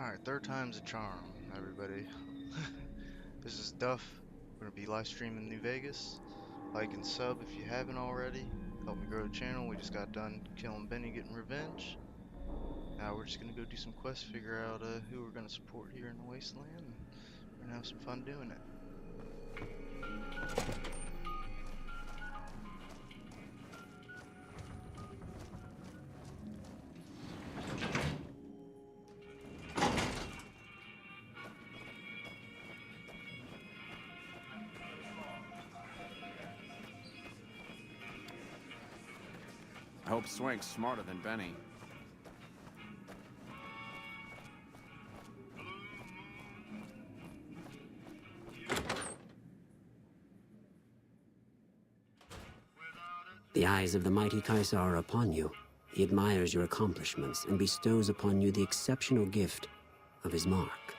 Alright, third time's a charm, everybody. This is Duff. We're gonna be live streaming New Vegas. Like and sub if you haven't already. Help me grow the channel. We just got done killing Benny, getting revenge. Now we're just gonna go do some quests, figure out who we're gonna support here in the Wasteland. We're gonna have some fun doing it. I hope Swank's smarter than Benny. The eyes of the mighty Kaisar are upon you. He admires your accomplishments and bestows upon you the exceptional gift of his mark.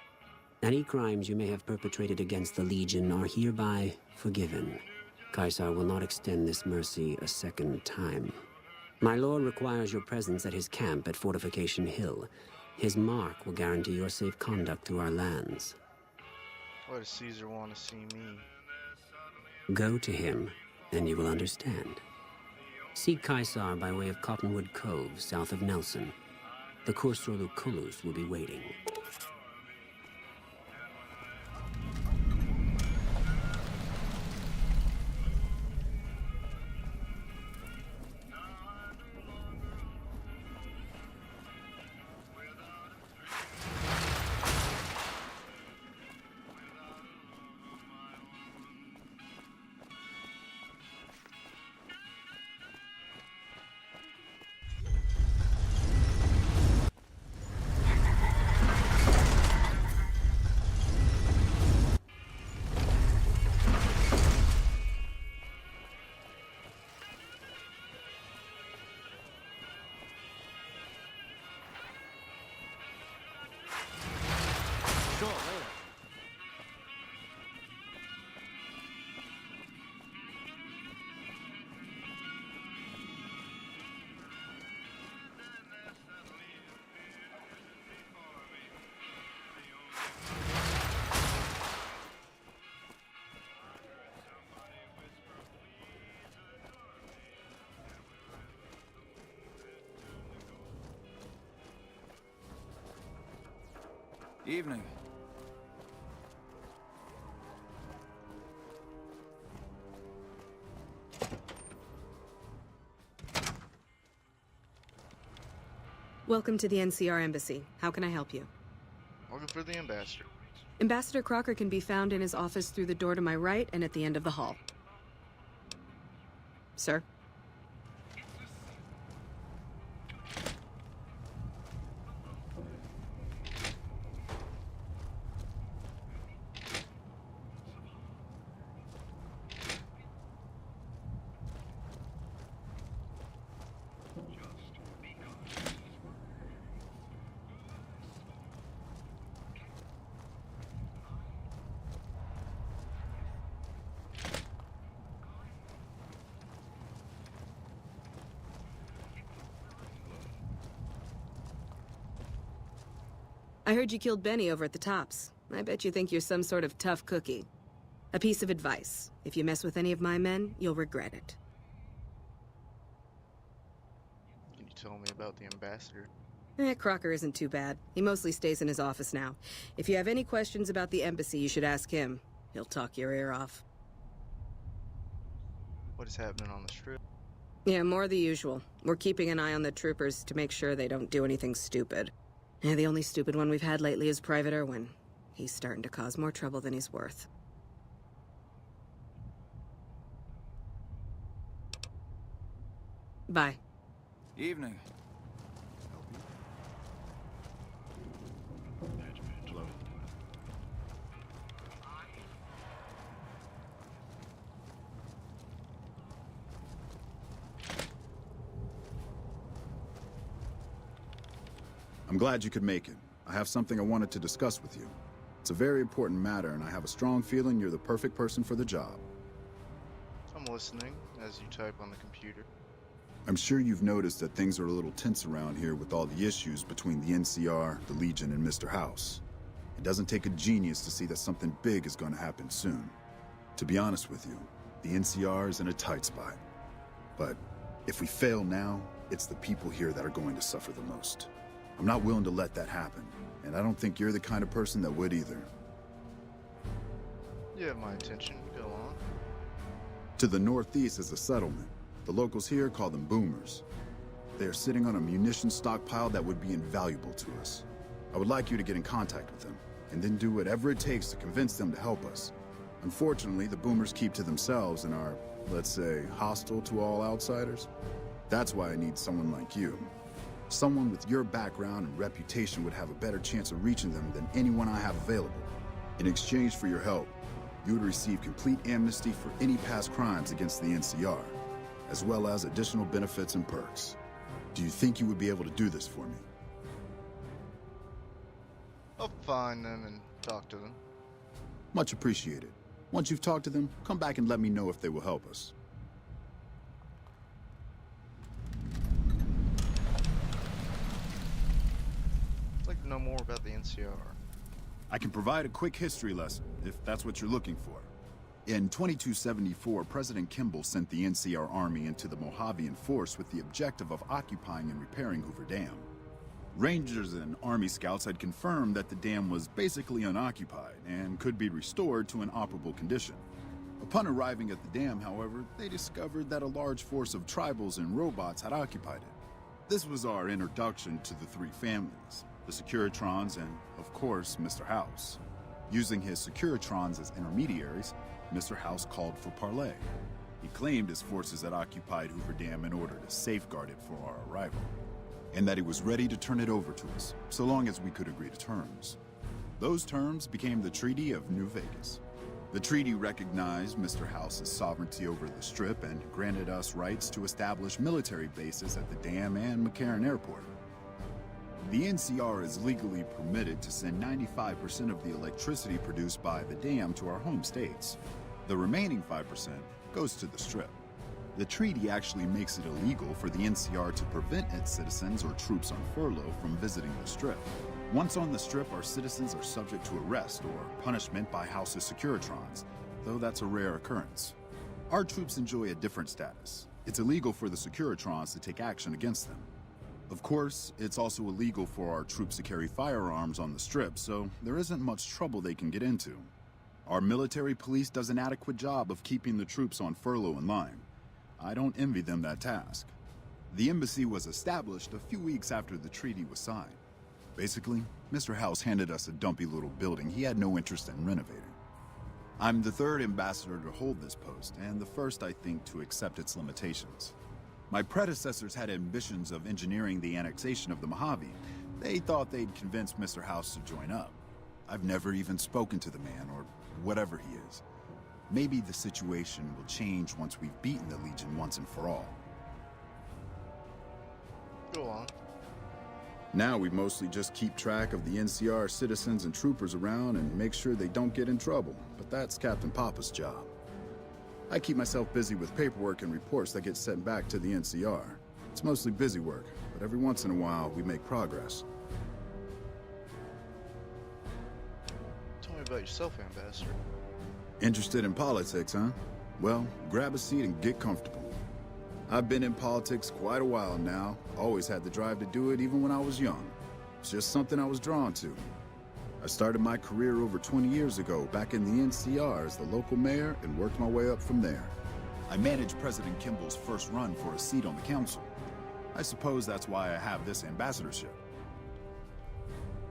Any crimes you may have perpetrated against the Legion are hereby forgiven. Kaisar will not extend this mercy a second time. My lord requires your presence at his camp at Fortification Hill. His mark will guarantee your safe conduct through our lands. Why does Caesar want to see me? Go to him, and you will understand. Seek Kaisar by way of Cottonwood Cove, south of Nelson. The Cursor Lucullus will be waiting. Sure, later. Evening. Welcome to the NCR Embassy. How can I help you? Looking for the ambassador. Ambassador Crocker can be found in his office through the door to my right and at the end of the hall. Sir? I heard you killed Benny over at the Tops. I bet you think you're some sort of tough cookie. A piece of advice. If you mess with any of my men, you'll regret it. Can you tell me about the ambassador? Crocker isn't too bad. He mostly stays in his office now. If you have any questions about the embassy, you should ask him. He'll talk your ear off. What is happening on the strip? Yeah, more of the usual. We're keeping an eye on the troopers to make sure they don't do anything stupid. Yeah, the only stupid one we've had lately is Private Irwin. He's starting to cause more trouble than he's worth. Bye. Evening. Hello. I'm glad you could make it. I have something I wanted to discuss with you. It's a very important matter, and I have a strong feeling you're the perfect person for the job. I'm listening as you type on the computer. I'm sure you've noticed that things are a little tense around here with all the issues between the NCR, the Legion, and Mr. House. It doesn't take a genius to see that something big is going to happen soon. To be honest with you, the NCR is in a tight spot. But if we fail now, it's the people here that are going to suffer the most. I'm not willing to let that happen, and I don't think you're the kind of person that would either. You have my attention. Go on. To the northeast is a settlement. The locals here call them boomers. They are sitting on a munitions stockpile that would be invaluable to us. I would like you to get in contact with them, and then do whatever it takes to convince them to help us. Unfortunately, the boomers keep to themselves and are, let's say, hostile to all outsiders. That's why I need someone like you. Someone with your background and reputation would have a better chance of reaching them than anyone I have available. In exchange for your help, you would receive complete amnesty for any past crimes against the NCR, as well as additional benefits and perks. Do you think you would be able to do this for me? I'll find them and talk to them. Much appreciated. Once you've talked to them, come back and let me know if they will help us. I'd like to know more about the NCR. I can provide a quick history lesson, if that's what you're looking for. In 2274, President Kimball sent the NCR Army into the Mojavian force with the objective of occupying and repairing Hoover Dam. Rangers and Army scouts had confirmed that the dam was basically unoccupied and could be restored to an operable condition. Upon arriving at the dam, however, they discovered that a large force of tribals and robots had occupied it. This was our introduction to the three families, the Securitrons and, of course, Mr. House. Using his Securitrons as intermediaries, Mr. House called for parley. He claimed his forces had occupied Hoover Dam in order to safeguard it for our arrival, and that he was ready to turn it over to us, so long as we could agree to terms. Those terms became the Treaty of New Vegas. The treaty recognized Mr. House's sovereignty over the Strip and granted us rights to establish military bases at the dam and McCarran Airport. The NCR is legally permitted to send 95% of the electricity produced by the dam to our home states. The remaining 5% goes to the Strip. The treaty actually makes it illegal for the NCR to prevent its citizens or troops on furlough from visiting the Strip. Once on the Strip, our citizens are subject to arrest or punishment by House's Securitrons, though that's a rare occurrence. Our troops enjoy a different status. It's illegal for the Securitrons to take action against them. Of course, it's also illegal for our troops to carry firearms on the Strip, so there isn't much trouble they can get into. Our military police does an adequate job of keeping the troops on furlough in line. I don't envy them that task. The embassy was established a few weeks after the treaty was signed. Basically, Mr. House handed us a dumpy little building he had no interest in renovating. I'm the third ambassador to hold this post, and the first, I think, to accept its limitations. My predecessors had ambitions of engineering the annexation of the Mojave. They thought they'd convince Mr. House to join up. I've never even spoken to the man, or whatever he is. Maybe the situation will change once we've beaten the Legion once and for all. Go on. Now we mostly just keep track of the NCR citizens and troopers around and make sure they don't get in trouble, but that's Captain Papa's job. I keep myself busy with paperwork and reports that get sent back to the NCR. It's mostly busy work, but every once in a while we make progress. Tell me about yourself, Ambassador. Interested in politics, huh? Well, grab a seat and get comfortable. I've been in politics quite a while now. Always had the drive to do it even when I was young. It's just something I was drawn to. I started my career over 20 years ago back in the NCR as the local mayor and worked my way up from there. I managed President Kimball's first run for a seat on the council. I suppose that's why I have this ambassadorship.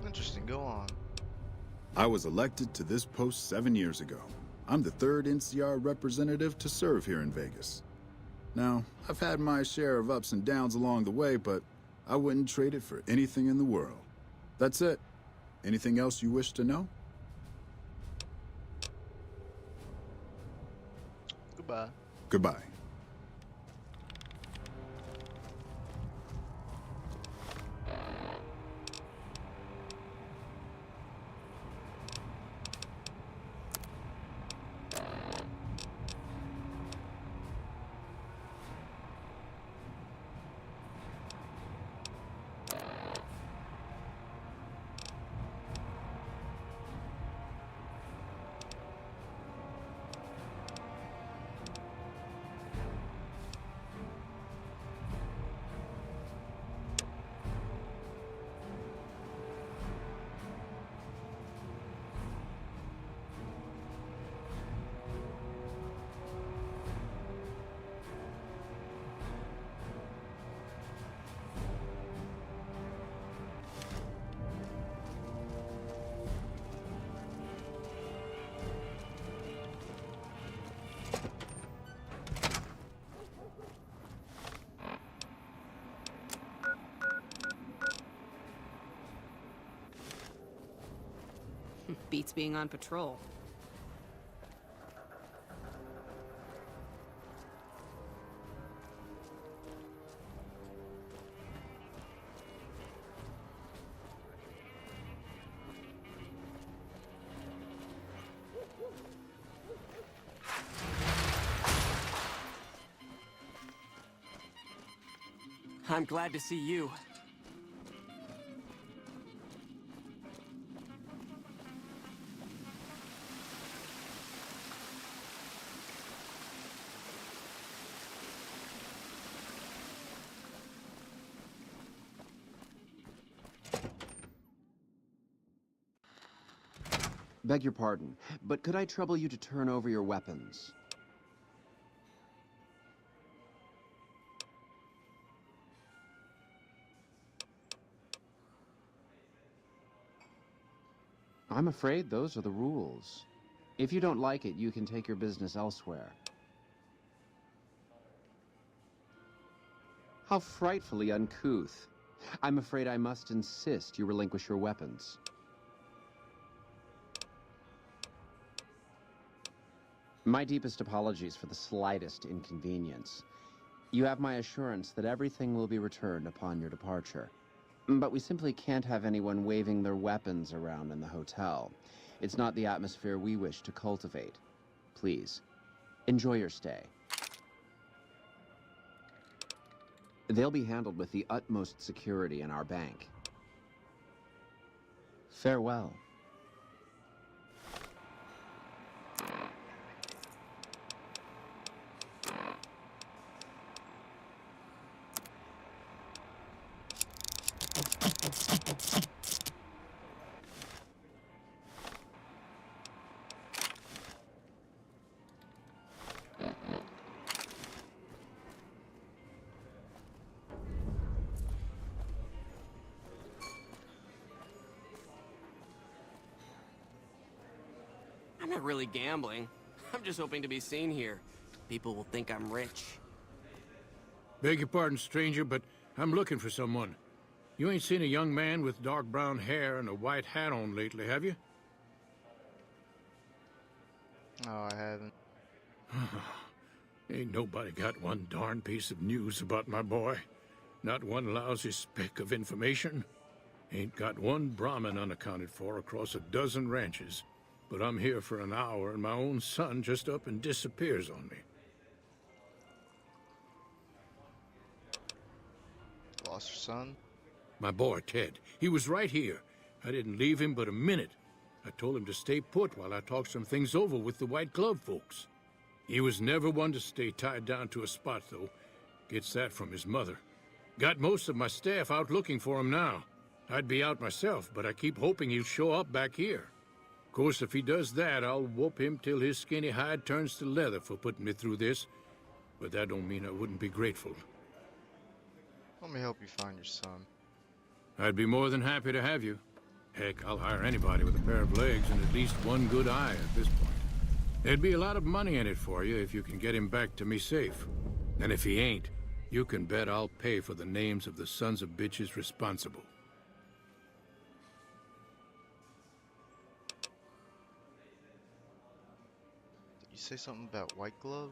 Interesting, go on. I was elected to this post 7 years ago. I'm the third NCR representative to serve here in Vegas. Now, I've had my share of ups and downs along the way, but I wouldn't trade it for anything in the world. That's it. Anything else you wish to know? Goodbye. Goodbye. beats being on patrol. I'm glad to see you. Beg your pardon, but could I trouble you to turn over your weapons? I'm afraid those are the rules. If you don't like it, you can take your business elsewhere. How frightfully uncouth. I'm afraid I must insist you relinquish your weapons. My deepest apologies for the slightest inconvenience. You have my assurance that everything will be returned upon your departure. But we simply can't have anyone waving their weapons around in the hotel. It's not the atmosphere we wish to cultivate. Please, enjoy your stay. They'll be handled with the utmost security in our bank. Farewell. I'm not really gambling. I'm just hoping to be seen here. People will think I'm rich. Beg your pardon, stranger, but I'm looking for someone. You ain't seen a young man with dark brown hair and a white hat on lately, have you? Oh, I haven't. Ain't nobody got one darn piece of news about my boy. Not one lousy speck of information. Ain't got one Brahmin unaccounted for across a dozen ranches. But I'm here for an hour and my own son just up and disappears on me. Lost your son? My boy, Ted. He was right here. I didn't leave him but a minute. I told him to stay put while I talked some things over with the White Glove folks. He was never one to stay tied down to a spot, though. Gets that from his mother. Got most of my staff out looking for him now. I'd be out myself, but I keep hoping he'll show up back here. Of course, if he does that, I'll whoop him till his skinny hide turns to leather for putting me through this. But that don't mean I wouldn't be grateful. Let me help you find your son. I'd be more than happy to have you. Heck, I'll hire anybody with a pair of legs and at least one good eye at this point. There'd be a lot of money in it for you if you can get him back to me safe. And if he ain't, you can bet I'll pay for the names of the sons of bitches responsible. Did you say something about White Glove?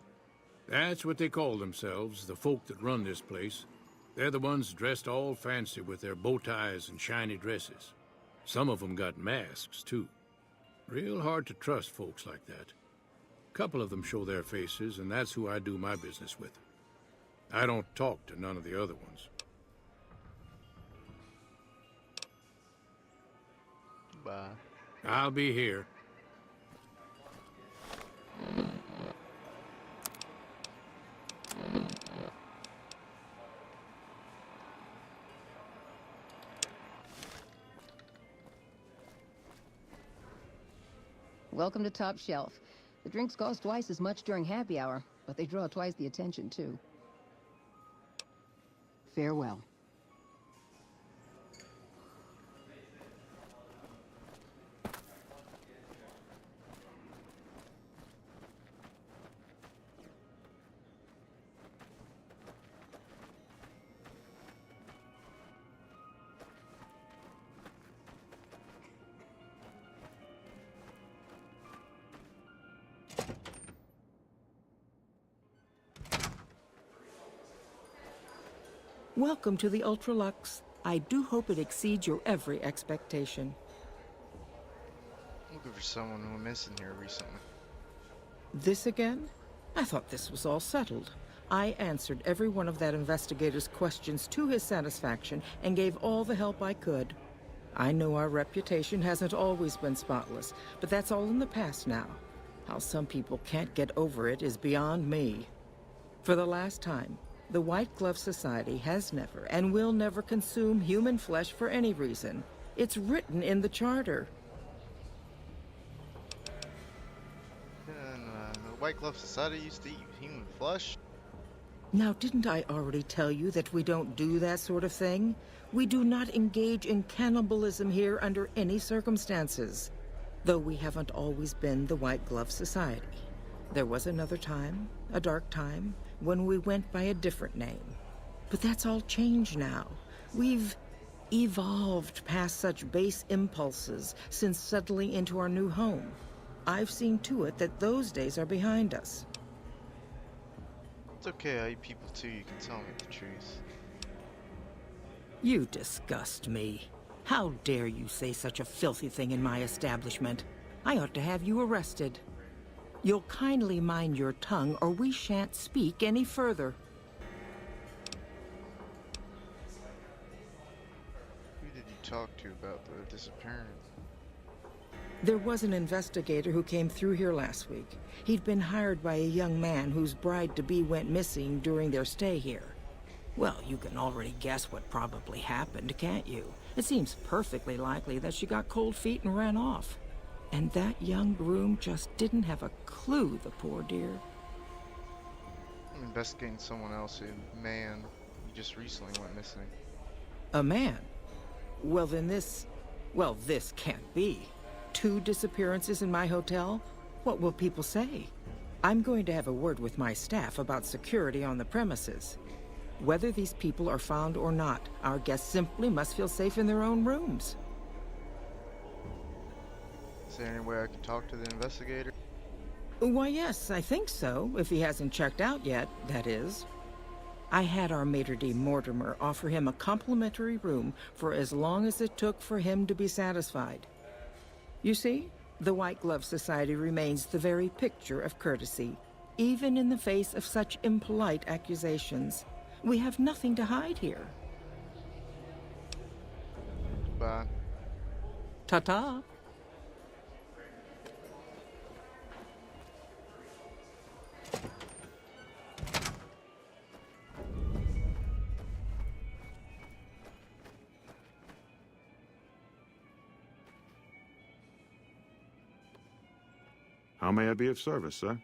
That's what they call themselves, the folk that run this place. They're the ones dressed all fancy with their bow ties and shiny dresses. Some of them got masks, too. Real hard to trust folks like that. A couple of them show their faces, and that's who I do my business with. I don't talk to none of the other ones. Bye. I'll be here. Welcome to Top Shelf. The drinks cost twice as much during happy hour, but they draw twice the attention, too. Farewell. Welcome to the Ultralux. I do hope it exceeds your every expectation. I'm looking for someone who went missing here recently. This again? I thought this was all settled. I answered every one of that investigator's questions to his satisfaction and gave all the help I could. I know our reputation hasn't always been spotless, but that's all in the past now. How some people can't get over it is beyond me. For the last time, the White Glove Society has never and will never consume human flesh for any reason. It's written in the charter. And the White Glove Society used to eat human flesh? Now, didn't I already tell you that we don't do that sort of thing? We do not engage in cannibalism here under any circumstances. Though we haven't always been the White Glove Society. There was another time, a dark time, when we went by a different name. But that's all changed now. We've evolved past such base impulses since settling into our new home. I've seen to it that those days are behind us. It's okay, I eat people too, you can tell me the truth. You disgust me. How dare you say such a filthy thing in my establishment? I ought to have you arrested. You'll kindly mind your tongue, or we shan't speak any further. Who did you talk to about the disappearance? There was an investigator who came through here last week. He'd been hired by a young man whose bride-to-be went missing during their stay here. Well, you can already guess what probably happened, can't you? It seems perfectly likely that she got cold feet and ran off. And that young groom just didn't have a clue, the poor dear. I'm investigating someone else, a man who just recently went missing. A man? Well, then this can't be. 2 disappearances in my hotel? What will people say? I'm going to have a word with my staff about security on the premises. Whether these people are found or not, our guests simply must feel safe in their own rooms. Is there any way I can talk to the investigator? Why, yes, I think so, if he hasn't checked out yet, that is. I had our maitre d' Mortimer offer him a complimentary room for as long as it took for him to be satisfied. You see, the White Glove Society remains the very picture of courtesy, even in the face of such impolite accusations. We have nothing to hide here. Bye. Ta-ta. How may I be of service, sir?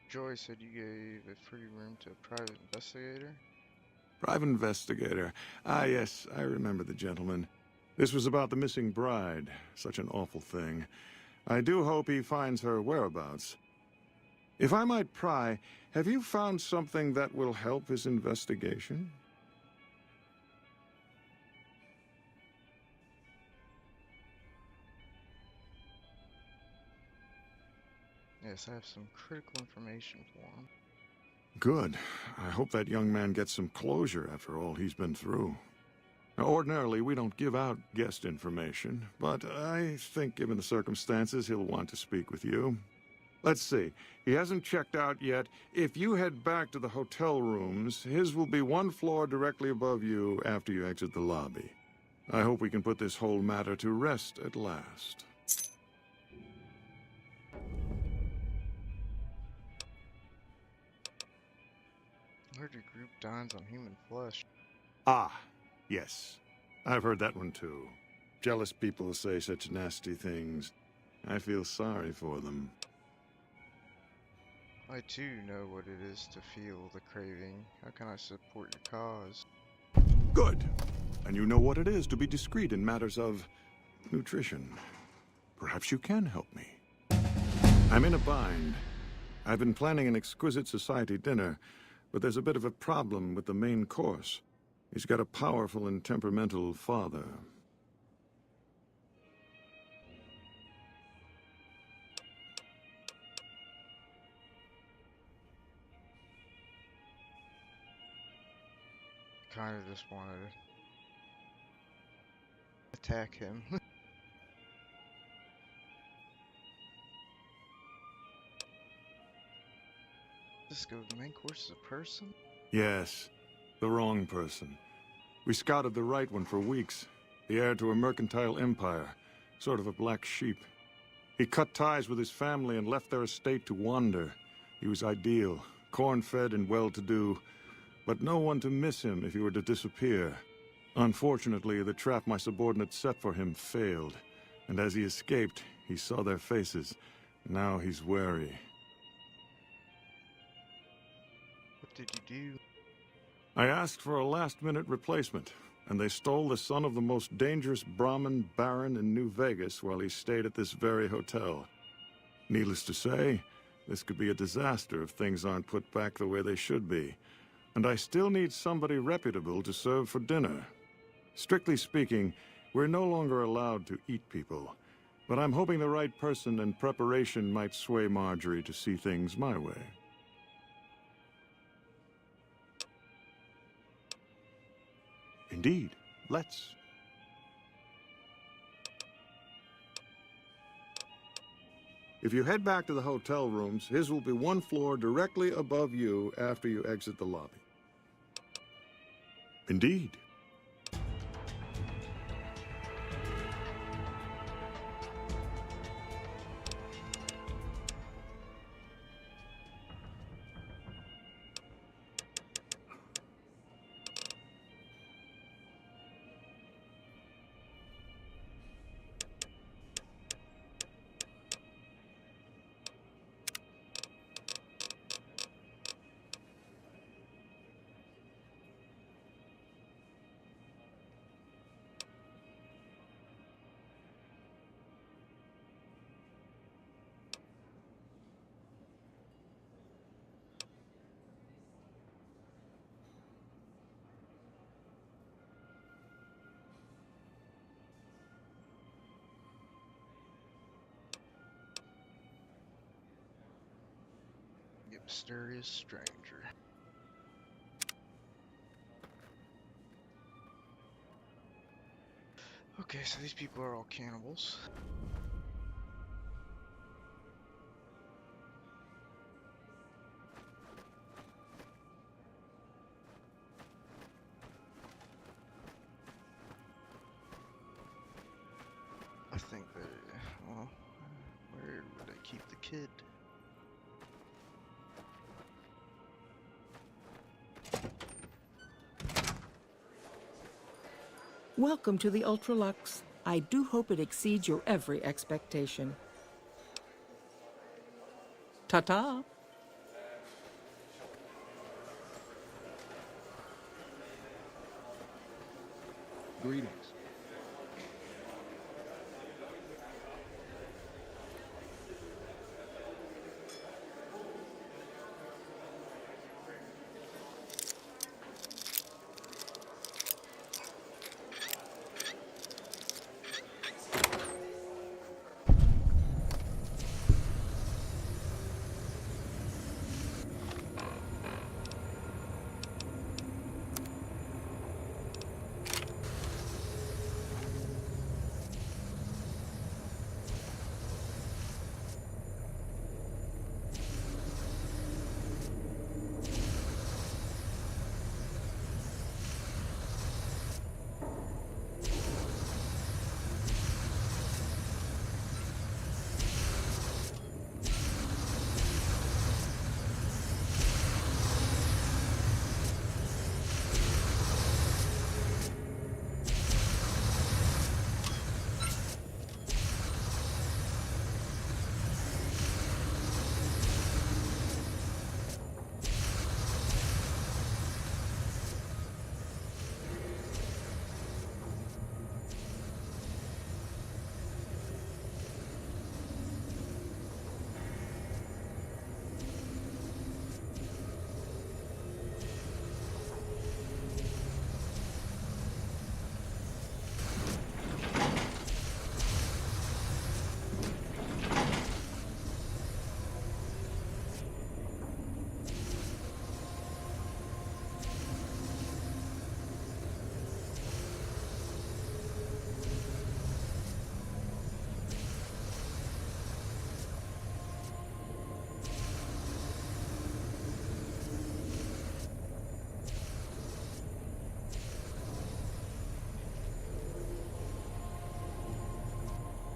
Joy said you gave a free room to a private investigator? Private investigator. Ah, yes, I remember the gentleman. This was about the missing bride. Such an awful thing. I do hope he finds her whereabouts. If I might pry, have you found something that will help his investigation? Yes, I have some critical information for him. Good. I hope that young man gets some closure after all he's been through. Now, ordinarily, we don't give out guest information, but I think given the circumstances, he'll want to speak with you. Let's see. He hasn't checked out yet. If you head back to the hotel rooms, his will be 1 floor directly above you after you exit the lobby. I hope we can put this whole matter to rest at last. I heard your group dines on human flesh. Ah, yes. I've heard that one too. Jealous people say such nasty things. I feel sorry for them. I too know what it is to feel the craving. How can I support your cause? Good. And you know what it is to be discreet in matters of nutrition. Perhaps you can help me. I'm in a bind. I've been planning an exquisite society dinner, but there's a bit of a problem with the main course. He's got a powerful and temperamental father. kind of just wanted to attack him. This go main course is a person? Yes, the wrong person. We scouted the right one for weeks. The heir to a mercantile empire, sort of a black sheep. He cut ties with his family and left their estate to wander. He was ideal, corn-fed and well-to-do, but no one to miss him if he were to disappear. Unfortunately, the trap my subordinates set for him failed, and as he escaped, he saw their faces. Now he's wary. What did you do? I asked for a last-minute replacement, and they stole the son of the most dangerous Brahmin baron in New Vegas while he stayed at this very hotel. Needless to say, this could be a disaster if things aren't put back the way they should be. And I still need somebody reputable to serve for dinner. Strictly speaking, we're no longer allowed to eat people, but I'm hoping the right person and preparation might sway Marjorie to see things my way. Indeed. Let's. If you head back to the hotel rooms, his will be one floor directly above you after you exit the lobby. Indeed. You mysterious stranger. Okay, so these people are all cannibals. I think that, well, where would I keep the kid? Welcome to the Ultralux. I do hope it exceeds your every expectation. Ta-ta! Greetings.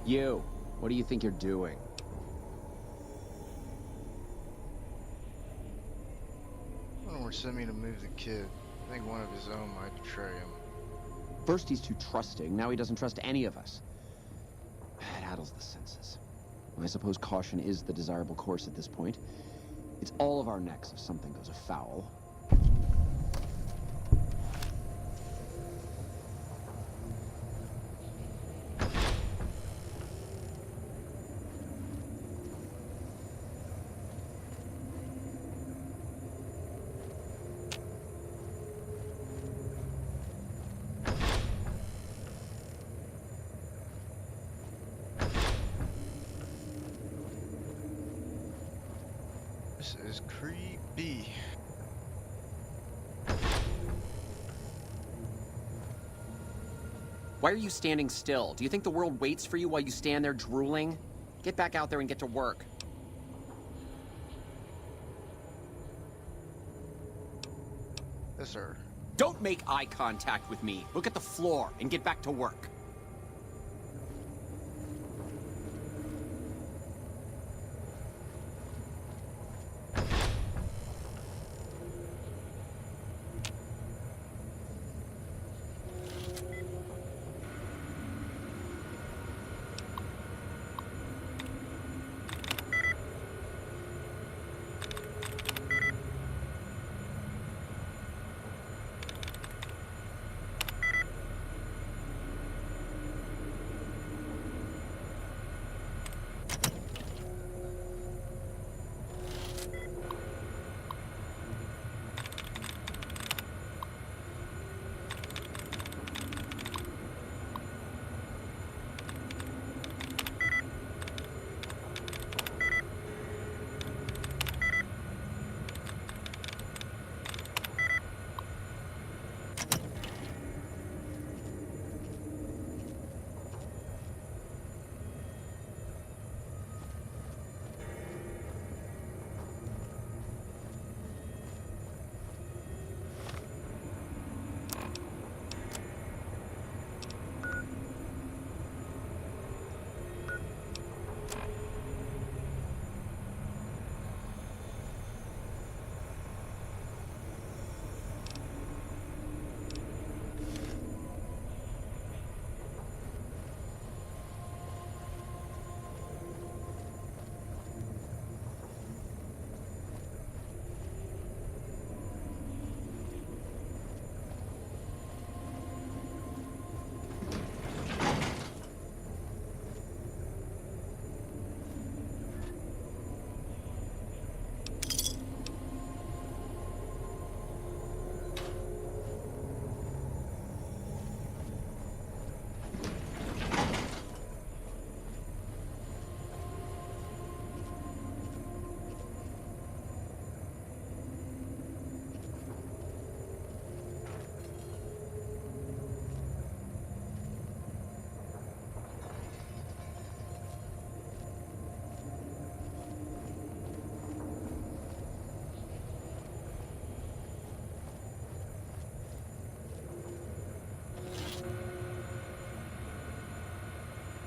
You, what do you think you're doing? Or send me to move the kid. I think one of his own might betray him. First he's too trusting, now he doesn't trust any of us. It addles the senses. I suppose caution is the desirable course at this point. It's all of our necks if something goes afoul. This is creepy. Why are you standing still? Do you think the world waits for you while you stand there drooling? Get back out there and get to work. Yes, sir. Don't make eye contact with me. Look at the floor and get back to work.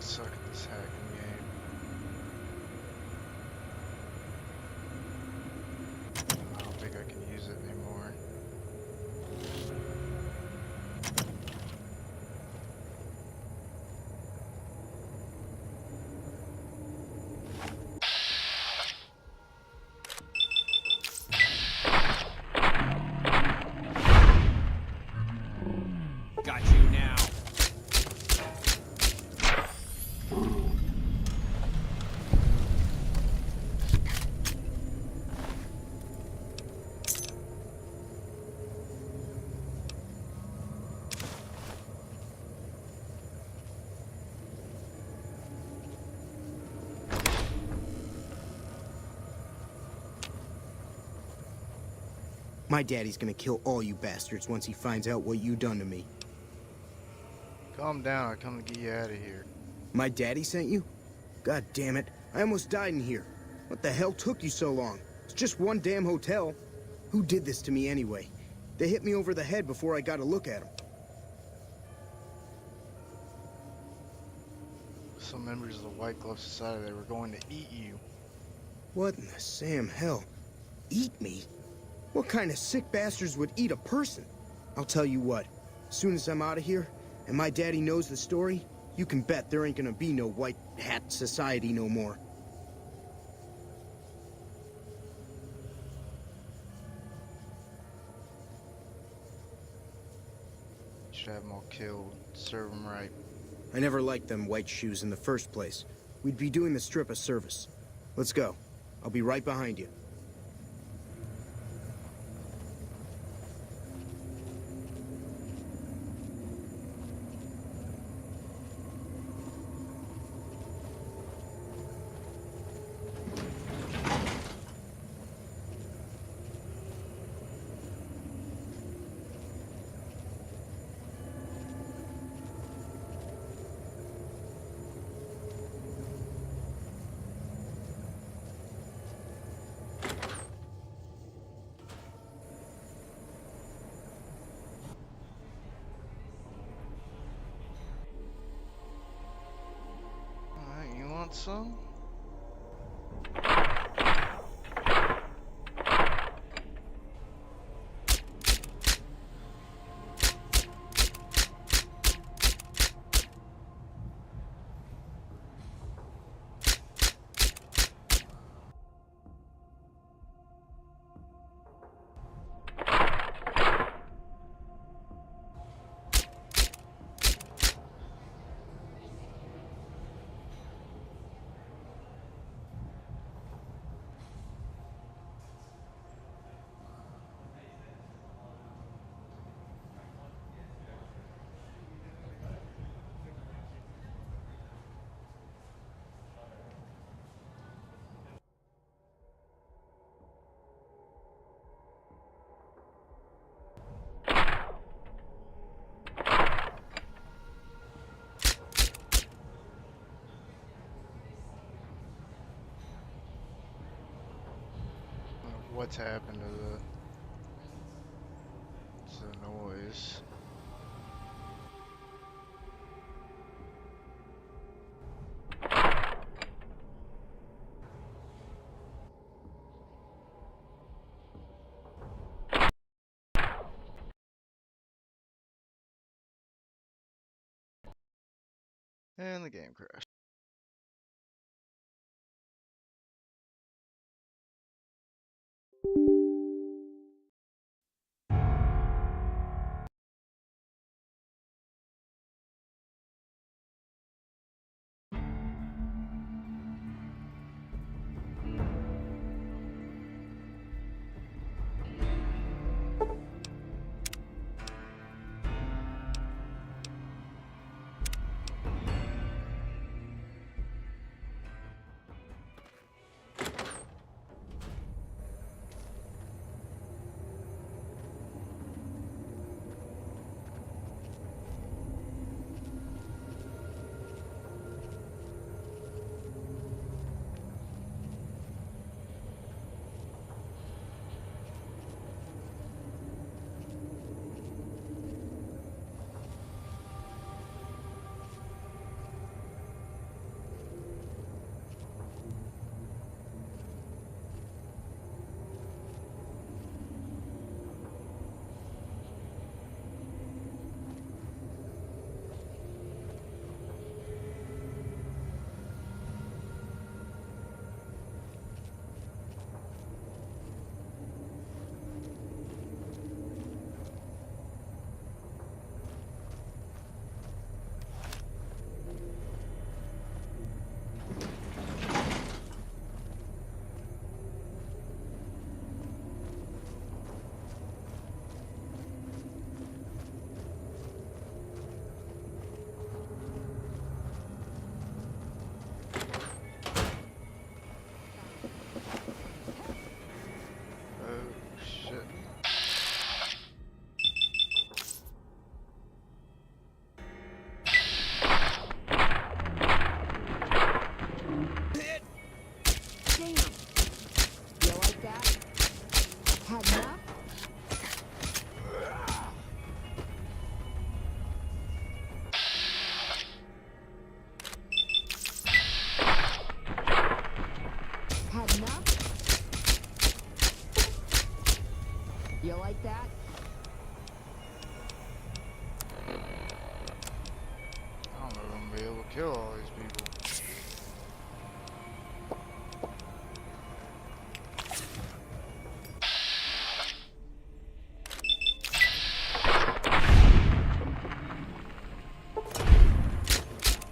Suck at this hacking game. I don't think I can use it anymore. Got you now. My daddy's gonna kill all you bastards once he finds out what you done to me. Calm down, I come to get you out of here. My daddy sent you? God damn it, I almost died in here. What the hell took you so long? It's just one damn hotel. Who did this to me anyway? They hit me over the head before I got a look at them. Some members of the White Glove Society. They were going to eat you. What in the Sam hell? Eat me? What kind of sick bastards would eat a person? I'll tell you what, as soon as I'm out of here, and my daddy knows the story, you can bet there ain't gonna be no White Hat Society no more. Should have them all killed. Serve them right. I never liked them white shoes in the first place. We'd be doing the strip a service. Let's go. I'll be right behind you. Alright, you want some? What's happened to the noise? And the game crashed. You like that? I don't know if I'm gonna be able to kill all these people.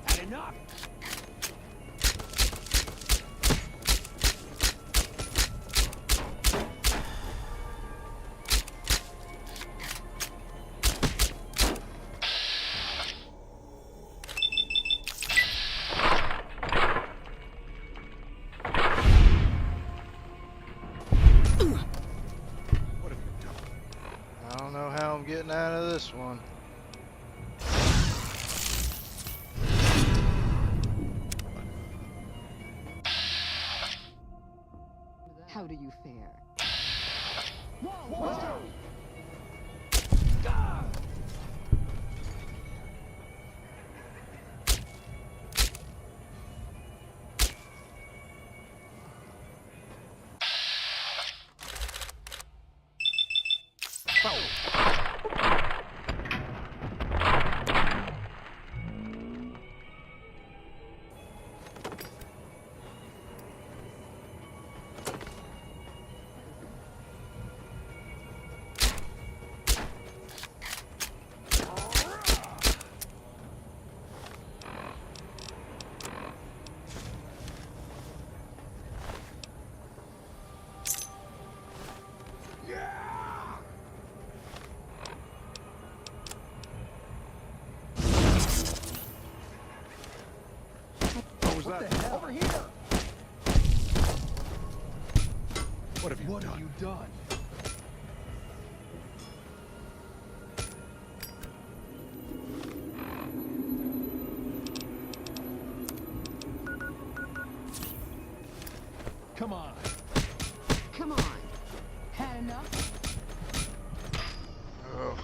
Had enough! What have you done? I don't know how I'm getting out of this one. How do you fare? What was that? Over here! What have you done? done? Come on. Come on. Had enough? Oh.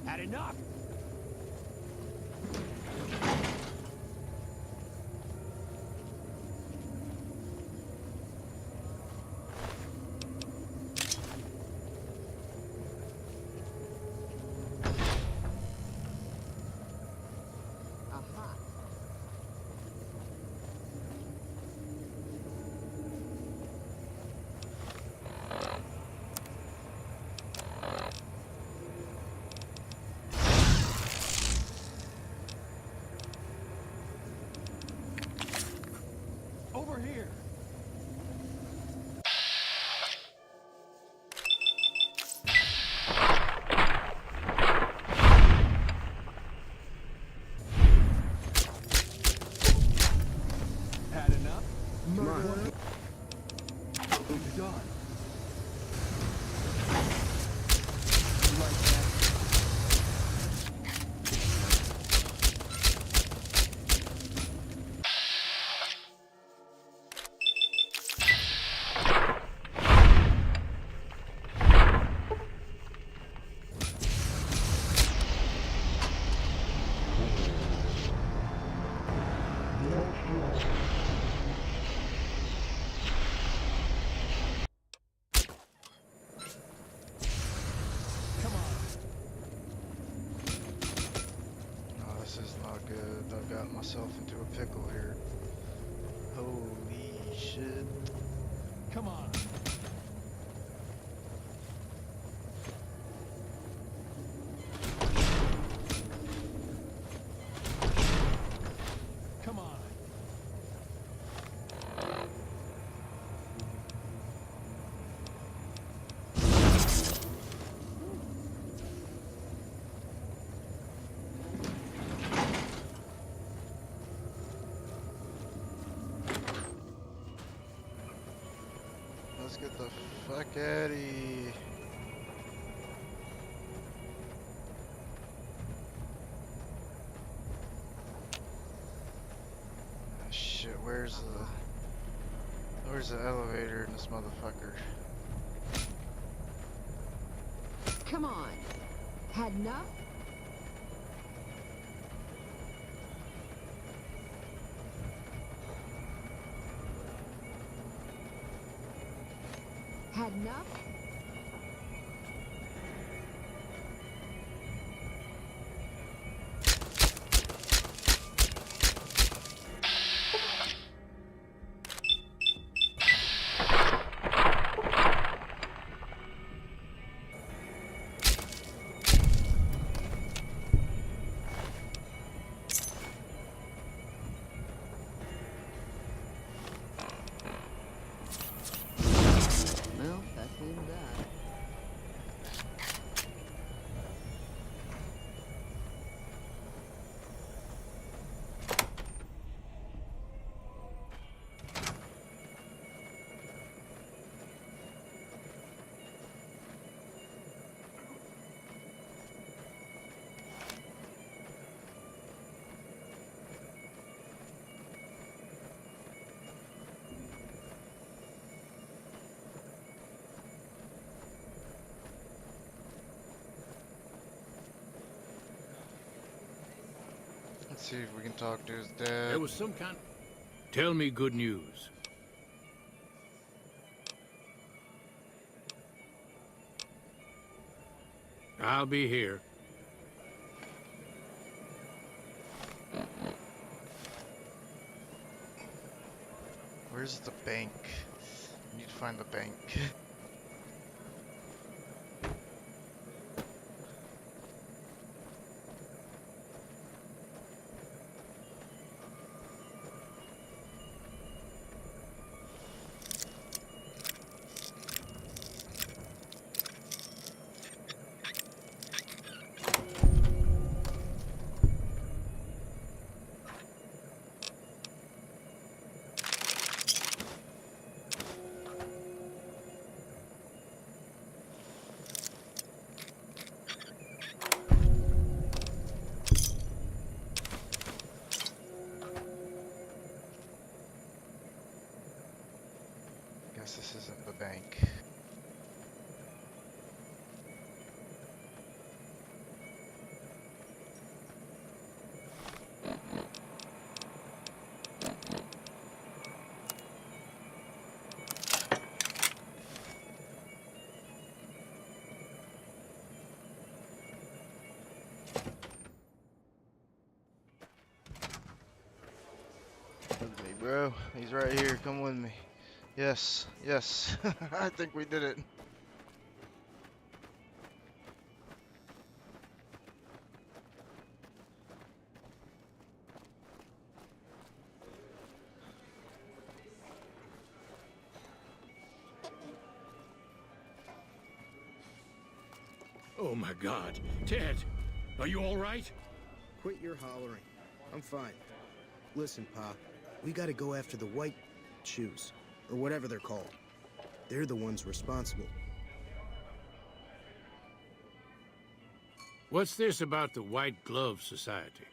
Had enough! Aha. Over here! Had enough? Murder. Done. Like that. Come on. Oh, this is not good. I've got myself into a pickle here. Holy shit. Come on. Come on. Let's get the fuck out of here. Oh, shit, where's the elevator in this motherfucker? Come on. Had enough? Had enough? Well, that seems that. Let's see if we can talk to his dad. There was some kind... Tell me good news. I'll be here. Where's the bank? I need to find the bank. Guess this isn't the bank. Look at me, bro. He's right here. Come with me. Yes, yes. I think we did it. Oh my God. Ted, are you all right? Quit your hollering. I'm fine. Listen, Pa, we gotta go after the white shoes, or whatever they're called. They're the ones responsible. What's this about the White Glove Society?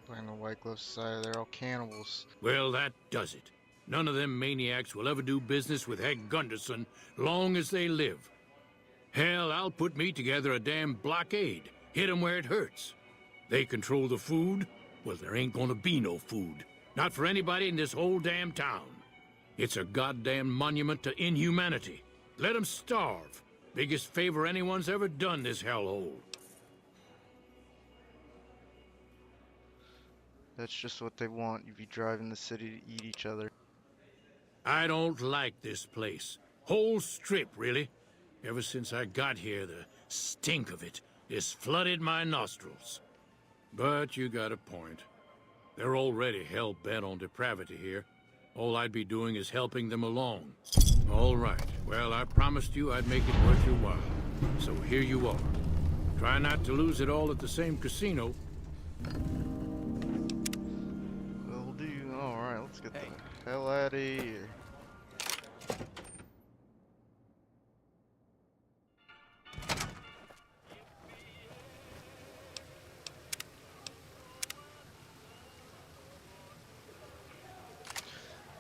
Playing the White Glove Society, they're all cannibals. Well, that does it. None of them maniacs will ever do business with Heck Gunderson long as they live. Hell, I'll put me together a damn blockade. Hit 'em where it hurts. They control the food? Well, there ain't gonna be no food. Not for anybody in this whole damn town. It's a goddamn monument to inhumanity. Let 'em starve. Biggest favor anyone's ever done this hellhole. That's just what they want. You be driving the city to eat each other. I don't like this place. Whole strip, really. Ever since I got here, the stink of it has flooded my nostrils. But you got a point. They're already hell-bent on depravity here. All I'd be doing is helping them along. All right. Well, I promised you I'd make it worth your while. So here you are. Try not to lose it all at the same casino. Will do. Alright, let's hell out of here.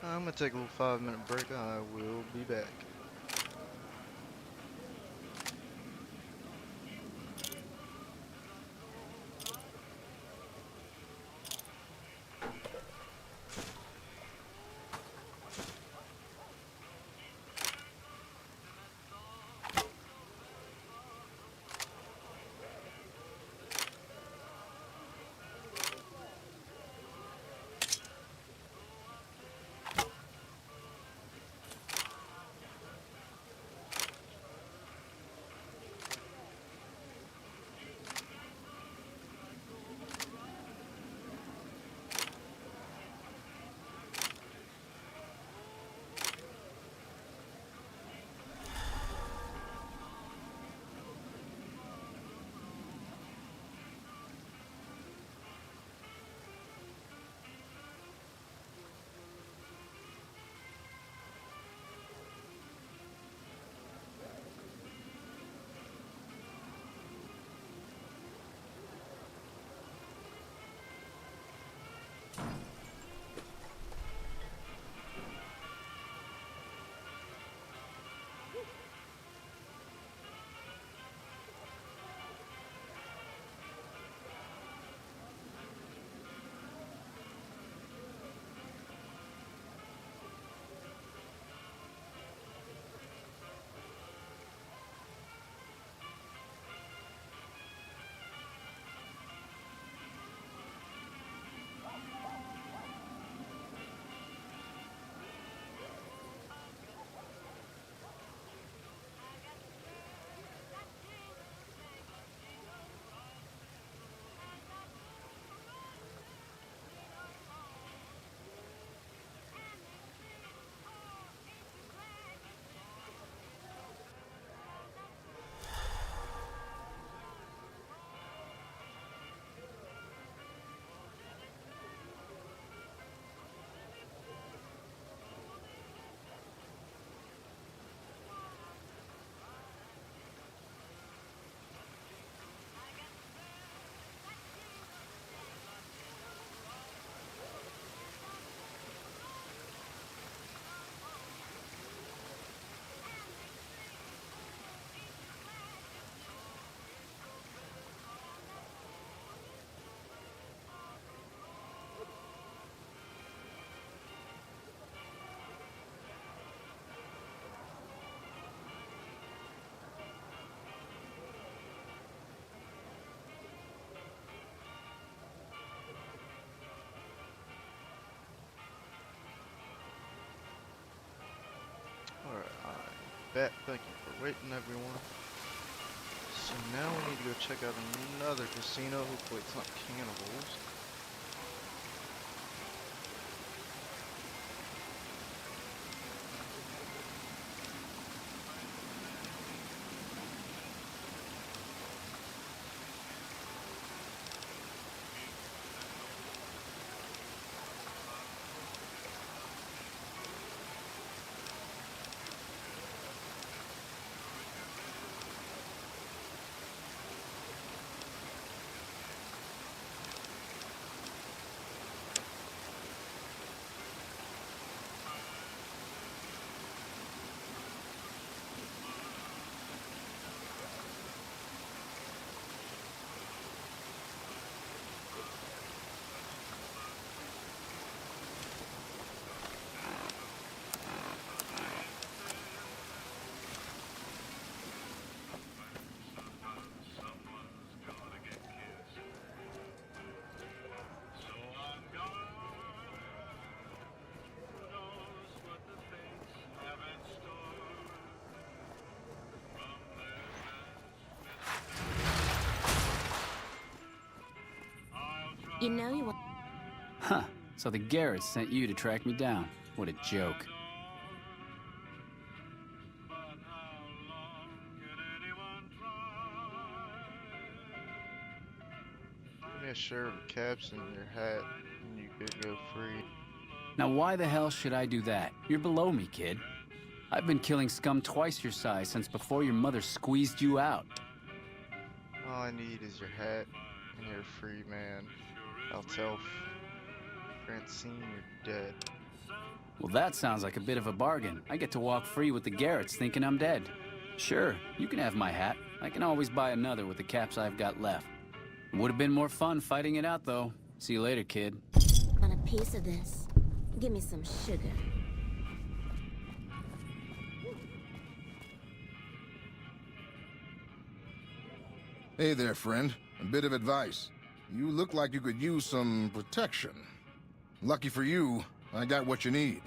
I'm gonna take a little 5-minute break. I will be back. Alright, I'm back. Thank you for waiting, everyone. So now we need to go check out another casino. Hopefully it's not cannibals. You know you want... Huh. So the Garretts sent you to track me down. What a joke. Give me a share of the caps in your hat and you could go free. Now why the hell should I do that? You're below me, kid. I've been killing scum twice your size since before your mother squeezed you out. All I need is your hat, and you're a free man. I'll tell Francine you're dead. Well, that sounds like a bit of a bargain. I get to walk free with the Garretts thinking I'm dead. Sure, you can have my hat. I can always buy another with the caps I've got left. Would have been more fun fighting it out, though. See you later, kid. Want a piece of this? Give me some sugar. Hey there, friend. A bit of advice. You look like you could use some protection. Lucky for you, I got what you need.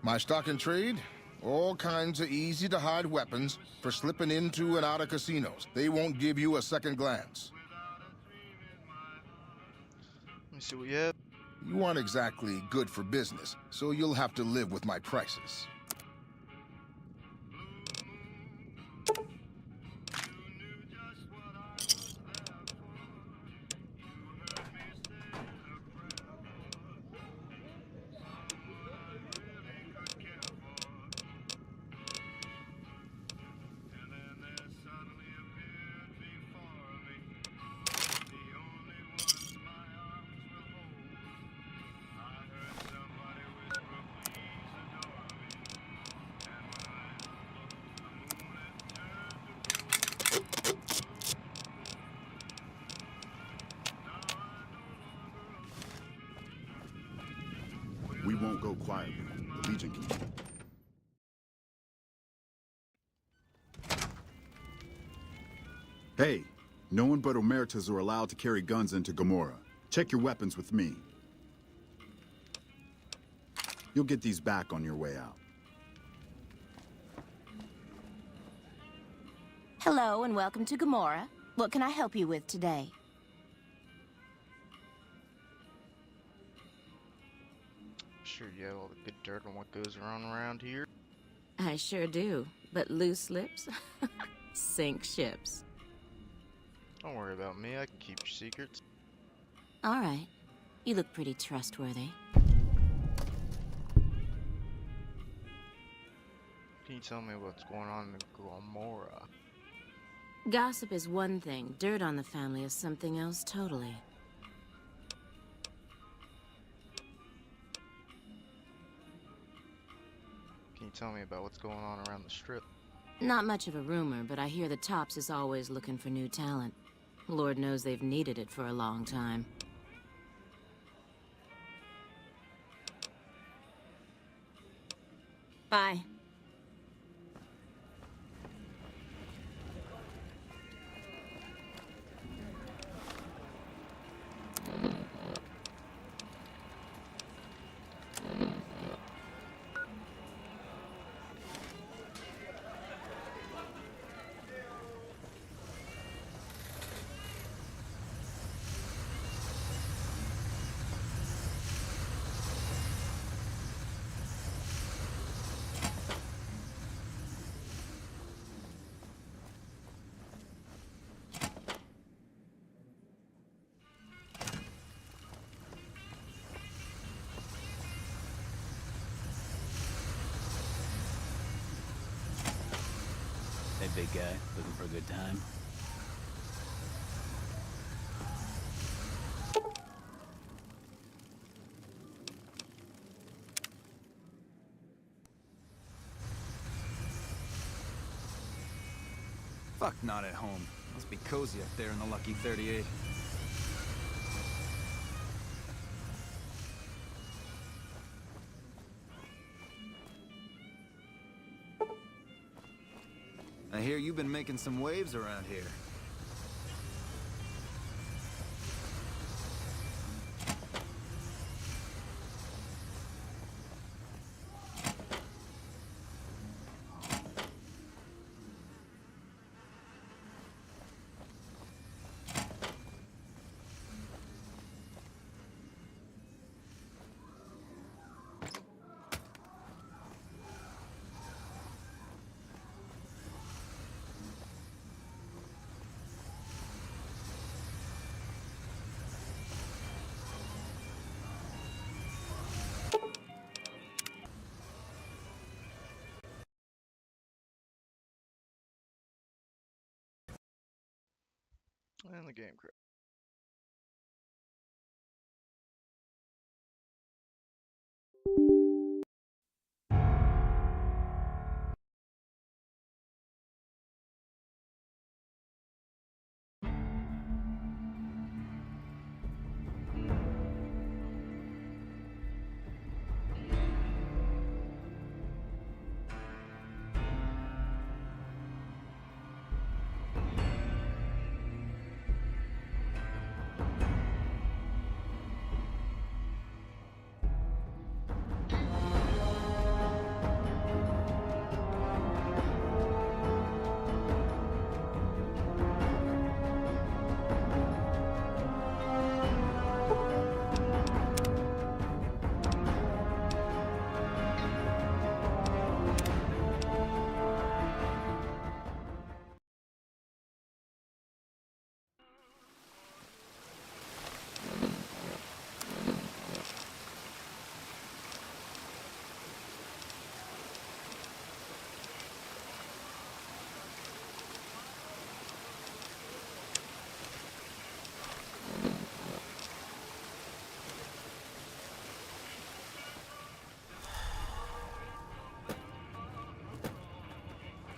My stock and trade? All kinds of easy-to-hide weapons for slipping into and out of casinos. They won't give you a second glance. Let me see what you have. You aren't exactly good for business, so you'll have to live with my prices. We won't go quietly. The Legion can. Hey, no one but Omertas are allowed to carry guns into Gomorrah. Check your weapons with me. You'll get these back on your way out. Hello and welcome to Gomorrah. What can I help you with today? Sure you have all the good dirt on what goes around here. I sure do, but loose lips sink ships. Don't worry about me, I can keep your secrets. All right. You look pretty trustworthy. Can you tell me what's going on in Gomorrah? Gossip is one thing, dirt on the family is something else totally. Can you tell me about what's going on around the strip? Not much of a rumor, but I hear the Tops is always looking for new talent. Lord knows they've needed it for a long time. Bye. Hey, big guy, looking for a good time? Fuck, not at home. Must be cozy up there in the Lucky 38. I hear you've been making some waves around here. And the game crashed.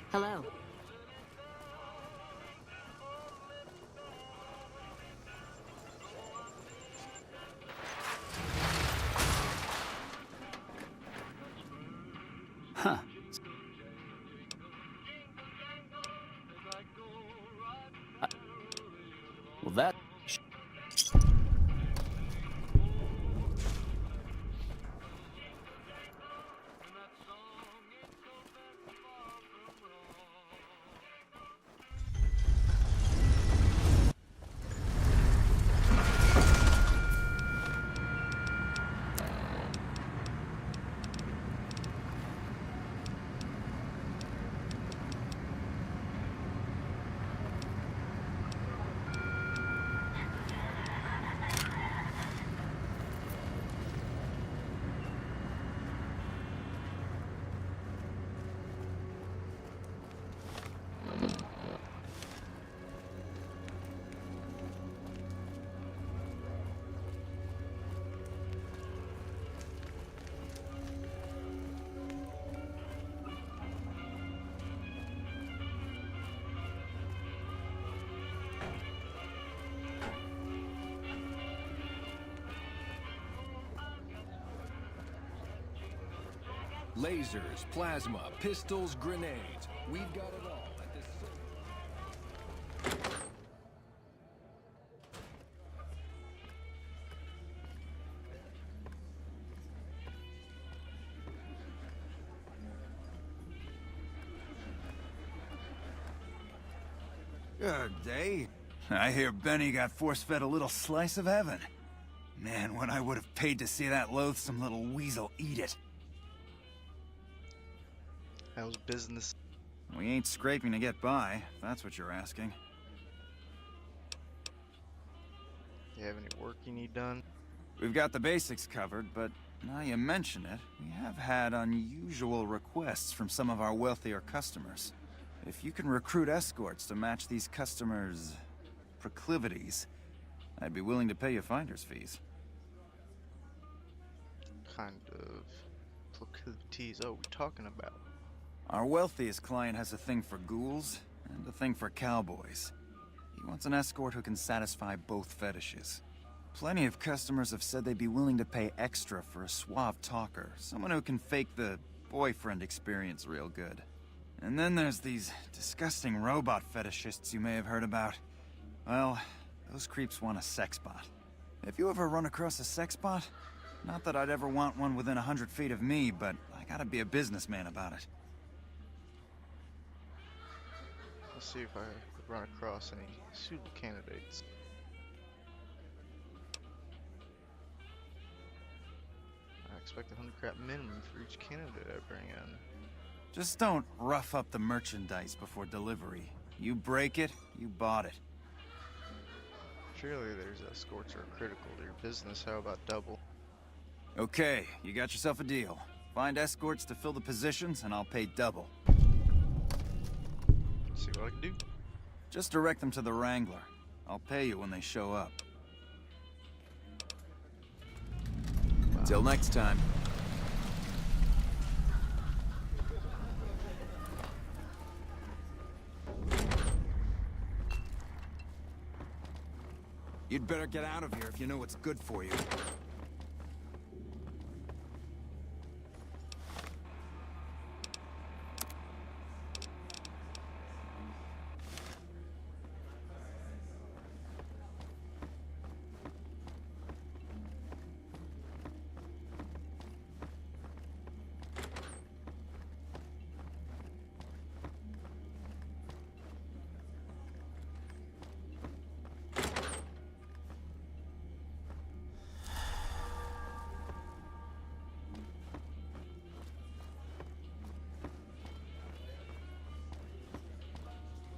Hello. Huh. Well, that... Lasers, plasma, pistols, grenades. We've got it all at this... Good day. I hear Benny got force-fed a little slice of heaven. Man, what I would have paid to see that loathsome little weasel eat it. How's business? We ain't scraping to get by, if that's what you're asking. You have any work you need done? We've got the basics covered, but now you mention it, we have had unusual requests from some of our wealthier customers. If you can recruit escorts to match these customers' proclivities, I'd be willing to pay you finder's fees. Kind of proclivities are we talking about? Our wealthiest client has a thing for ghouls and a thing for cowboys. He wants an escort who can satisfy both fetishes. Plenty of customers have said they'd be willing to pay extra for a suave talker, someone who can fake the boyfriend experience real good. And then there's these disgusting robot fetishists you may have heard about. Well, those creeps want a sex bot. If you ever run across a sex bot, not that I'd ever want one within 100 feet of me, but I gotta be a businessman about it. Let's see if I could run across any suitable candidates. I expect 100 crap minimum for each candidate I bring in. Just don't rough up the merchandise before delivery. You break it, you bought it. Surely there's escorts are critical to your business. How about double? Okay, you got yourself a deal. Find escorts to fill the positions, and I'll pay double. See what I can do. Just direct them to the Wrangler. I'll pay you when they show up. Till next time. You'd better get out of here if you know what's good for you.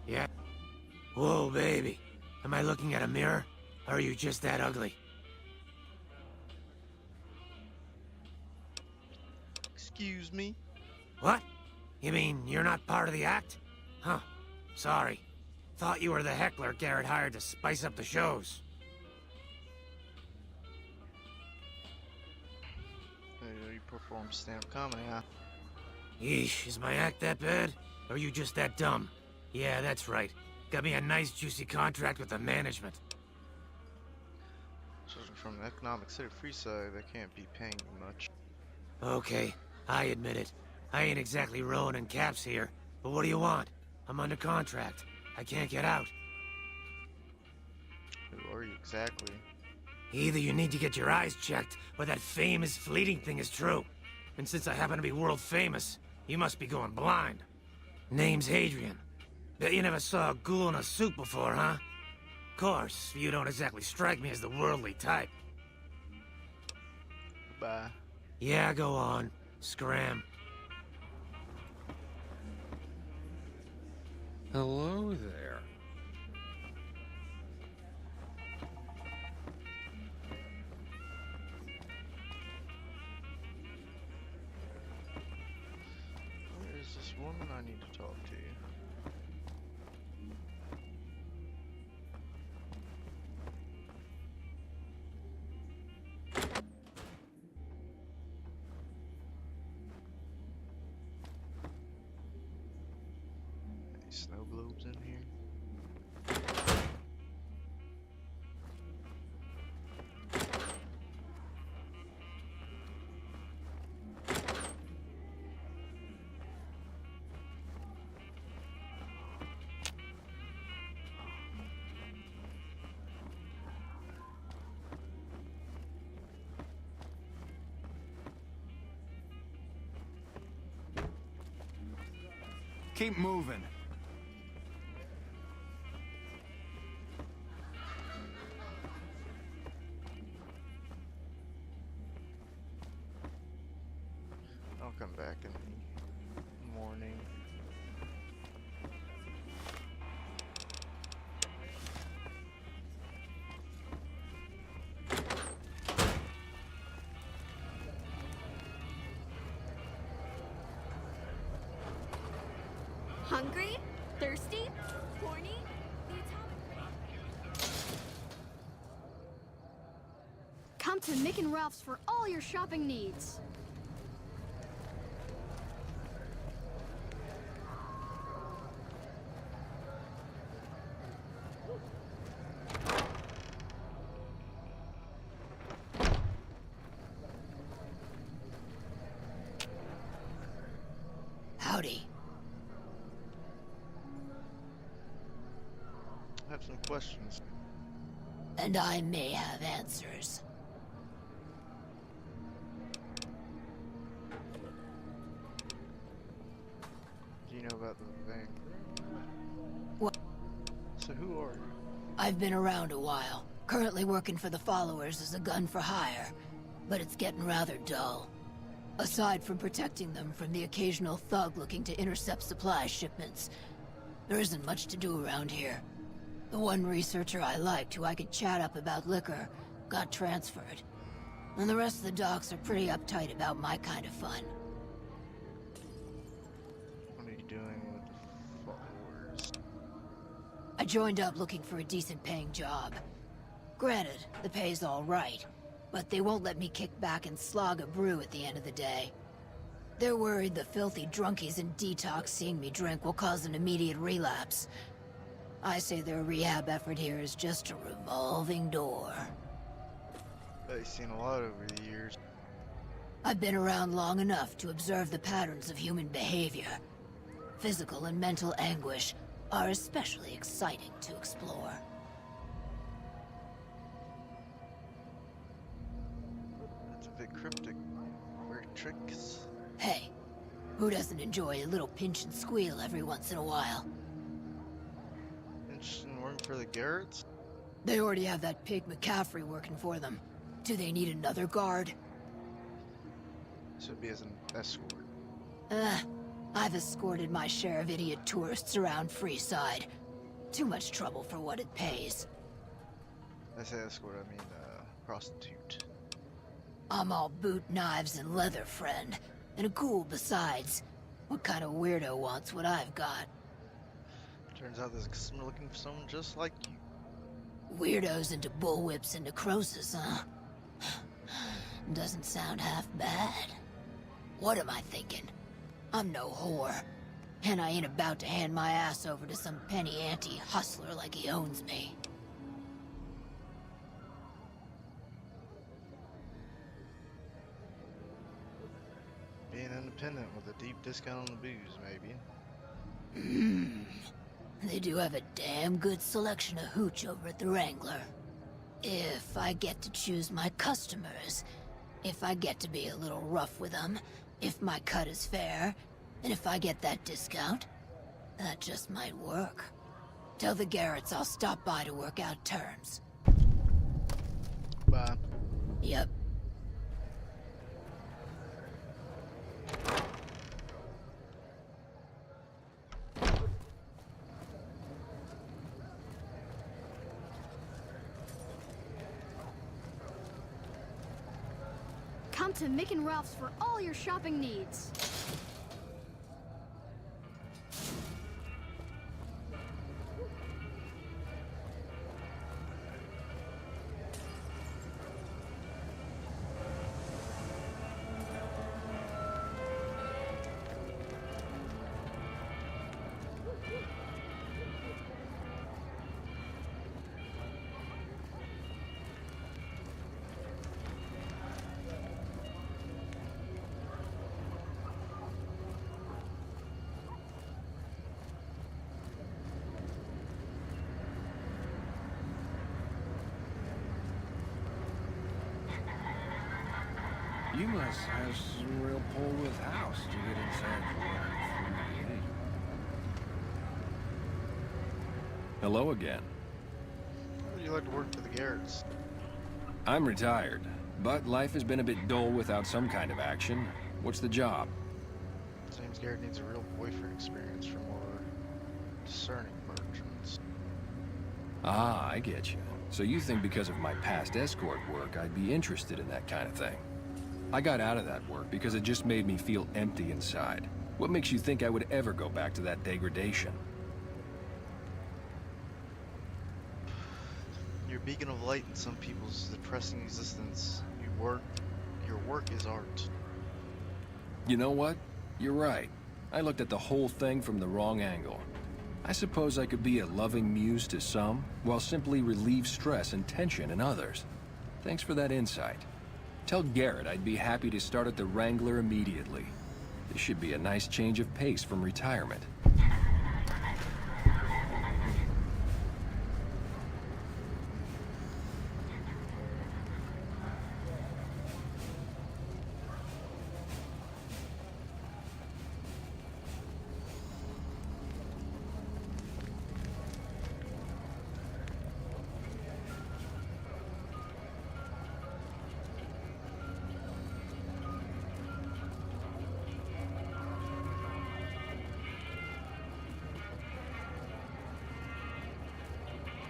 Yeah. Whoa, baby. Am I looking at a mirror? Or are you just that ugly? Excuse me? What? You mean you're not part of the act? Huh. Sorry. Thought you were the heckler Garrett hired to spice up the shows. You perform stand-up comedy, huh? Yeesh, is my act that bad? Or are you just that dumb? Yeah, that's right. Got me a nice juicy contract with the management. Judging from the economic state of Freeside, they can't be paying you much. Okay, I admit it. I ain't exactly rolling in caps here. But what do you want? I'm under contract. I can't get out. Who are you exactly? Either you need to get your eyes checked, or that fame is fleeting thing is true. And since I happen to be world famous, you must be going blind. Name's Hadrian. Bet you never saw a ghoul in a suit before, huh? Course, you don't exactly strike me as the worldly type. Bye. Yeah, go on. Scram. Hello there. Where is this woman? I need to talk to you. Any snow globes in here? Keep moving. I'll come back in the morning. Hungry? Thirsty? Horny? Come to Mick and Ralph's for all your shopping needs. Howdy. I have some questions. And I may have answers. Do you know about the thing? What? So who are you? I've been around a while. Currently working for the followers as a gun for hire. But it's getting rather dull. Aside from protecting them from the occasional thug looking to intercept supply shipments, there isn't much to do around here. The one researcher I liked, who I could chat up about liquor, got transferred. And the rest of the docs are pretty uptight about my kind of fun. What are you doing with the followers? I joined up looking for a decent paying job. Granted, the pay's all right, but they won't let me kick back and slog a brew at the end of the day. They're worried the filthy drunkies in detox seeing me drink will cause an immediate relapse. I say their rehab effort here is just a revolving door. I've seen a lot over the years. I've been around long enough to observe the patterns of human behavior. Physical and mental anguish are especially exciting to explore. It's a bit cryptic. Weird tricks. Hey, who doesn't enjoy a little pinch and squeal every once in a while? Interested in working for the Garretts? They already have that pig McCaffrey working for them. Do they need another guard? This would be as an escort. I've escorted my share of idiot tourists around Freeside. Too much trouble for what it pays. I say escort, I mean, prostitute. I'm all boot, knives, and leather, friend. And a ghoul besides. What kind of weirdo wants what I've got? Turns out there's a customer looking for someone just like you. Weirdos into bullwhips and necrosis, huh? Doesn't sound half bad. What am I thinking? I'm no whore. And I ain't about to hand my ass over to some penny ante hustler like he owns me. Being independent with a deep discount on the booze, maybe. They do have a damn good selection of hooch over at the Wrangler. If I get to choose my customers, if I get to be a little rough with them, if my cut is fair, and if I get that discount, that just might work. Tell the Garretts I'll stop by to work out terms. Bye. Yep. Come to Mick and Ralph's for all your shopping needs. You must have some real pull with house to get inside for 138. Hello again. How would you like to work for the Garretts? I'm retired, but life has been a bit dull without some kind of action. What's the job? James Garrett needs a real boyfriend experience for more discerning merchants. Ah, I get you. So you think because of my past escort work, I'd be interested in that kind of thing. I got out of that work because it just made me feel empty inside. What makes you think I would ever go back to that degradation? You're a beacon of light in some people's depressing existence. Your work is art. You know what? You're right. I looked at the whole thing from the wrong angle. I suppose I could be a loving muse to some, while simply relieve stress and tension in others. Thanks for that insight. Tell Garrett I'd be happy to start at the Wrangler immediately. This should be a nice change of pace from retirement.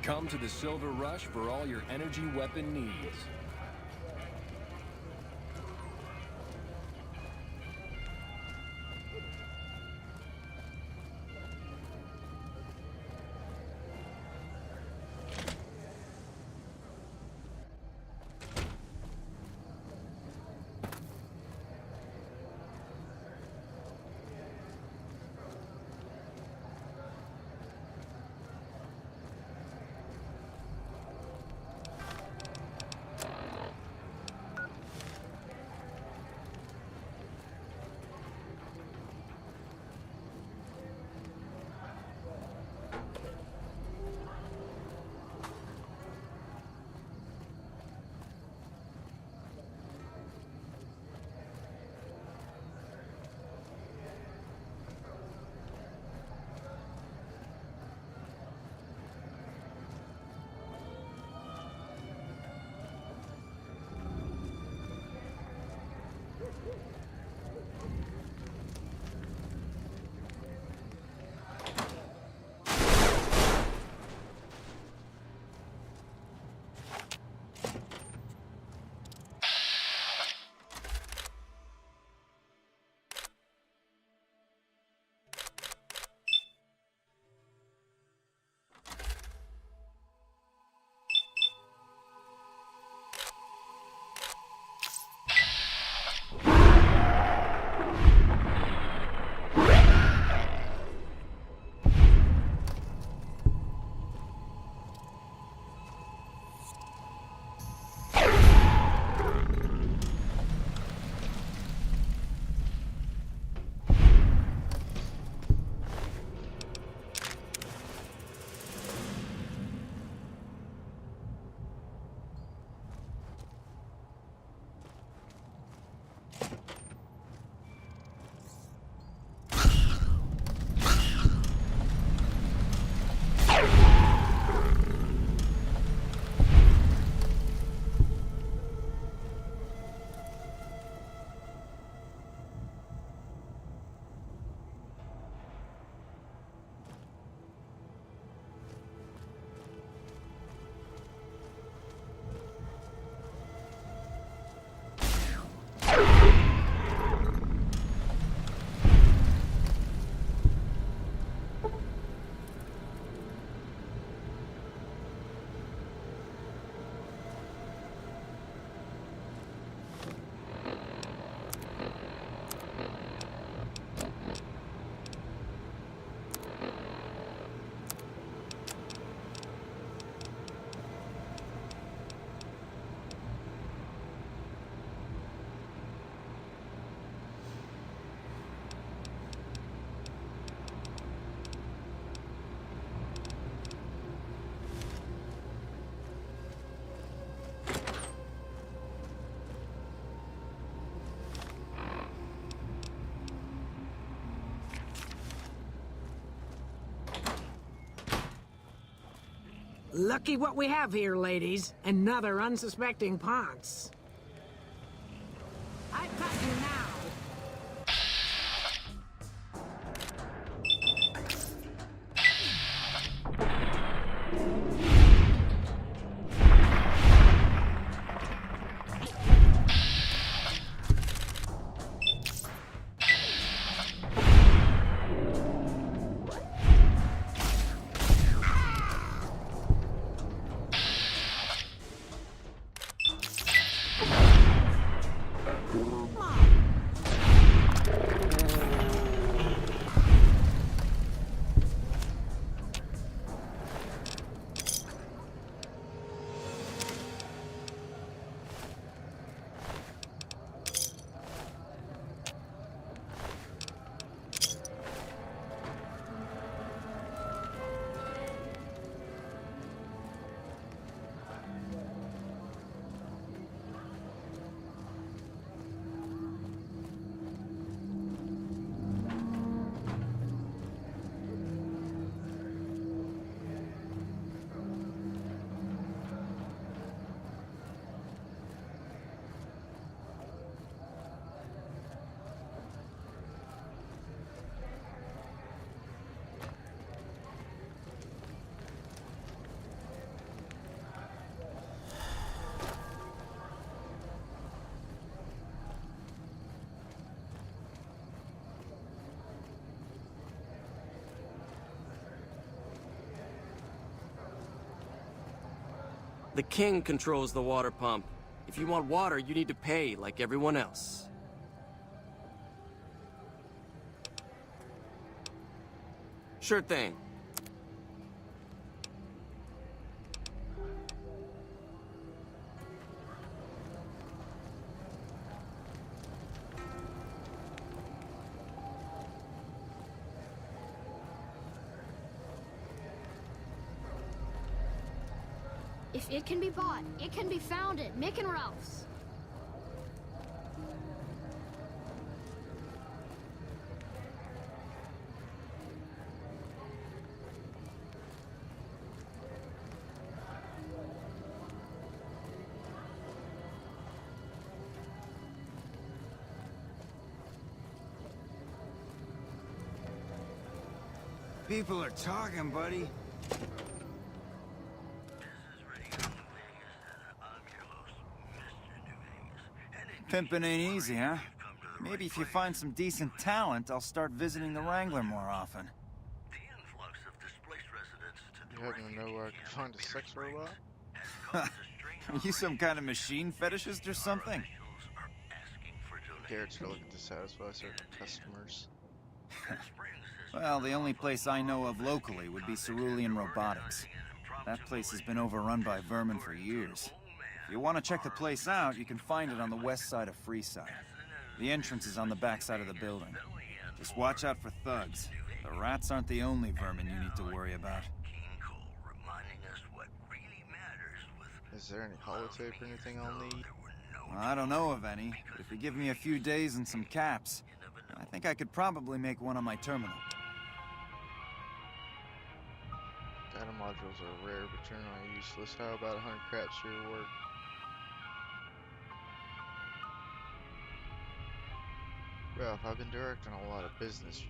Come to the Silver Rush for all your energy weapon needs. Lucky what we have here, ladies. Another unsuspecting Ponce. I've got you now. The king controls the water pump. If you want water, you need to pay like everyone else. Sure thing. If it can be bought, it can be found at Mick and Ralph's. People are talking, buddy. Pimping ain't easy, huh? Maybe if you find some decent talent, I'll start visiting the Wrangler more often. You happen to know where I can find a sex robot? Are you some kind of machine fetishist or something? Garrett's looking to satisfy certain customers. Well, the only place I know of locally would be Cerulean Robotics. That place has been overrun by vermin for years. If you want to check the place out, you can find it on the west side of Freeside. The entrance is on the back side of the building. Just watch out for thugs. The rats aren't the only vermin you need to worry about. Is there any holotape or anything I'll need? I don't know of any, but if you give me a few days and some caps, I think I could probably make one on my terminal. Data modules are rare, but generally useless. How about 100 craps for your work? Ralph, I've been directing a lot of business.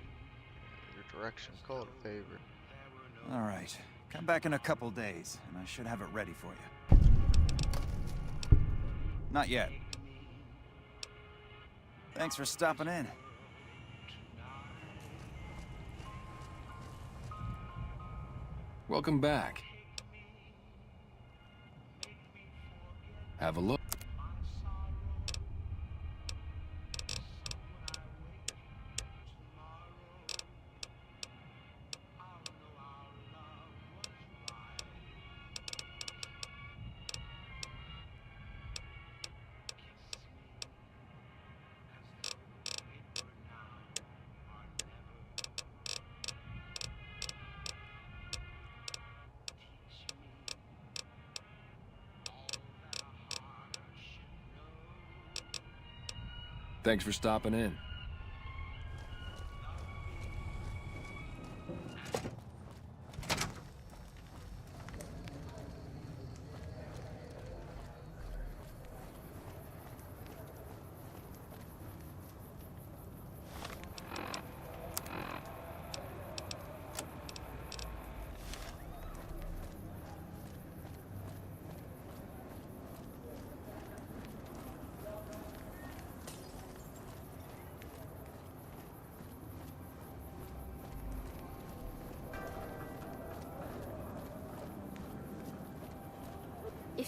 Your direction, call it a favor. All right. Come back in a couple days, and I should have it ready for you. Not yet. Thanks for stopping in. Welcome back. Have a look. Thanks for stopping in.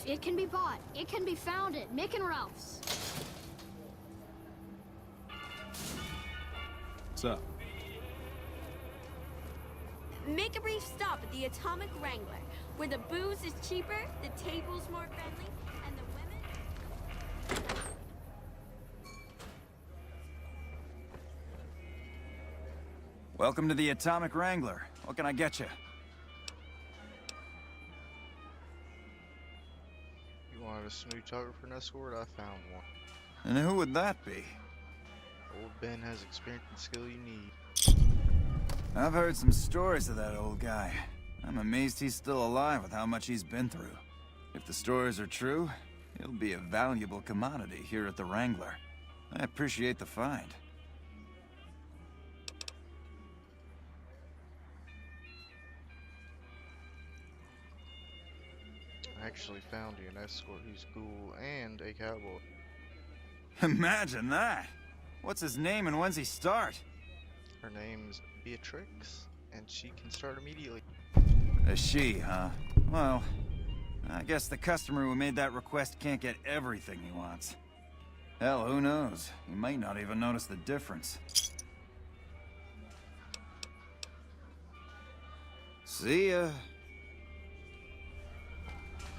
If it can be bought, it can be found at Mick and Ralph's. What's up? Make a brief stop at the Atomic Wrangler, where the booze is cheaper, the table's more friendly, and the women... Welcome to the Atomic Wrangler. What can I get you? You wanted a smooth talker for an escort? I found one. And who would that be? Old Ben has experience and skill you need. I've heard some stories of that old guy. I'm amazed he's still alive with how much he's been through. If the stories are true, he'll be a valuable commodity here at the Wrangler. I appreciate the find. I actually found you an escort who's cool and a cowboy. Imagine that! What's his name and when's he start? Her name's Beatrix, and she can start immediately. A she, huh? Well, I guess the customer who made that request can't get everything he wants. Hell, who knows? He might not even notice the difference. See ya.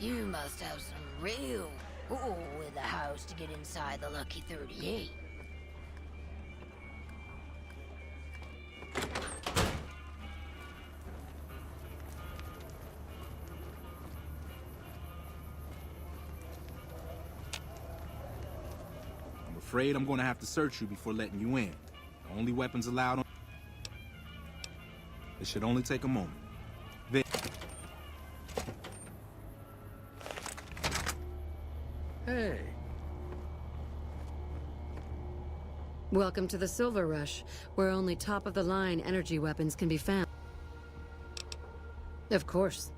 You must have some real pull with the house to get inside the Lucky 38. I'm afraid I'm gonna have to search you before letting you in. The only weapons allowed on... It should only take a moment. Then... Hey. Welcome to the Silver Rush, where only top-of-the-line energy weapons can be found. Of course.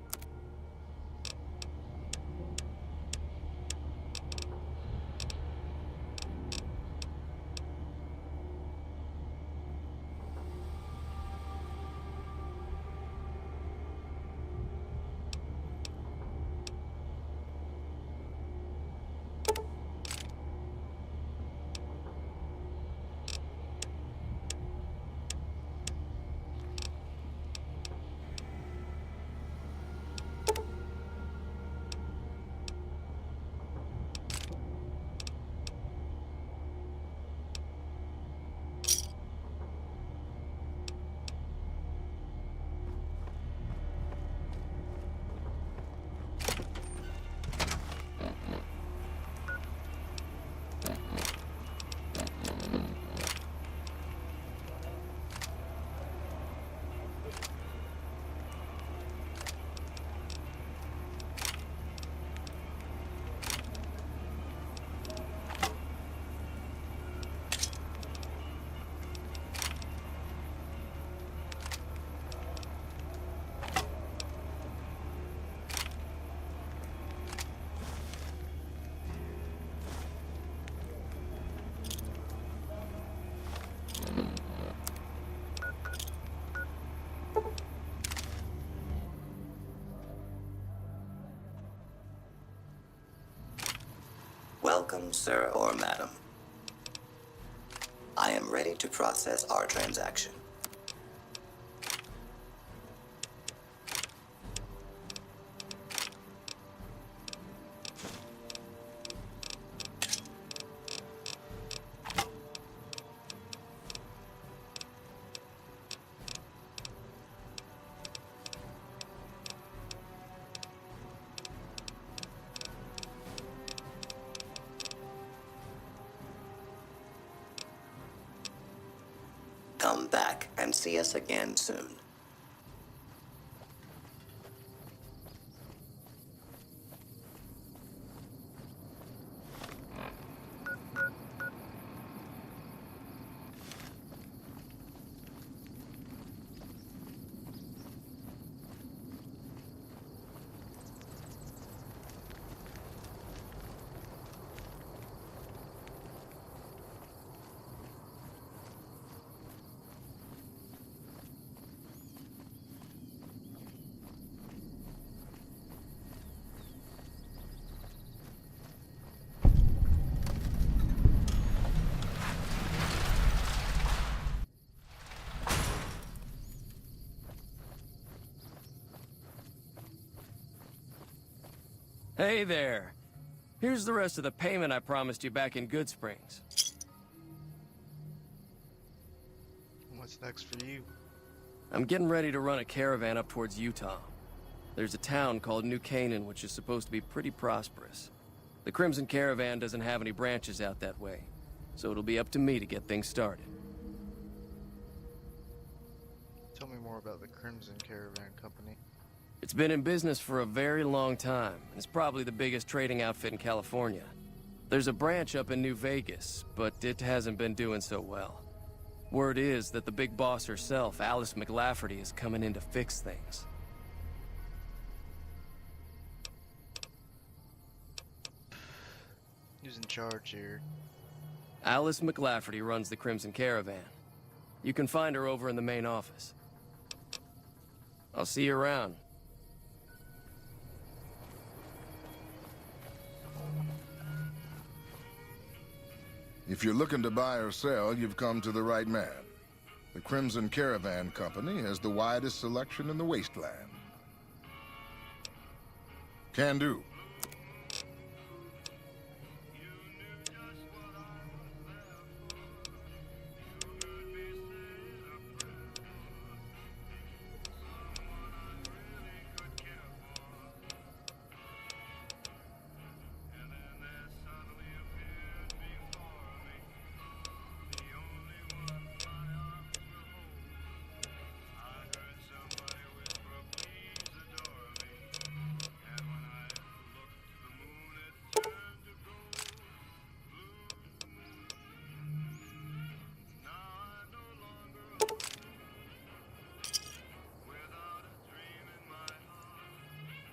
Welcome, sir or madam. I am ready to process our transaction. Come back and see us again soon. Hey there. Here's the rest of the payment I promised you back in Good Springs. What's next for you? I'm getting ready to run a caravan up towards Utah. There's a town called New Canaan, which is supposed to be pretty prosperous. The Crimson Caravan doesn't have any branches out that way, so it'll be up to me to get things started. Tell me more about the Crimson Caravan Company. It's been in business for a very long time, and it's probably the biggest trading outfit in California. There's a branch up in New Vegas, but it hasn't been doing so well. Word is that the big boss herself, Alice McLafferty, is coming in to fix things. Who's in charge here? Alice McLafferty runs the Crimson Caravan. You can find her over in the main office. I'll see you around. If you're looking to buy or sell, you've come to the right man. The Crimson Caravan Company has the widest selection in the wasteland. Can do.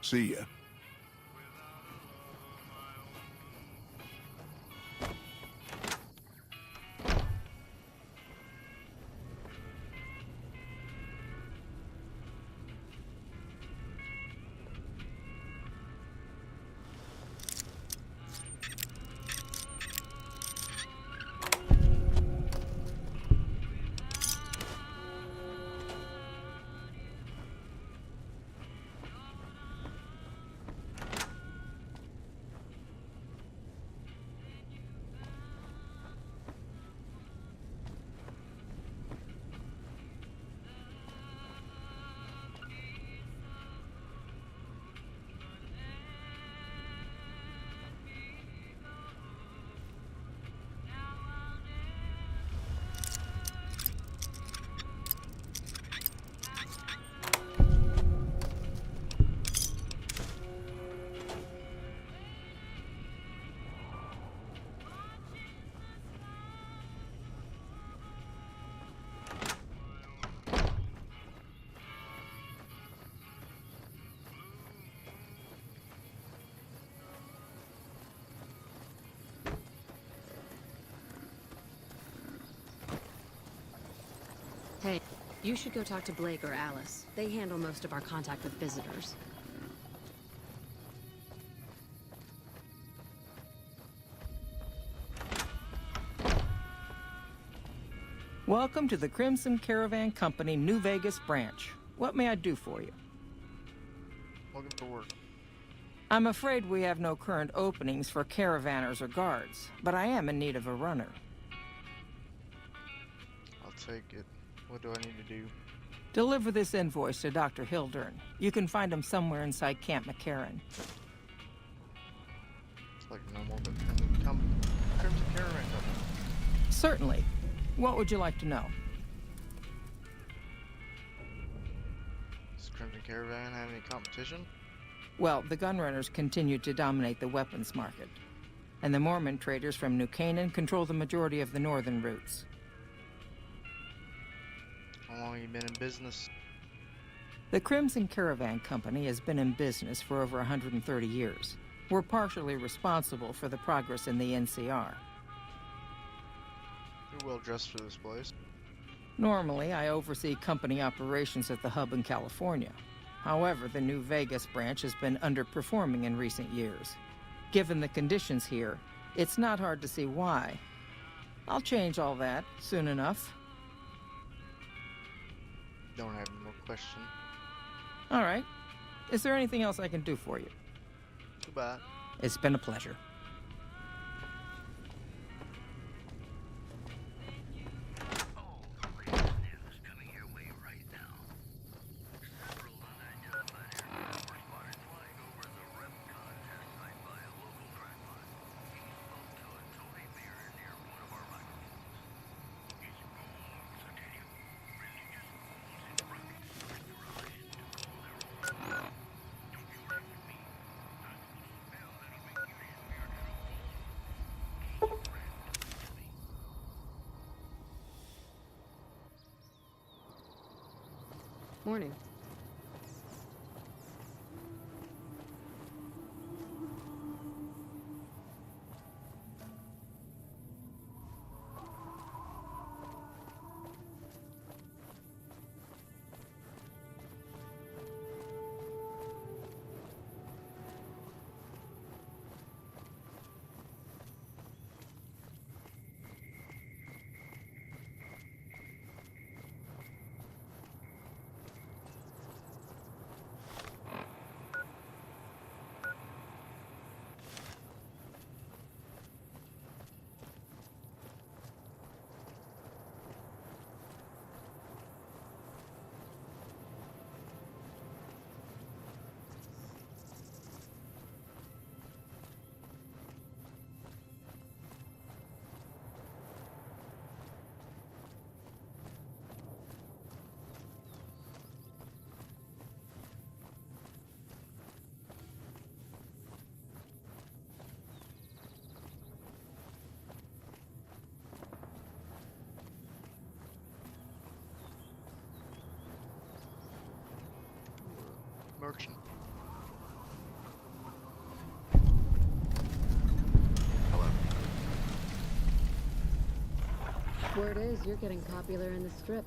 See ya. Hey, you should go talk to Blake or Alice. They handle most of our contact with visitors. Welcome to the Crimson Caravan Company New Vegas branch. What may I do for you? Looking for work. I'm afraid we have no current openings for caravanners or guards, but I am in need of a runner. I'll take it. What do I need to do? Deliver this invoice to Dr. Hildern. You can find him somewhere inside Camp McCarran. It's like no more but Crimson Caravan Company. Certainly. What would you like to know? Does Crimson Caravan have any competition? Well, the gunrunners continue to dominate the weapons market, and the Mormon traders from New Canaan control the majority of the northern routes. How long have you been in business? The Crimson Caravan Company has been in business for over 130 years. We're partially responsible for the progress in the NCR. You're well dressed for this place. Normally, I oversee company operations at the hub in California. However, the New Vegas branch has been underperforming in recent years. Given the conditions here, it's not hard to see why. I'll change all that soon enough. Don't have any more questions. All right. Is there anything else I can do for you? Goodbye. It's been a pleasure. Morning. Merchant. Word is you're getting popular in the strip.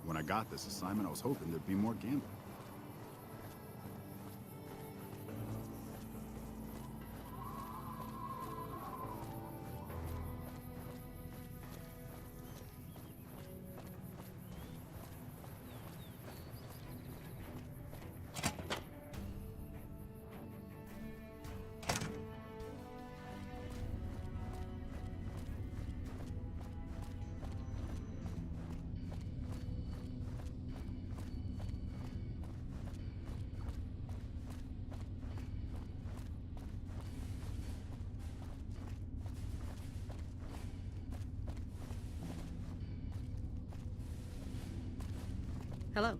When I got this assignment, I was hoping there'd be more gambling. Hello.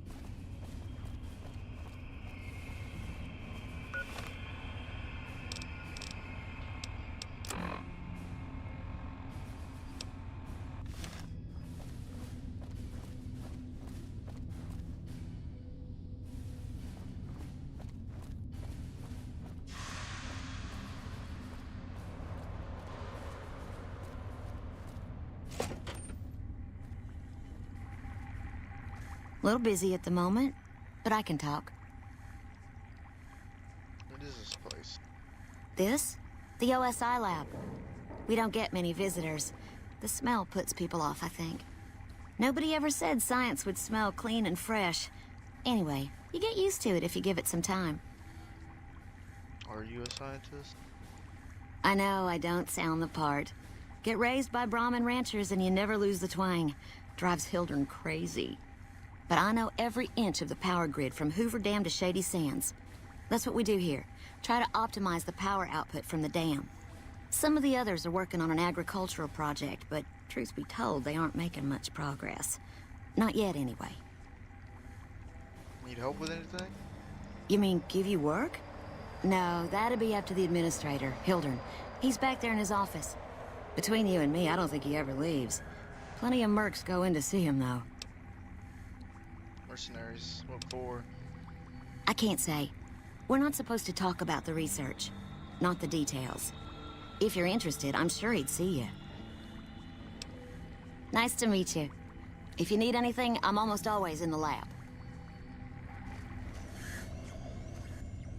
A little busy at the moment, but I can talk. What is this place? This? The OSI lab. We don't get many visitors. The smell puts people off, I think. Nobody ever said science would smell clean and fresh. Anyway, you get used to it if you give it some time. Are you a scientist? I know I don't sound the part. Get raised by Brahmin ranchers and you never lose the twang. Drives Hildern crazy. But I know every inch of the power grid from Hoover Dam to Shady Sands. That's what we do here. Try to optimize the power output from the dam. Some of the others are working on an agricultural project, but truth be told, they aren't making much progress. Not yet, anyway. Need help with anything? You mean give you work? No, that'd be up to the administrator, Hildern. He's back there in his office. Between you and me, I don't think he ever leaves. Plenty of mercs go in to see him, though. Mercenaries. What for? I can't say. We're not supposed to talk about the research, not the details. If you're interested, I'm sure he'd see you. Nice to meet you. If you need anything, I'm almost always in the lab.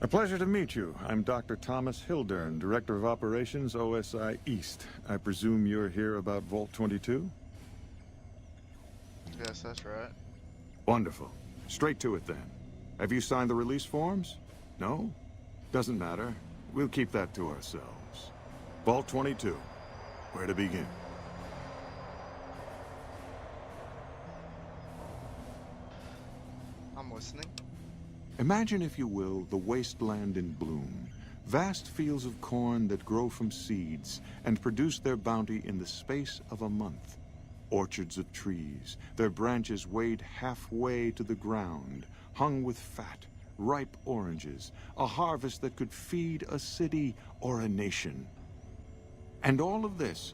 A pleasure to meet you. I'm Dr. Thomas Hildern, Director of Operations, OSI East. I presume you're here about Vault 22? Yes, that's right. Wonderful. Straight to it then. Have you signed the release forms? No? Doesn't matter. We'll keep that to ourselves. Vault 22. Where to begin? I'm listening. Imagine, if you will, the wasteland in bloom. Vast fields of corn that grow from seeds and produce their bounty in the space of a month. Orchards of trees, their branches weighed halfway to the ground, hung with fat, ripe oranges, a harvest that could feed a city or a nation. And all this,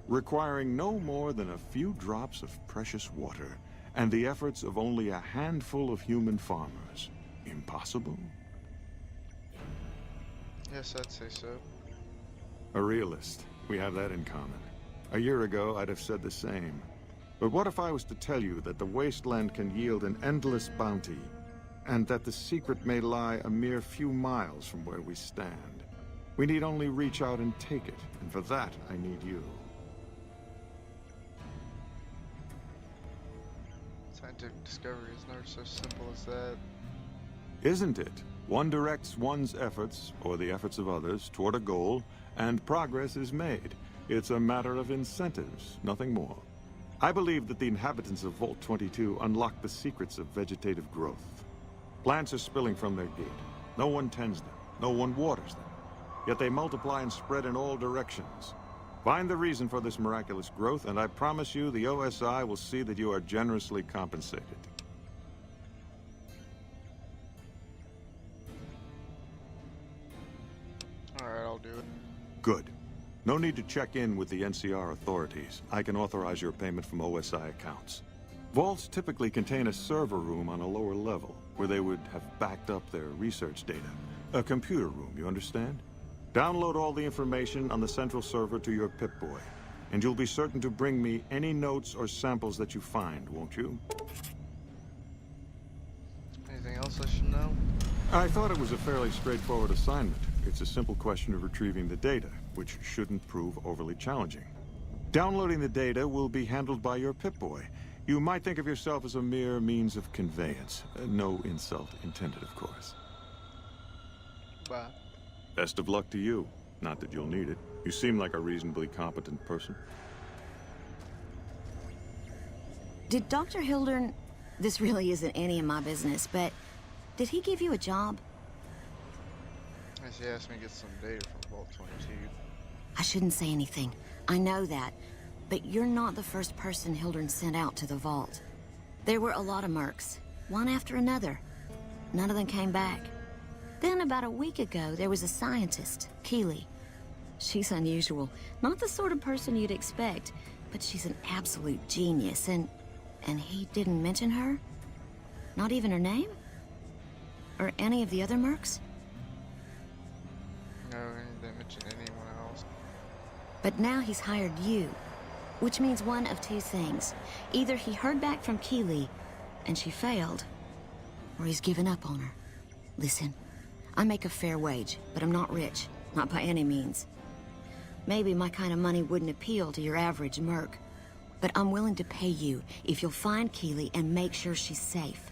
requiring no more than a few drops of precious water, and the efforts of only a handful of human farmers. Impossible? Yes, I'd say so. A realist. We have that in common. A year ago, I'd have said the same. But what if I was to tell you that the wasteland can yield an endless bounty, and that the secret may lie a mere few miles from where we stand? We need only reach out and take it, and for that, I need you. Scientific discovery is never so simple as that. Isn't it? One directs one's efforts, or the efforts of others, toward a goal, and progress is made. It's a matter of incentives, nothing more. I believe that the inhabitants of Vault 22 unlock the secrets of vegetative growth. Plants are spilling from their gate. No one tends them, no one waters them. Yet they multiply and spread in all directions. Find the reason for this miraculous growth, and I promise you the OSI will see that you are generously compensated. Alright, I'll do it. Good. No need to check in with the NCR authorities. I can authorize your payment from OSI accounts. Vaults typically contain a server room on a lower level, where they would have backed up their research data. A computer room, you understand? Download all the information on the central server to your Pip-Boy, and you'll be certain to bring me any notes or samples that you find, won't you? Anything else I should know? I thought it was a fairly straightforward assignment. It's a simple question of retrieving the data, which shouldn't prove overly challenging. Downloading the data will be handled by your Pip-Boy. You might think of yourself as a mere means of conveyance. No insult intended, of course. Bye. Best of luck to you. Not that you'll need it. You seem like a reasonably competent person. Did Dr. Hildern... This really isn't any of my business, but... Did he give you a job? Yes, he asked me to get some data from Vault 22. I shouldn't say anything. I know that. But you're not the first person Hildern sent out to the vault. There were a lot of mercs, one after another. None of them came back. Then about a week ago, there was a scientist, Keeley. She's unusual. Not the sort of person you'd expect, but she's an absolute genius, and he didn't mention her? Not even her name? Or any of the other mercs? No, he didn't mention anyone else. But now he's hired you, which means one of two things. Either he heard back from Keeley, and she failed, or he's given up on her. Listen, I make a fair wage, but I'm not rich, not by any means. Maybe my kind of money wouldn't appeal to your average merc, but I'm willing to pay you if you'll find Keeley and make sure she's safe.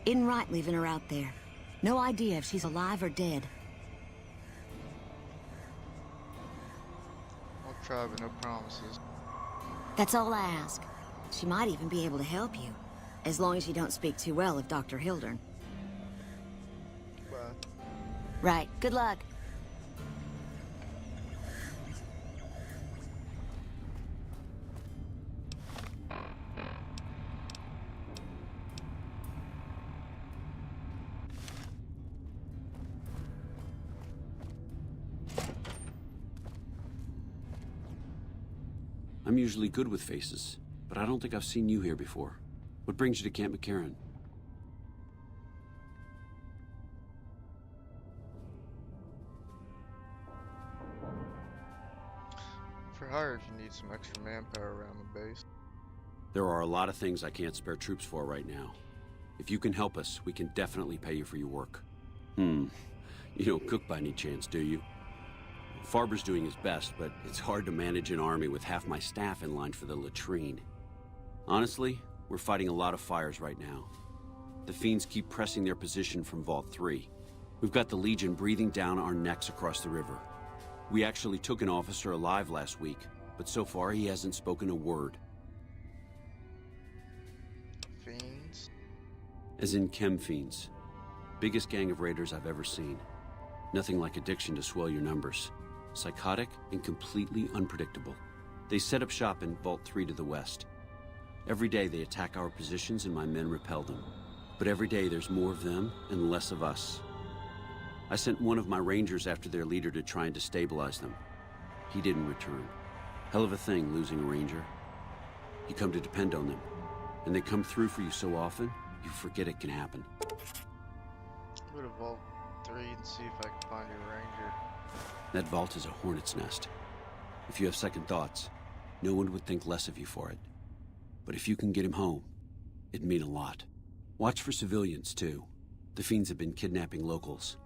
Isn't right leaving her out there. No idea if she's alive or dead. I'll try, but no promises. That's all I ask. She might even be able to help you, as long as you don't speak too well of Dr. Hildern. Bye. Right, good luck. I'm usually good with faces, but I don't think I've seen you here before. What brings you to Camp McCarran? For hire if you need some extra manpower around the base. There are a lot of things I can't spare troops for right now. If you can help us, we can definitely pay you for your work. You don't cook by any chance, do you? Farber's doing his best, but it's hard to manage an army with half my staff in line for the latrine. Honestly, we're fighting a lot of fires right now. The Fiends keep pressing their position from Vault 3. We've got the Legion breathing down our necks across the river. We actually took an officer alive last week, but so far he hasn't spoken a word. Fiends? As in chem fiends. Biggest gang of raiders I've ever seen. Nothing like addiction to swell your numbers. Psychotic and completely unpredictable. They set up shop in Vault 3 to the west. Every day they attack our positions and my men repel them. But every day there's more of them and less of us. I sent one of my rangers after their leader to try and destabilize them. He didn't return. Hell of a thing, losing a ranger. You come to depend on them. And they come through for you so often, you forget it can happen. Go to Vault 3 and see if I can find your ranger. That vault is a hornet's nest. If you have second thoughts, no one would think less of you for it. But if you can get him home, it'd mean a lot. Watch for civilians, too. The Fiends have been kidnapping locals.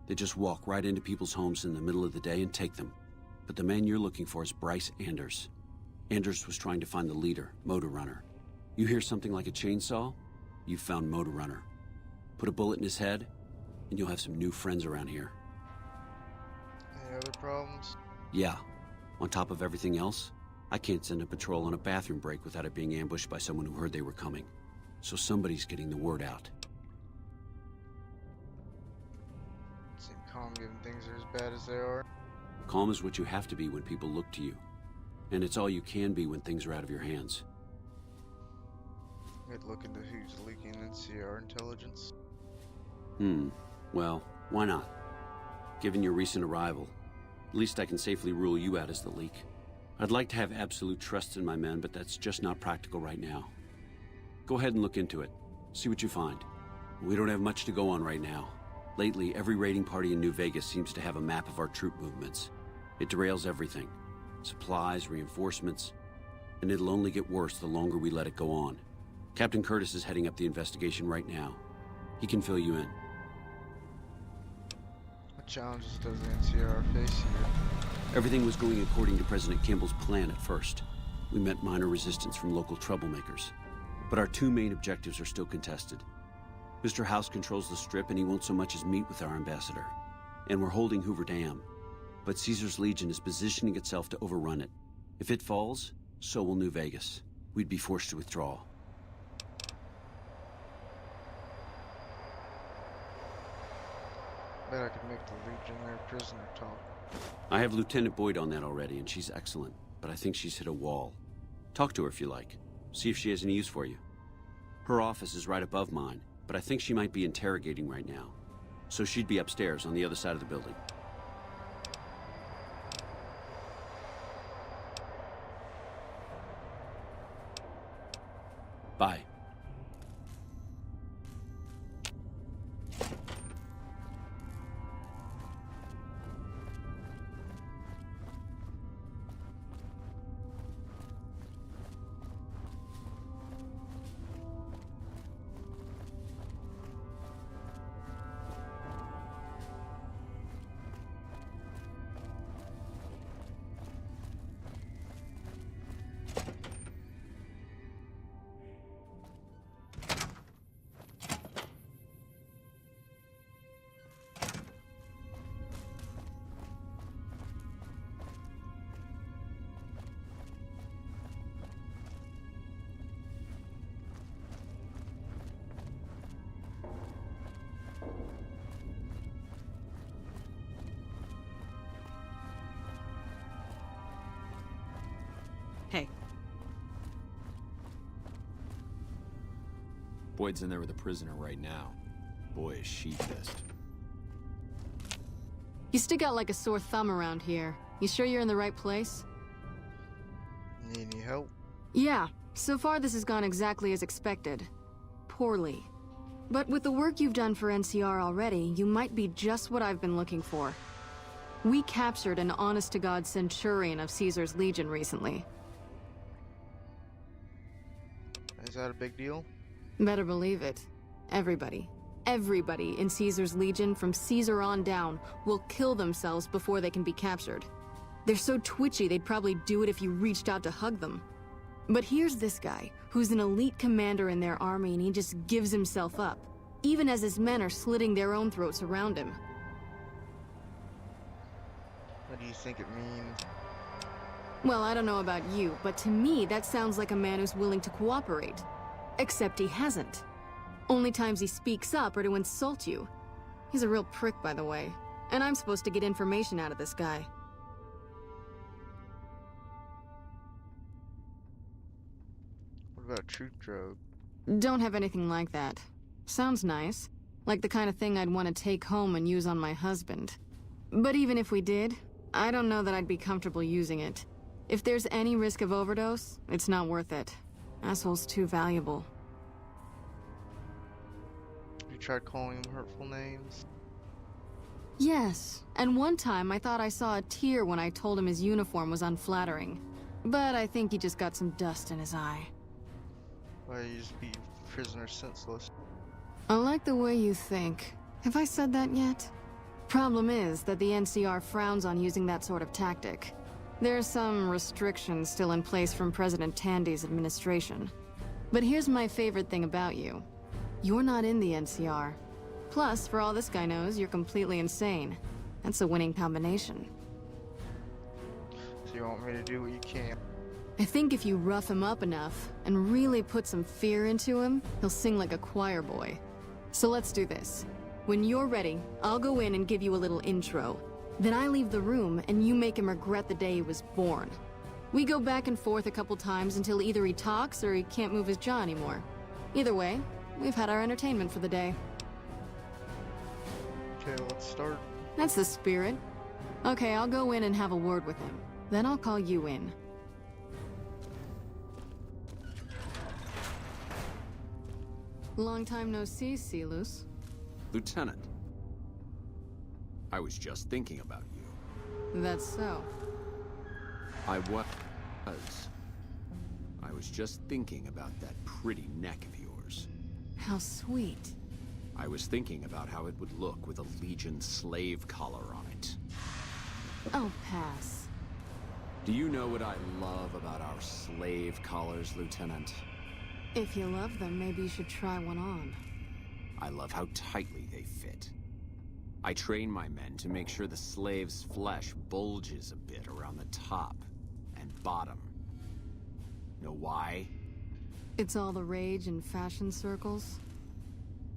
They just walk right into people's homes in the middle of the day and take them. But the man you're looking for is Bryce Anders. Anders was trying to find the leader, Motor Runner. You hear something like a chainsaw? You've found Motor Runner. Put a bullet in his head, and you'll have some new friends around here. Any other problems? Yeah. On top of everything else, I can't send a patrol on a bathroom break without it being ambushed by someone who heard they were coming. So somebody's getting the word out. Seem calm given things are as bad as they are. Calm is what you have to be when people look to you. And it's all you can be when things are out of your hands. We'd look into who's leaking NCR intelligence. Well, why not? Given your recent arrival, at least I can safely rule you out as the leak. I'd like to have absolute trust in my men, but that's just not practical right now. Go ahead and look into it. See what you find. We don't have much to go on right now. Lately, every raiding party in New Vegas seems to have a map of our troop movements. It derails everything. Supplies, reinforcements. And it'll only get worse the longer we let it go on. Captain Curtis is heading up the investigation right now. He can fill you in. What challenges does the NCR face here? Everything was going according to President Kimball's plan at first. We met minor resistance from local troublemakers. But our two main objectives are still contested. Mr. House controls the Strip and he won't so much as meet with our ambassador. And we're holding Hoover Dam. But Caesar's Legion is positioning itself to overrun it. If it falls, so will New Vegas. We'd be forced to withdraw. Bet I could make the Legion their prisoner talk. I have Lieutenant Boyd on that already, and she's excellent. But I think she's hit a wall. Talk to her if you like. See if she has any use for you. Her office is right above mine, but I think she might be interrogating right now. So she'd be upstairs on the other side of the building. Bye. Hey. Boyd's in there with a prisoner right now. Boy, is she pissed. You stick out like a sore thumb around here. You sure you're in the right place? Need any help? Yeah. So far this has gone exactly as expected. Poorly. But with the work you've done for NCR already, you might be just what I've been looking for. We captured an honest-to-God centurion of Caesar's Legion recently. Is that a big deal? Better believe it. Everybody. everybody in Caesar's Legion from Caesar on down will kill themselves before they can be captured. They're so twitchy they'd probably do it if you reached out to hug them. But here's this guy, who's an elite commander in their army, and he just gives himself up, even as his men are slitting their own throats around him. What do you think it means? Well, I don't know about you, but to me that sounds like a man who's willing to cooperate. Except he hasn't. Only times he speaks up are to insult you. He's a real prick, by the way, and I'm supposed to get information out of this guy. What about troop drug? Don't have anything like that. Sounds nice. Like the kind of thing I'd want to take home and use on my husband. But even if we did, I don't know that I'd be comfortable using it. If there's any risk of overdose, it's not worth it. Asshole's too valuable. You tried calling him hurtful names? Yes, and one time I thought I saw a tear when I told him his uniform was unflattering. But I think he just got some dust in his eye. Why you just beat prisoners senseless? I like the way you think. Have I said that yet? Problem is that the NCR frowns on using that sort of tactic. There are some restrictions still in place from President Tandy's administration. But here's my favorite thing about you. You're not in the NCR. Plus, for all this guy knows, you're completely insane. That's a winning combination. So you want me to do what you can? I think if you rough him up enough, and really put some fear into him, he'll sing like a choir boy. So let's do this. When you're ready, I'll go in and give you a little intro. Then I leave the room, and you make him regret the day he was born. We go back and forth a couple times until either he talks or he can't move his jaw anymore. Either way, we've had our entertainment for the day. Okay, let's start. That's the spirit. Okay, I'll go in and have a word with him. Then I'll call you in. Long time no see, Silus. Lieutenant, I was just thinking about you. That's so. I was just thinking about that pretty neck of yours. How sweet. I was thinking about how it would look with a Legion slave collar on it. Oh, pass. Do you know what I love about our slave collars, Lieutenant? If you love them, maybe you should try one on. I love how tightly they fit. I train my men to make sure the slave's flesh bulges a bit around the top and bottom. Know why? It's all the rage in fashion circles?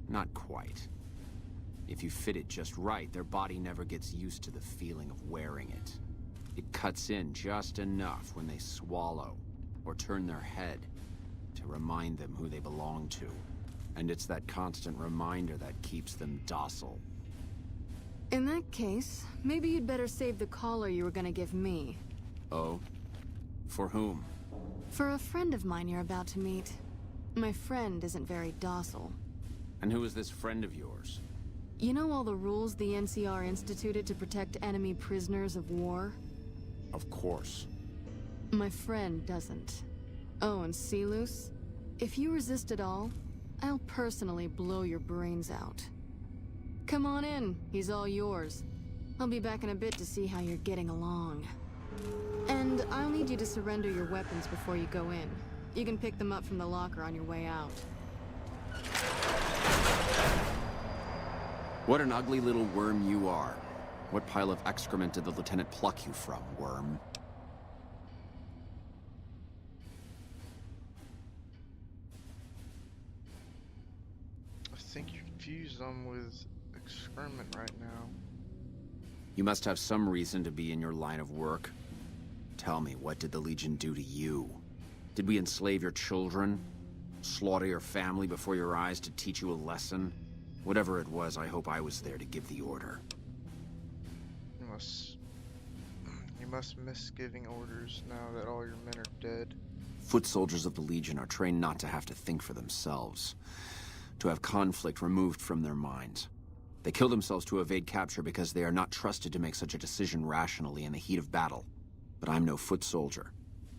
Not quite. If you fit it just right, their body never gets used to the feeling of wearing it. It cuts in just enough when they swallow or turn their head to remind them who they belong to. And it's that constant reminder that keeps them docile. In that case, maybe you'd better save the collar you were gonna give me. Oh? For whom? For a friend of mine you're about to meet. My friend isn't very docile. And who is this friend of yours? You know all the rules the NCR instituted to protect enemy prisoners of war? Of course. My friend doesn't. Oh, and Silus? If you resist at all, I'll personally blow your brains out. Come on in, he's all yours. I'll be back in a bit to see how you're getting along. And I'll need you to surrender your weapons before you go in. You can pick them up from the locker on your way out. What an ugly little worm you are. What pile of excrement did the lieutenant pluck you from, worm? I think you confuse them with excrement right now. You must have some reason to be in your line of work. Tell me, what did the Legion do to you? Did we enslave your children? Slaughter your family before your eyes to teach you a lesson? Whatever it was, I hope I was there to give the order. You must miss giving orders now that all your men are dead. Foot soldiers of the Legion are trained not to have to think for themselves, to have conflict removed from their minds. They kill themselves to evade capture because they are not trusted to make such a decision rationally in the heat of battle. But I'm no foot soldier.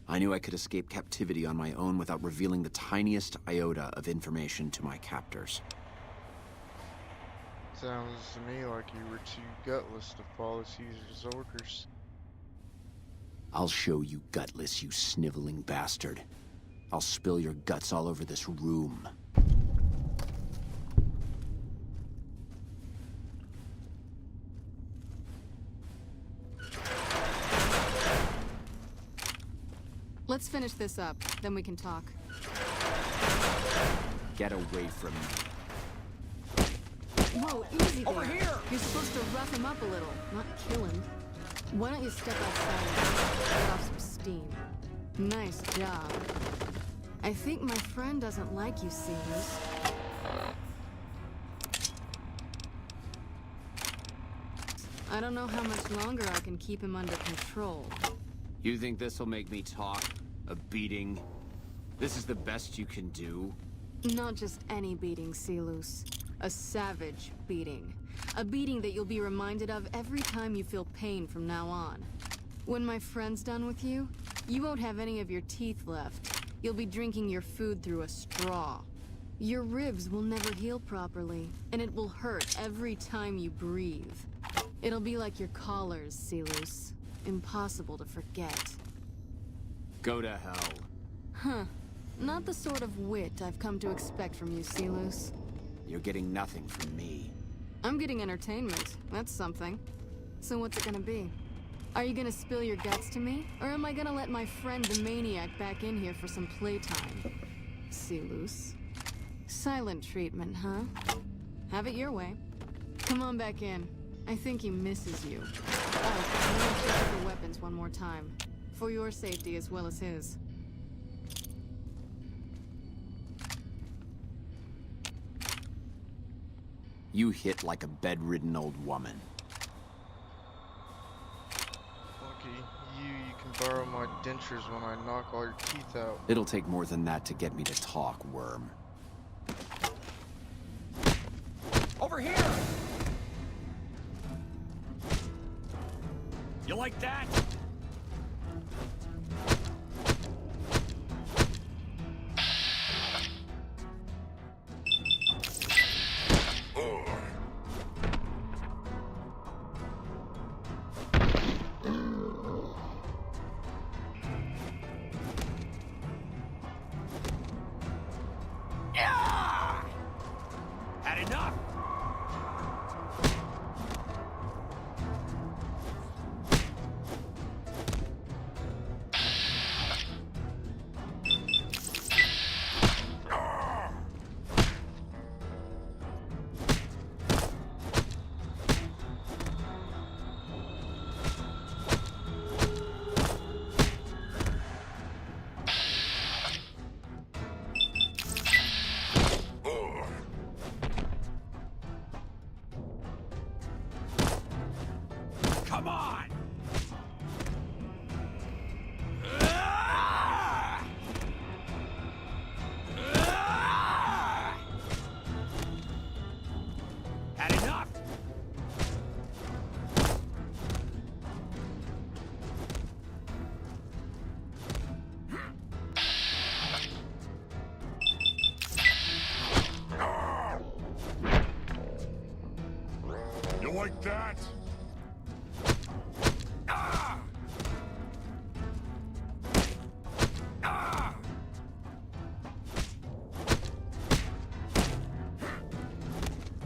I knew I could escape captivity on my own without revealing the tiniest iota of information to my captors. Sounds to me like you were too gutless to follow Caesar's orders. I'll show you gutless, you sniveling bastard. I'll spill your guts all over this room. Let's finish this up, then we can talk. Get away from me. Whoa, easy there. Over here! You're supposed to rough him up a little, not kill him. Why don't you step outside and let off some steam? Nice job. I think my friend doesn't like you, Caesars. I don't know how much longer I can keep him under control. You think this'll make me talk? A beating? This is the best you can do? Not just any beating, Celus. A savage beating. A beating that you'll be reminded of every time you feel pain from now on. When my friend's done with you, you won't have any of your teeth left. You'll be drinking your food through a straw. Your ribs will never heal properly, and it will hurt every time you breathe. It'll be like your collars, Celus. Impossible to forget. Go to hell. Huh. Not the sort of wit I've come to expect from you, Celus. You're getting nothing from me. I'm getting entertainment. That's something. So what's it gonna be? Are you gonna spill your guts to me? Or am I gonna let my friend the maniac back in here for some playtime? Celus. Silent treatment, huh? Have it your way. Come on back in. I think he misses you. Oh, I'm gonna check your weapons one more time. For your safety as well as his. You hit like a bedridden old woman. Lucky you can borrow my dentures when I knock all your teeth out. It'll take more than that to get me to talk, worm. Over here! You like that? Had enough? Come on! Had enough? You like that?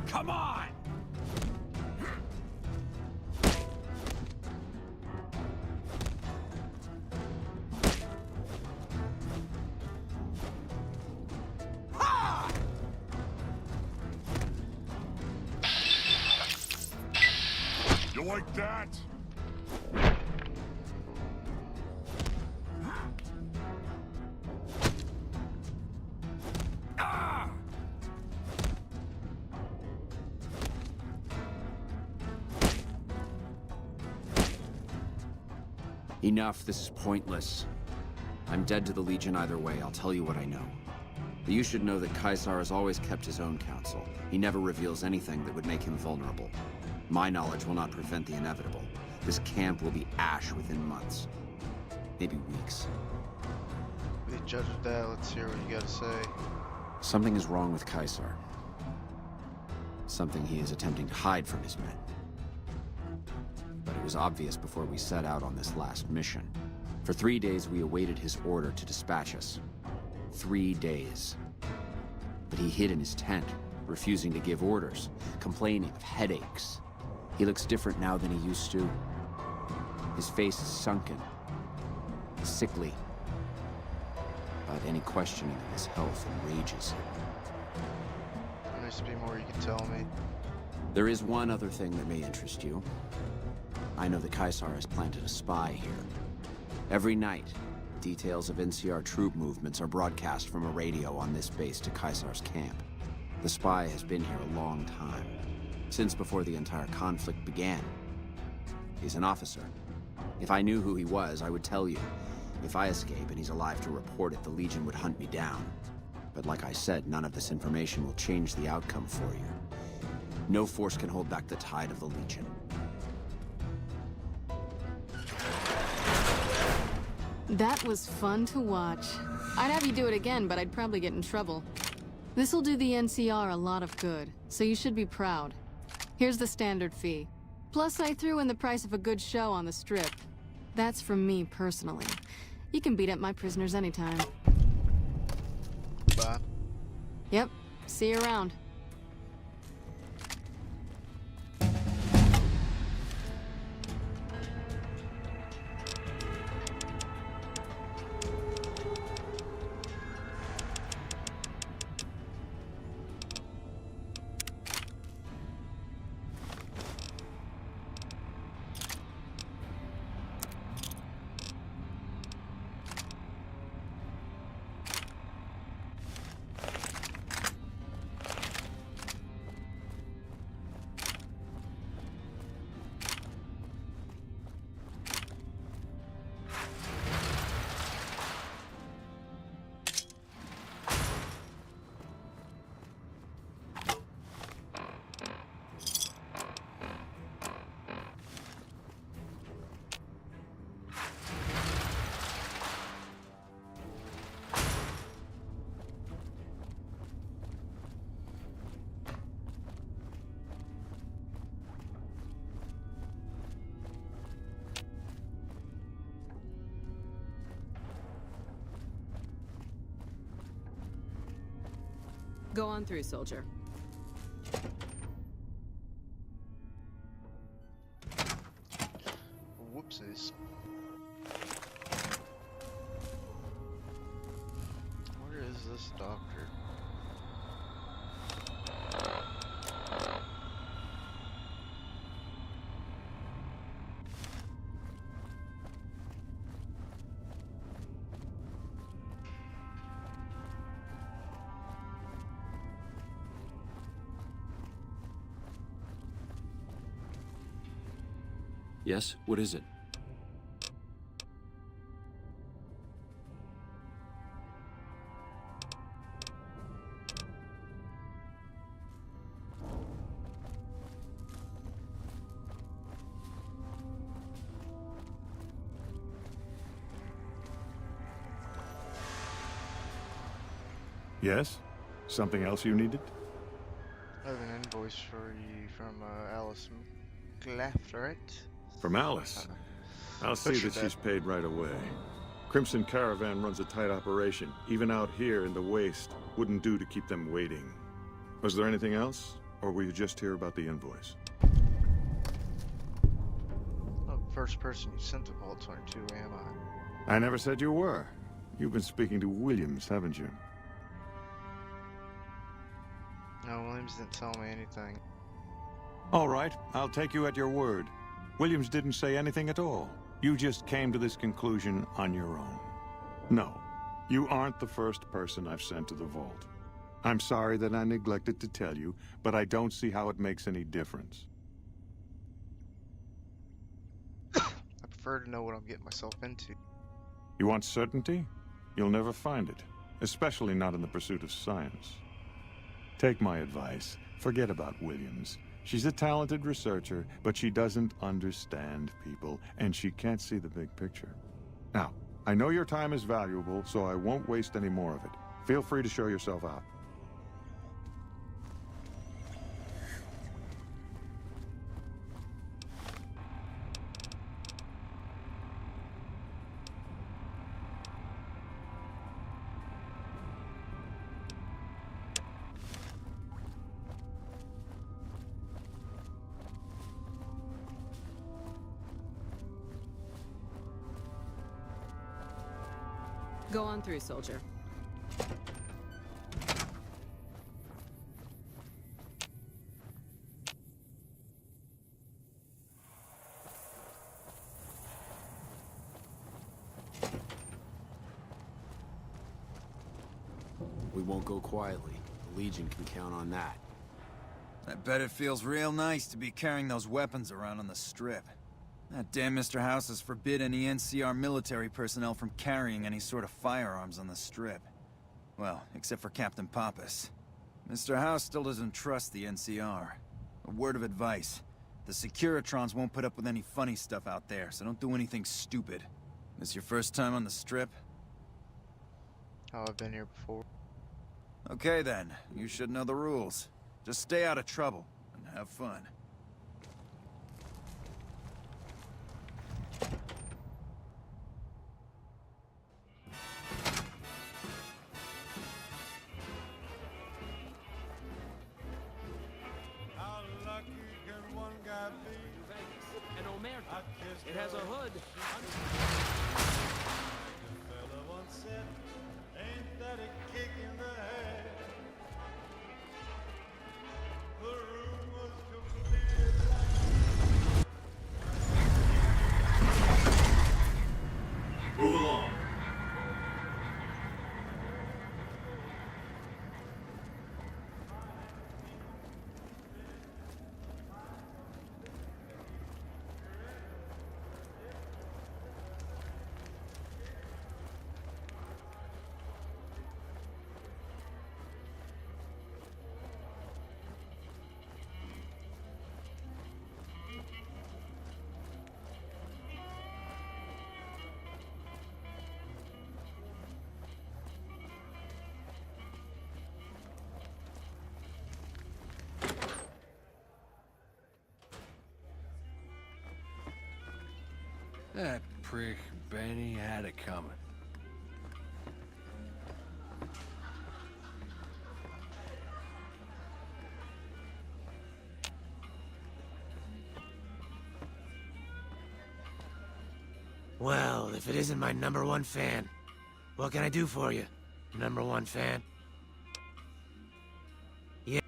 Come on! Ha! You like that? Enough, this is pointless. I'm dead to the Legion either way, I'll tell you what I know. But you should know that Caesar has always kept his own counsel. He never reveals anything that would make him vulnerable. My knowledge will not prevent the inevitable. This camp will be ash within months. Maybe weeks. Be judged with that, let's hear what you gotta say. Something is wrong with Caesar. something he is attempting to hide from his men. But it was obvious before we set out on this last mission. For 3 days, we awaited his order to dispatch us. 3 days. But he hid in his tent, refusing to give orders, complaining of headaches. He looks different now than he used to. His face is sunken, sickly. But any questioning of his health enrages him. There must be more you can tell me. There is one other thing that may interest you. I know that Caesar has planted a spy here. Every night, details of NCR troop movements are broadcast from a radio on this base to Caesar's camp. The spy has been here a long time, since before the entire conflict began. He's an officer. If I knew who he was, I would tell you. If I escape and he's alive to report it, the Legion would hunt me down. But like I said, none of this information will change the outcome for you. No force can hold back the tide of the Legion. That was fun to watch. I'd have you do it again, but I'd probably get in trouble. This'll do the NCR a lot of good, so you should be proud. Here's the standard fee. Plus, I threw in the price of a good show on the Strip. That's from me personally. You can beat up my prisoners anytime. Bye. Yep. See you around. Go on through, soldier. Whoopsies. Where is this doctor? Yes? What is it? Yes? Something else you needed? I have an invoice for you from Alice Claflett. From Alice? I'll see that she's paid right away. Crimson Caravan runs a tight operation. Even out here in the waste, wouldn't do to keep them waiting. Was there anything else? Or were you just here about the invoice? Not the first person you sent to Vault 22, am I? I never said you were. You've been speaking to Williams, haven't you? No, Williams didn't tell me anything. All right, I'll take you at your word. Williams didn't say anything at all. You just came to this conclusion on your own. No, you aren't the first person I've sent to the vault. I'm sorry that I neglected to tell you, but I don't see how it makes any difference. I prefer to know what I'm getting myself into. You want certainty? You'll never find it, especially not in the pursuit of science. Take my advice. Forget about Williams. She's a talented researcher, but she doesn't understand people, and she can't see the big picture. Now, I know your time is valuable, so I won't waste any more of it. Feel free to show yourself out. Go on through, soldier. We won't go quietly. The Legion can count on that. I bet it feels real nice to be carrying those weapons around on the strip. That damn Mr. House has forbid any NCR military personnel from carrying any sort of firearms on the strip. Well, except for Captain Pappas. Mr. House still doesn't trust the NCR. A word of advice. The Securitrons won't put up with any funny stuff out there, so don't do anything stupid. This your first time on the strip? Oh, I've been here before. Okay then, you should know the rules. Just stay out of trouble, and have fun. It has a hood. Ain't that a kick in the head? The room was completely black. Move along. That prick Benny had it coming. Well, if it isn't my #1 fan, what can I do for you, #1 fan? Yeah.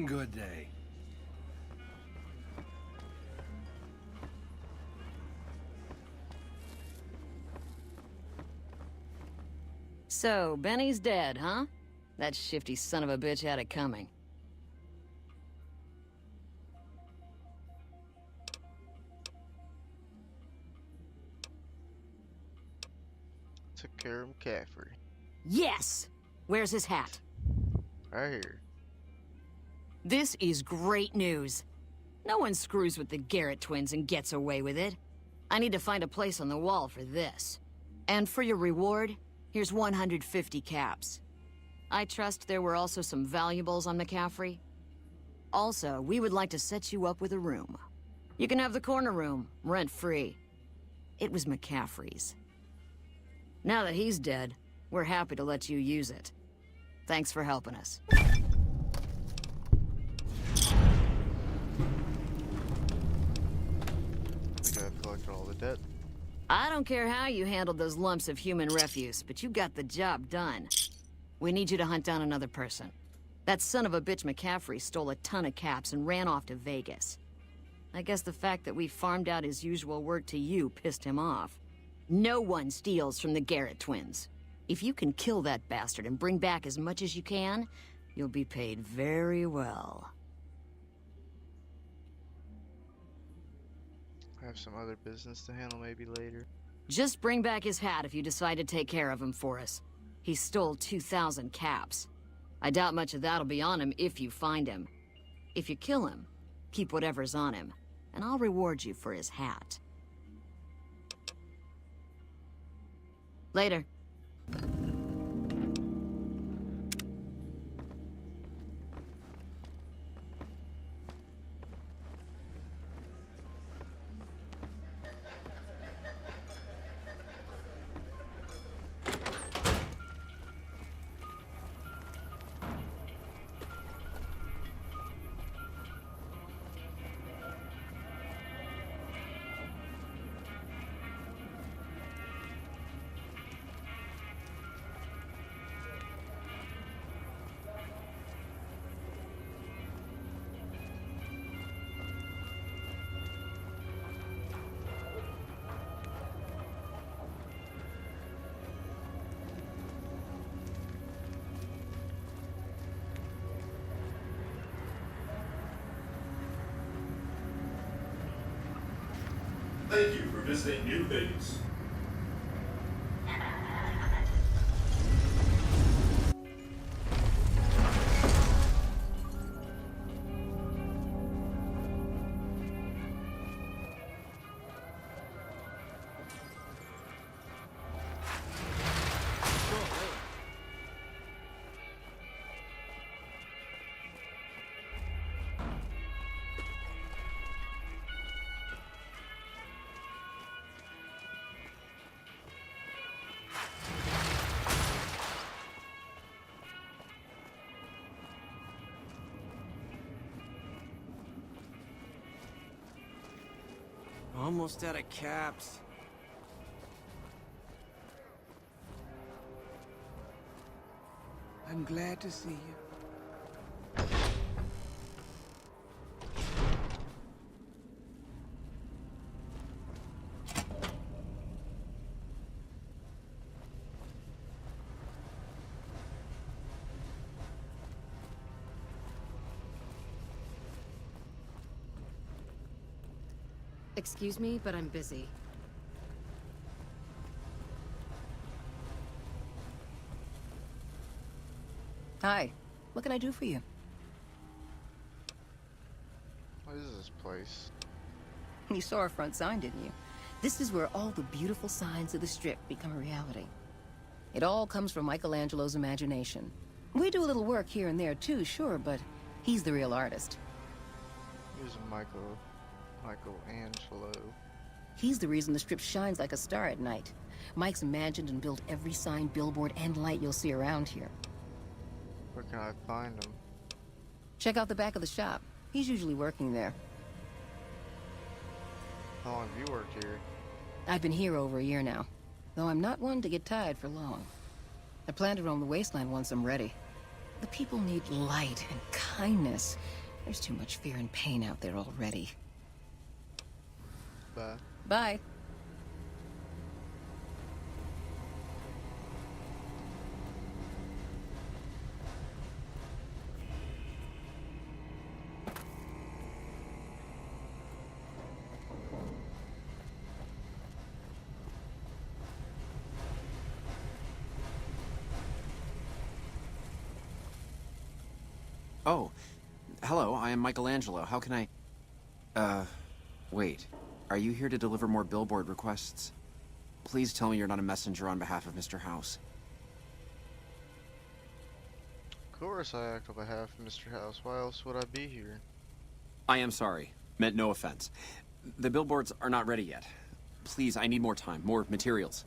Good day. So, Benny's dead, huh? That shifty son of a bitch had it coming. Took care of McCaffrey. Yes! Where's his hat? Right here. This is great news. No one screws with the Garrett twins and gets away with it. I need to find a place on the wall for this. And for your reward, here's 150 caps. I trust there were also some valuables on McCaffrey. Also, we would like to set you up with a room. You can have the corner room, rent-free. It was McCaffrey's. Now that he's dead, we're happy to let you use it. Thanks for helping us. Think I've collected all the debt. I don't care how you handled those lumps of human refuse, but you got the job done. We need you to hunt down another person. That son of a bitch McCaffrey stole a ton of caps and ran off to Vegas. I guess the fact that we farmed out his usual work to you pissed him off. No one steals from the Garrett twins. If you can kill that bastard and bring back as much as you can, you'll be paid very well. I have some other business to handle maybe later. Just bring back his hat if you decide to take care of him for us. He stole 2,000 caps. I doubt much of that'll be on him if you find him. If you kill him, keep whatever's on him, and I'll reward you for his hat. Later. Thank you for visiting New Vegas. Almost out of caps. I'm glad to see you. Excuse me, but I'm busy. Hi. What can I do for you? What is this place? You saw our front sign, didn't you? This is where all the beautiful signs of the Strip become a reality. It all comes from Michelangelo's imagination. We do a little work here and there too, sure, but he's the real artist. Here's Michelangelo. He's the reason the Strip shines like a star at night. Mike's imagined and built every sign, billboard, and light you'll see around here. Where can I find him? Check out the back of the shop. He's usually working there. How long have you worked here? I've been here over a year now, though I'm not one to get tired for long. I plan to roam the wasteland once I'm ready. The people need light and kindness. There's too much fear and pain out there already. Bye. Bye. Oh, hello, I am Michelangelo. How can I... wait. Are you here to deliver more billboard requests? Please tell me you're not a messenger on behalf of Mr. House. Of course I act on behalf of Mr. House. Why else would I be here? I am sorry. Meant no offense. The billboards are not ready yet. Please, I need more time, more materials.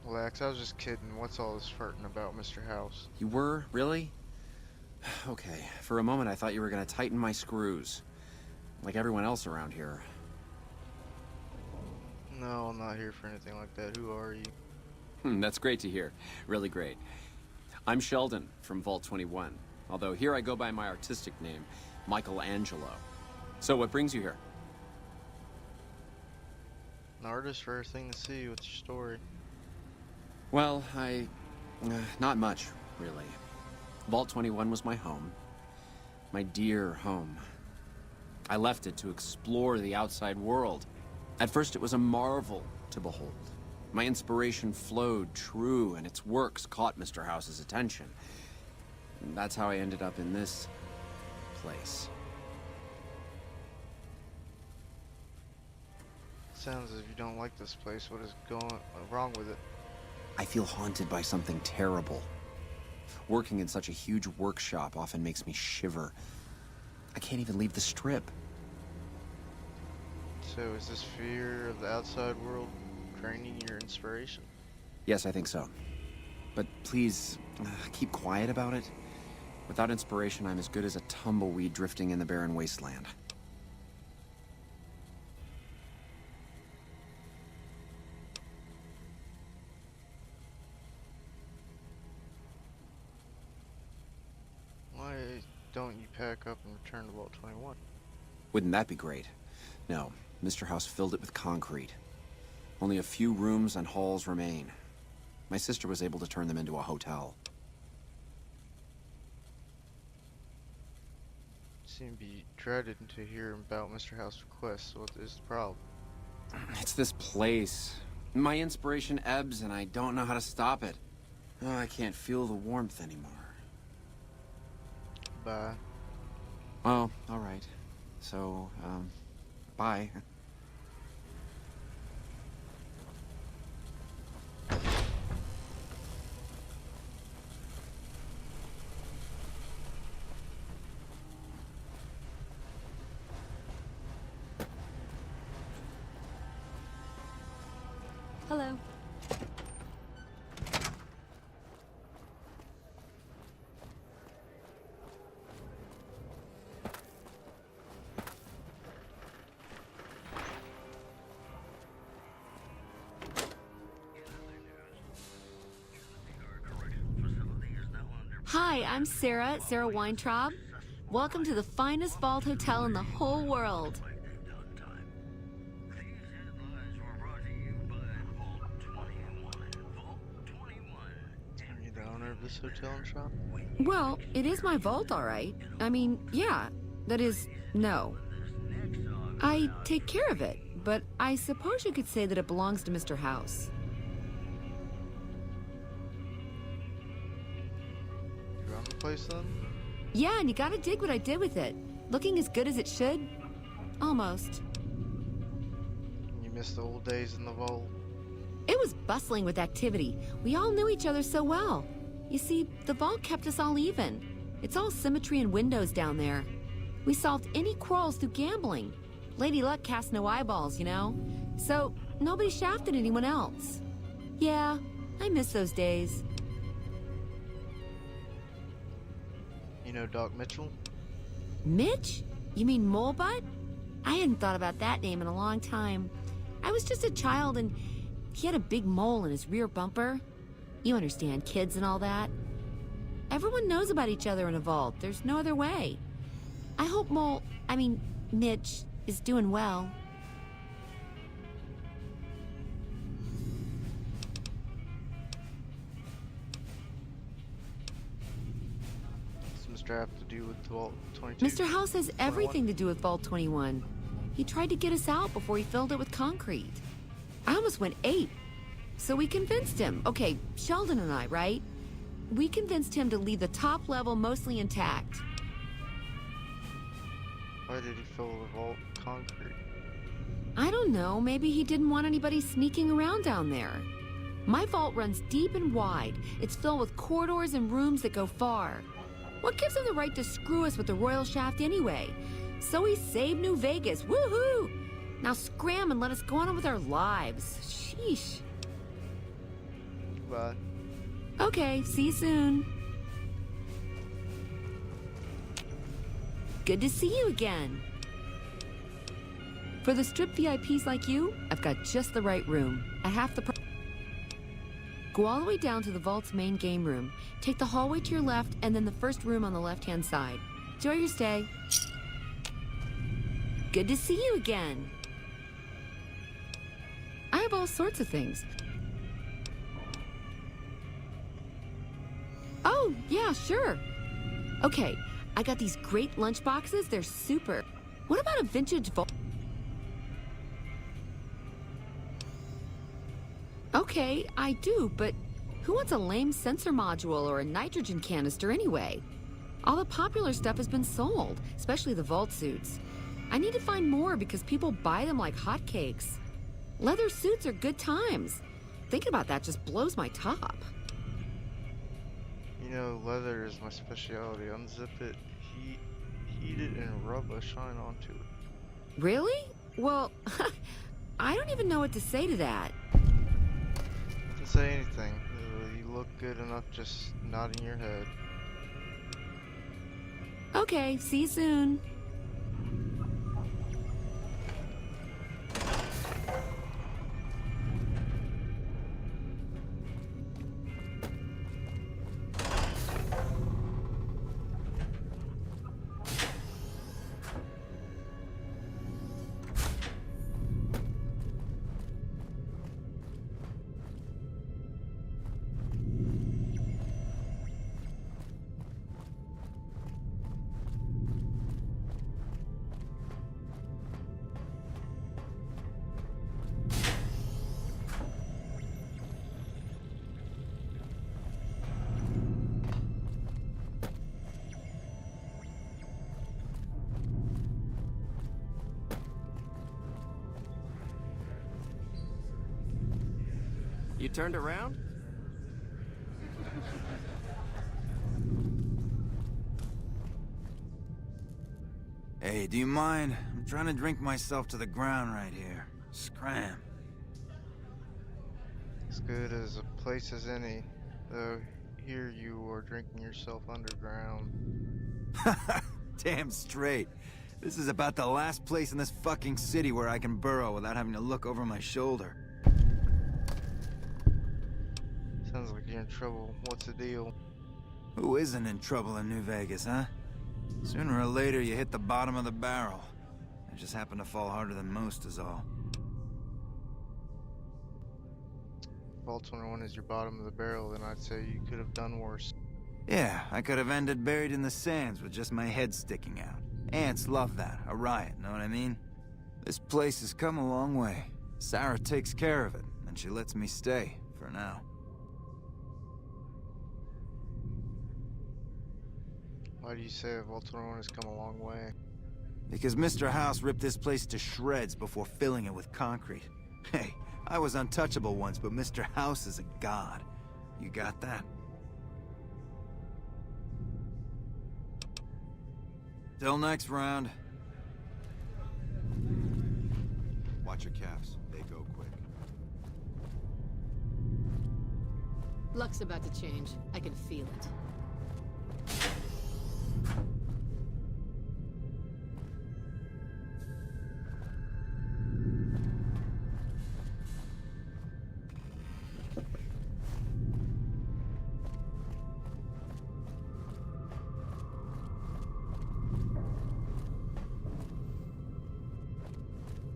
Relax, I was just kidding. What's all this farting about, Mr. House? You were? Really? Okay, for a moment I thought you were gonna tighten my screws. Like everyone else around here. No, I'm not here for anything like that. Who are you? That's great to hear. Really great. I'm Sheldon from Vault 21. Although here I go by my artistic name, Michelangelo. So what brings you here? An artist, rare thing to see. What's your story? Well, not much, really. Vault 21 was my home. My dear home. I left it to explore the outside world. At first it was a marvel to behold. My inspiration flowed true, and its works caught Mr. House's attention. And that's how I ended up in this place. Sounds as if you don't like this place. What is going wrong with it? I feel haunted by something terrible. Working in such a huge workshop often makes me shiver. I can't even leave the Strip. So is this fear of the outside world draining your inspiration? Yes, I think so. But please, keep quiet about it. Without inspiration, I'm as good as a tumbleweed drifting in the barren wasteland. Why don't you pack up and return to Vault 21? Wouldn't that be great? No, Mr. House filled it with concrete. Only a few rooms and halls remain. My sister was able to turn them into a hotel. seem to be dreaded to hear about Mr. House's request. What is the problem? It's this place. My inspiration ebbs and I don't know how to stop it. Oh, I can't feel the warmth anymore. Bye. Oh, alright. So, bye. Hello. Hi, I'm Sarah Weintraub. Welcome to the finest vault hotel in the whole world. Are you the owner of this hotel and shop? Well, it is my vault, all right. I mean, yeah. That is, no. I take care of it, but I suppose you could say that it belongs to Mr. House. You run the place then? Yeah, and you gotta dig what I did with it. Looking as good as it should. Almost. You miss the old days in the vault? It was bustling with activity. We all knew each other so well. You see, the vault kept us all even. It's all symmetry and windows down there. We solved any quarrels through gambling. Lady Luck cast no eyeballs, you know? So, nobody shafted anyone else. Yeah, I miss those days. You know Doc Mitchell? Mitch? You mean Molebutt? I hadn't thought about that name in a long time. I was just a child and he had a big mole in his rear bumper. You understand, kids and all that. Everyone knows about each other in a vault. There's no other way. I hope Mitch is doing well. What's Mr. have to do with Vault 22? Mr. House has everything to do with Vault 21. He tried to get us out before he filled it with concrete. I almost went ape. So we convinced him. Okay, Sheldon and I, right? We convinced him to leave the top level mostly intact. Why did he fill the vault with concrete? I don't know, maybe he didn't want anybody sneaking around down there. My vault runs deep and wide. It's filled with corridors and rooms that go far. What gives him the right to screw us with the royal shaft anyway? So he saved New Vegas, woohoo! Now scram and let us go on with our lives. Sheesh. Bye. Okay, see you soon. Good to see you again. For the strip VIPs like you, I've got just the right room at half the price. Go all the way down to the vault's main game room. Take the hallway to your left and then the first room on the left-hand side. Enjoy your stay. Good to see you again. I have all sorts of things. Oh, yeah, sure. Okay, I got these great lunch boxes. They're super. What about a vintage vault? Okay, I do, but who wants a lame sensor module or a nitrogen canister anyway? All the popular stuff has been sold, especially the vault suits. I need to find more because people buy them like hotcakes. Leather suits are good times. Thinking about that just blows my top. You know, leather is my specialty. Unzip it, heat it, and rub a shine onto it. Really? Well, I don't even know what to say to that. Don't say anything. You look good enough just nodding your head. Okay, see you soon. You turned around? Hey, do you mind? I'm trying to drink myself to the ground right here. Scram. As good as a place as any, though here you are drinking yourself underground. Damn straight. This is about the last place in this fucking city where I can burrow without having to look over my shoulder. Sounds like you're in trouble. What's the deal? Who isn't in trouble in New Vegas, huh? Sooner or later, you hit the bottom of the barrel. I just happen to fall harder than most is all. If Vault 21 is your bottom of the barrel, then I'd say you could have done worse. Yeah, I could have ended buried in the sands with just my head sticking out. Ants love that, a riot, know what I mean? This place has come a long way. Sarah takes care of it, and she lets me stay, for now. Why do you say Vault 21 has come a long way? Because Mr. House ripped this place to shreds before filling it with concrete. Hey, I was untouchable once, but Mr. House is a god. You got that? Till next round. Watch your calves. They go quick. Luck's about to change. I can feel it.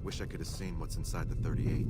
Wish I could have seen what's inside the 38.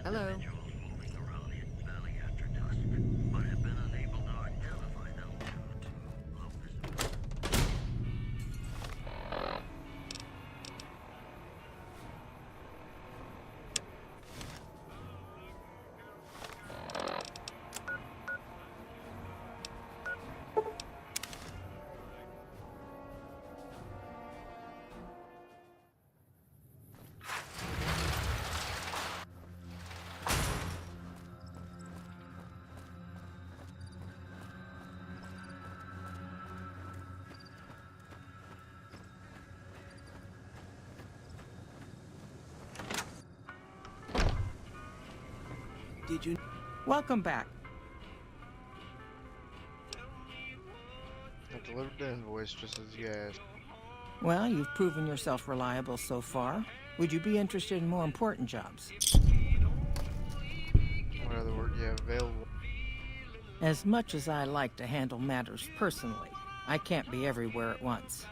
Hello. Did you? Welcome back. I delivered the invoice just as you asked. Well, you've proven yourself reliable so far. Would you be interested in more important jobs? What other work do you have available? As much as I like to handle matters personally, I can't be everywhere at once.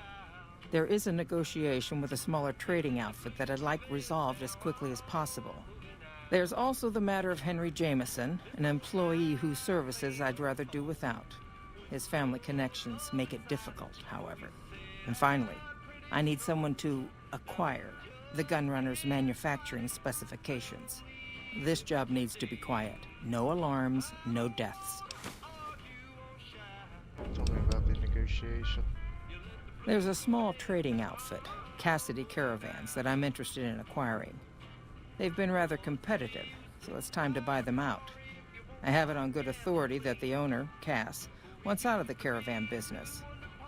There is a negotiation with a smaller trading outfit that I'd like resolved as quickly as possible. There's also the matter of Henry Jameson, an employee whose services I'd rather do without. His family connections make it difficult, however. And finally, I need someone to acquire the gunrunner's manufacturing specifications. This job needs to be quiet. No alarms, no deaths. Tell me about the negotiation. There's a small trading outfit, Cassidy Caravans, that I'm interested in acquiring. They've been rather competitive, so it's time to buy them out. I have it on good authority that the owner, Cass, wants out of the caravan business.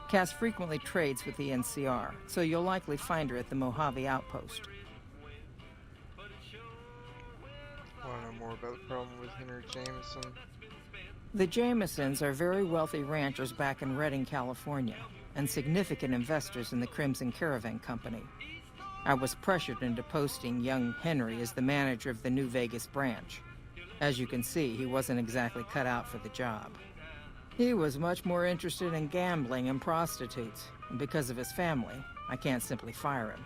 Cass frequently trades with the NCR, so you'll likely find her at the Mojave outpost. Want to know more about the problem with Henry Jameson? The Jamesons are very wealthy ranchers back in Redding, California, and significant investors in the Crimson Caravan Company. I was pressured into posting young Henry as the manager of the New Vegas branch. As you can see, he wasn't exactly cut out for the job. He was much more interested in gambling and prostitutes, and because of his family, I can't simply fire him.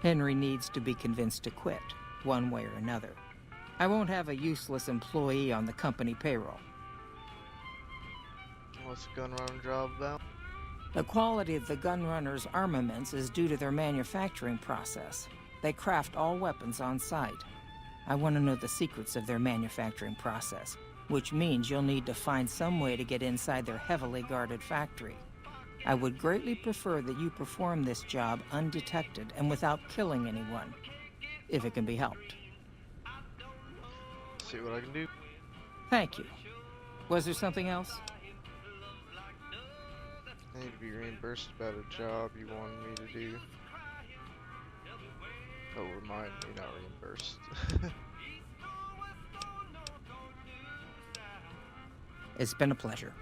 Henry needs to be convinced to quit, one way or another. I won't have a useless employee on the company payroll. What's the gun run job about? The quality of the gun runners' armaments is due to their manufacturing process. They craft all weapons on site. I want to know the secrets of their manufacturing process, which means you'll need to find some way to get inside their heavily guarded factory. I would greatly prefer that you perform this job undetected and without killing anyone, if it can be helped. See what I can do. Thank you. Was there something else? I need to be reimbursed about a job you wanted me to do. Oh, remind me, not reimbursed. It's been a pleasure.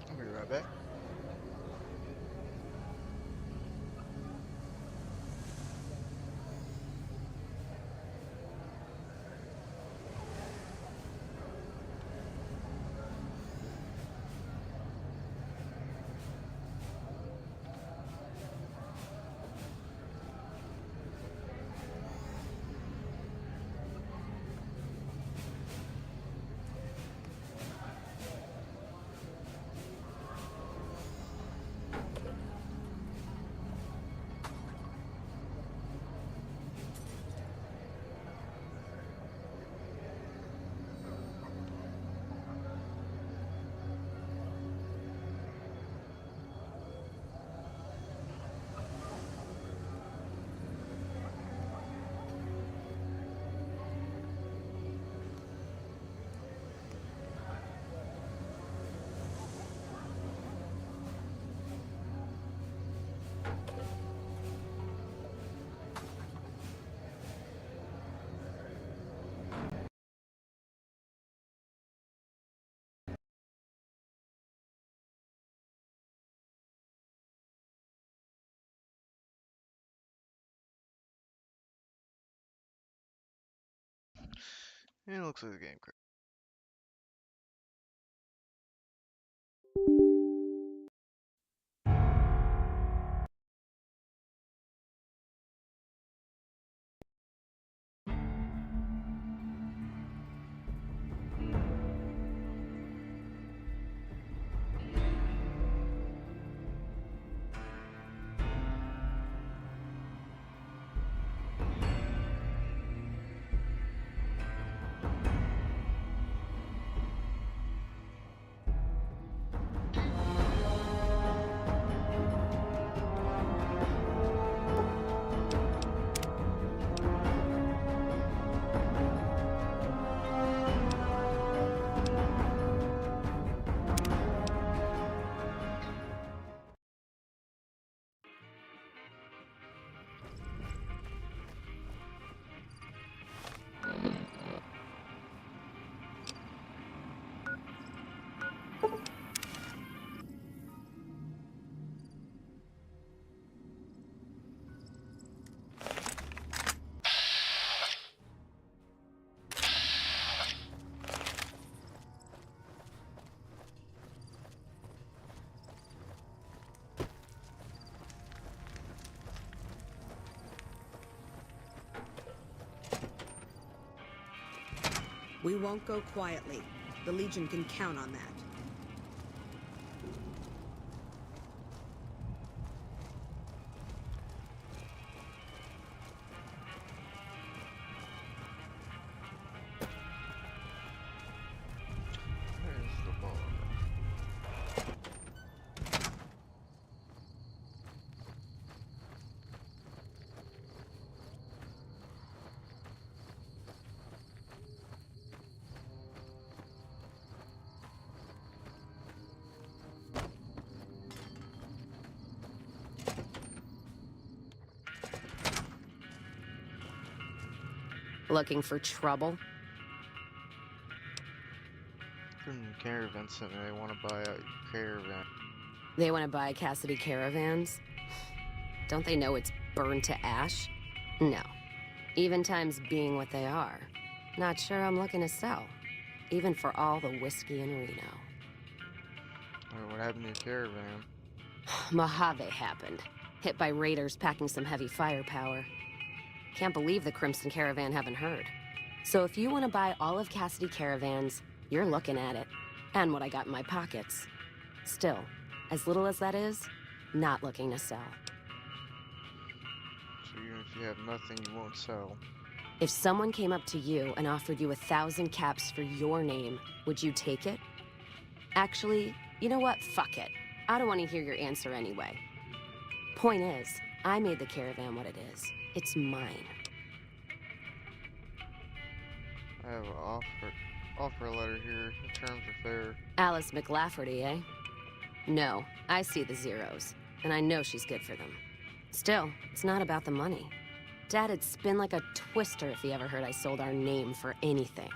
I'll be right back. And it looks like the game crashed. We won't go quietly. The Legion can count on that. Where's the ball? Looking for trouble? From the caravan center, they want to buy out your caravan. They want to buy Cassidy caravans? Don't they know it's burned to ash? No. Even times being what they are. Not sure I'm looking to sell. Even for all the whiskey in Reno. What happened to your caravan? Mojave happened. Hit by raiders packing some heavy firepower. Can't believe the Crimson Caravan haven't heard. So if you want to buy all of Cassidy caravans, you're looking at it. And what I got in my pockets. Still, as little as that is, not looking to sell. So even if you have nothing, you won't sell. If someone came up to you and offered you 1,000 caps for your name, would you take it? Actually, you know what? Fuck it. I don't want to hear your answer anyway. Point is, I made the caravan what it is. It's mine. I have an offer letter here. The terms are fair. Alice McLafferty, eh? No, I see the zeros, and I know she's good for them. Still, it's not about the money. Dad'd spin like a twister if he ever heard I sold our name for anything.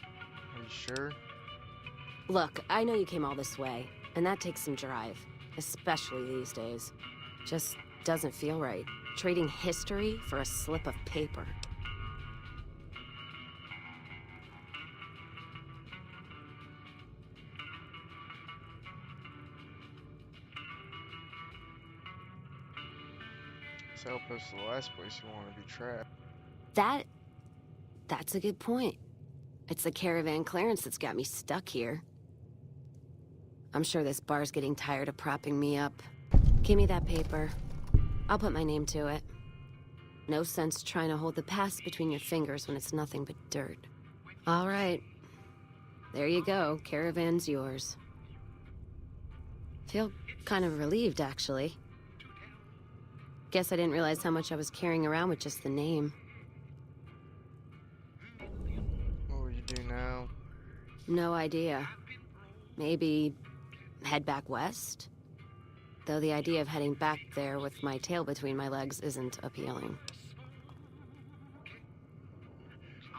Are you sure? Look, I know you came all this way, and that takes some drive, especially these days. Just doesn't feel right. Trading history for a slip of paper. This outpost is the last place you want to be trapped. That's a good point. It's the caravan clearance that's got me stuck here. I'm sure this bar's getting tired of propping me up. Give me that paper. I'll put my name to it. No sense trying to hold the past between your fingers when it's nothing but dirt. All right. There you go. Caravan's yours. Feel kind of relieved, actually. Guess I didn't realize how much I was carrying around with just the name. What will you do now? No idea. Maybe head back west? Though the idea of heading back there with my tail between my legs isn't appealing.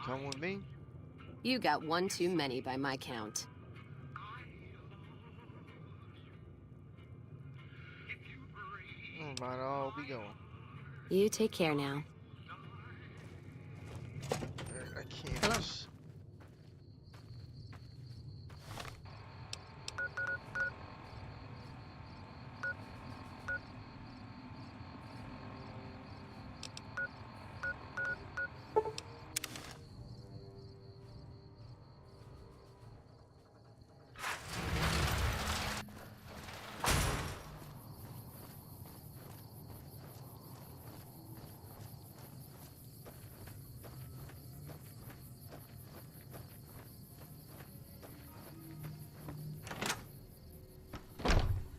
Come with me? You got one too many by my count. Oh, might all be going. You take care now. I can't. Hello.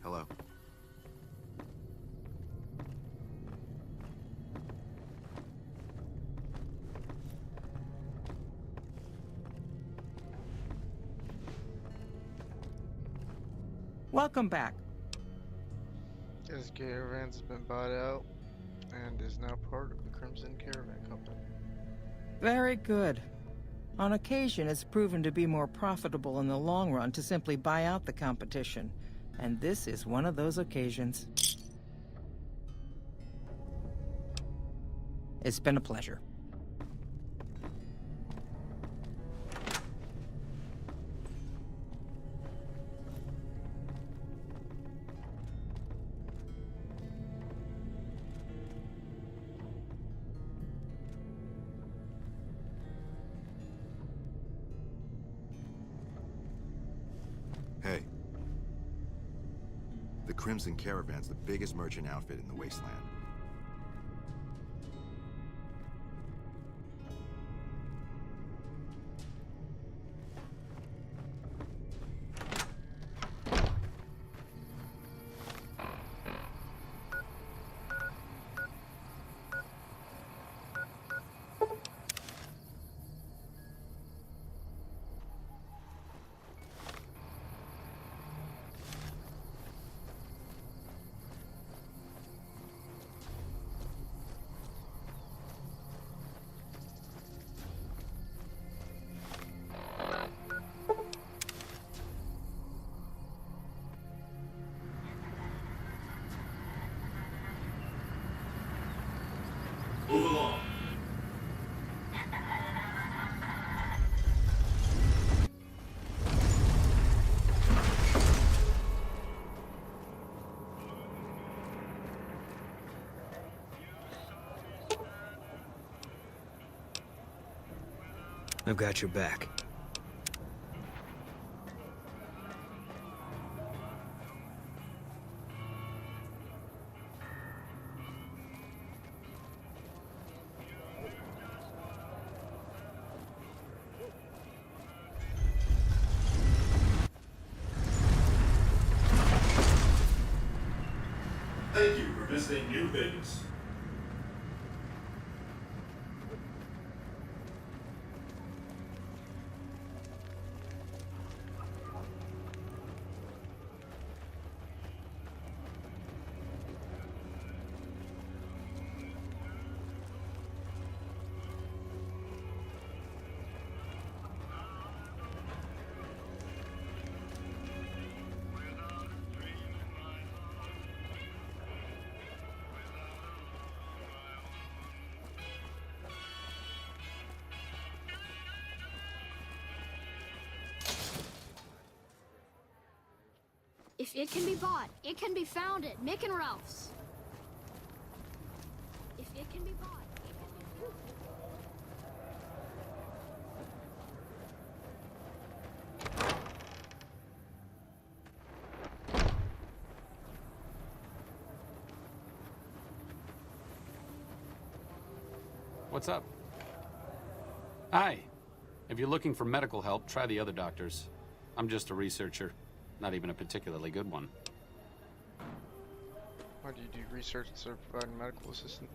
Hello. Welcome back. This caravan's been bought out and is now part of the Crimson Caravan Company. Very good. On occasion, it's proven to be more profitable in the long run to simply buy out the competition. And this is one of those occasions. It's been a pleasure. Crimson Caravan's the biggest merchant outfit in the wasteland. Move along. I've got your back. Thank you for visiting New Vegas. If it can be bought, it can be found at Mick and Ralph's. If it can be bought, it can be found. What's up? Hi. If you're looking for medical help, try the other doctors. I'm just a researcher. Not even a particularly good one. Why do you do research instead of providing medical assistance?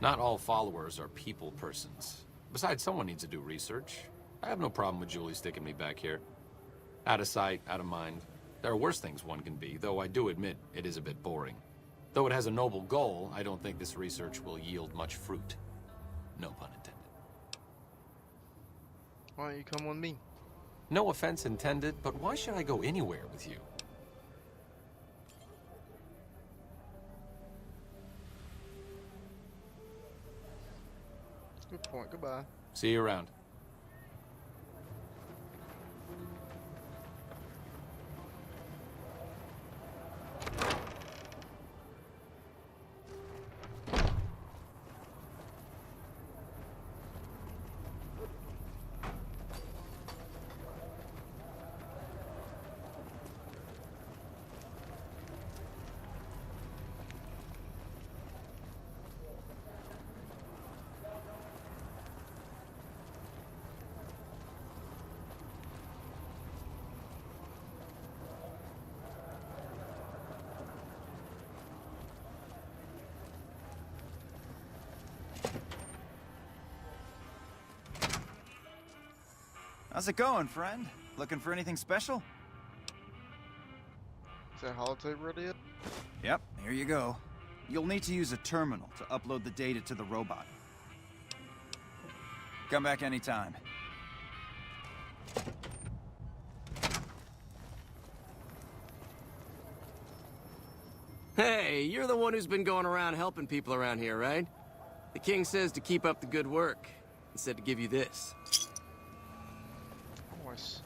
Not all followers are people persons. Besides, someone needs to do research. I have no problem with Julie sticking me back here. Out of sight, out of mind. There are worse things one can be, though I do admit it is a bit boring. Though it has a noble goal, I don't think this research will yield much fruit. No pun intended. Why don't you come with me? No offense intended, but why should I go anywhere with you? Good point. Goodbye. See you around. How's it going, friend? Looking for anything special? Is that holotape ready yet? Yep, here you go. You'll need to use a terminal to upload the data to the robot. Come back anytime. Hey, you're the one who's been going around helping people around here, right? The king says to keep up the good work. He said to give you this. Nice.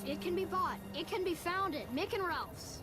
It can be bought. It can be found at Mick and Ralph's.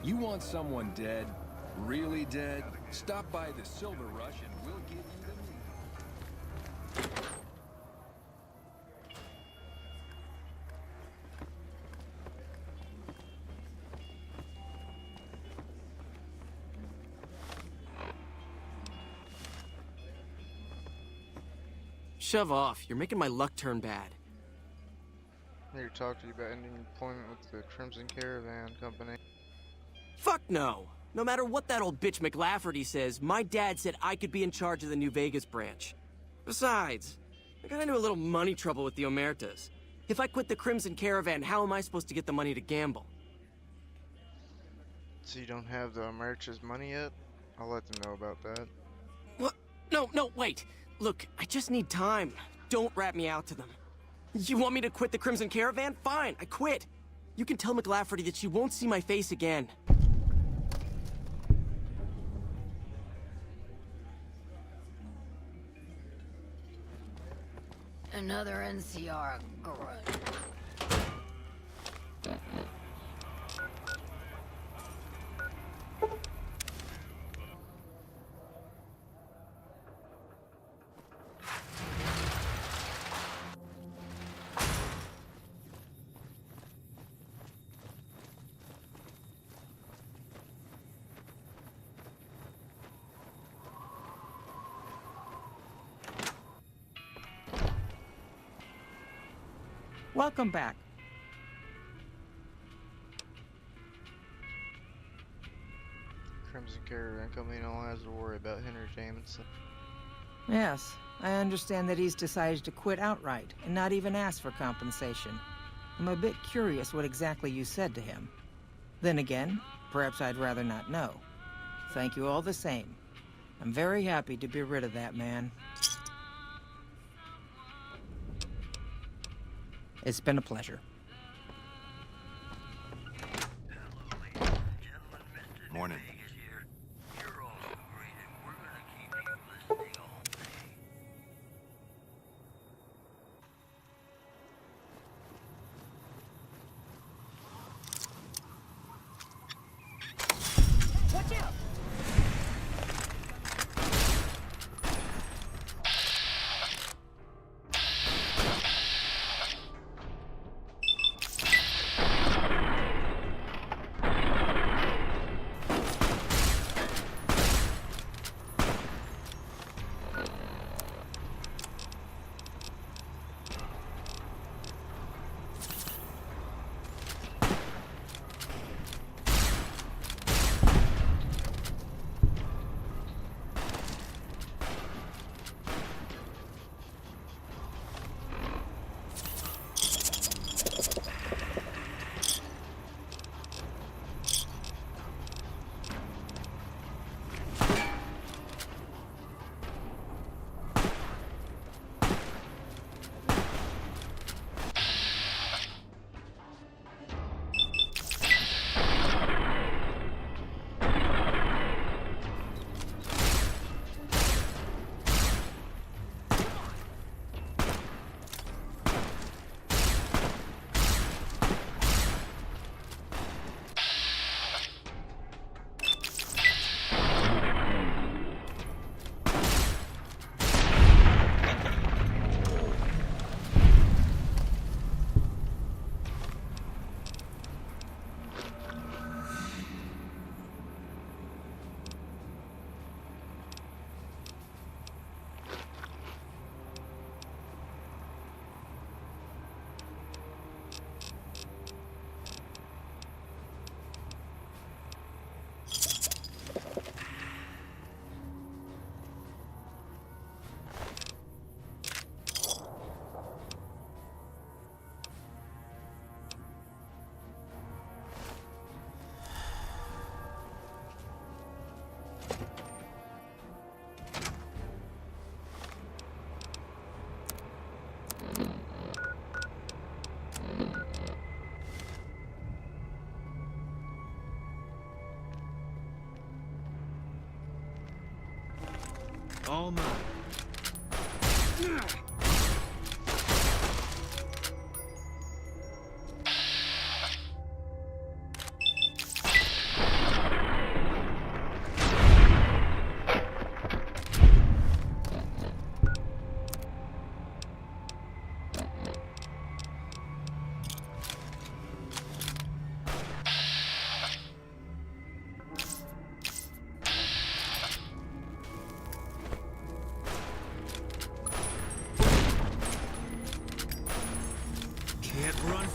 You want someone dead? Really dead? Stop by the Silver Rush and we'll give you the meat. Shove off. You're making my luck turn bad. I'm here to talk to you about ending employment with the Crimson Caravan Company. Fuck no. No matter what that old bitch McLafferty says, my dad said I could be in charge of the New Vegas branch. Besides, I got into a little money trouble with the Omertas. If I quit the Crimson Caravan, how am I supposed to get the money to gamble? So you don't have the America's money yet? I'll let them know about that. What? No, wait. Look, I just need time. Don't rat me out to them. You want me to quit the Crimson Caravan? Fine, I quit. You can tell McLafferty that she won't see my face again. Another NCR grunt. Welcome back. Crimson Caravan Company don't have to worry about Henry Jamison. Yes, I understand that he's decided to quit outright and not even ask for compensation. I'm a bit curious what exactly you said to him. Then again, perhaps I'd rather not know. Thank you all the same. I'm very happy to be rid of that man. It's been a pleasure. Morning. Watch out!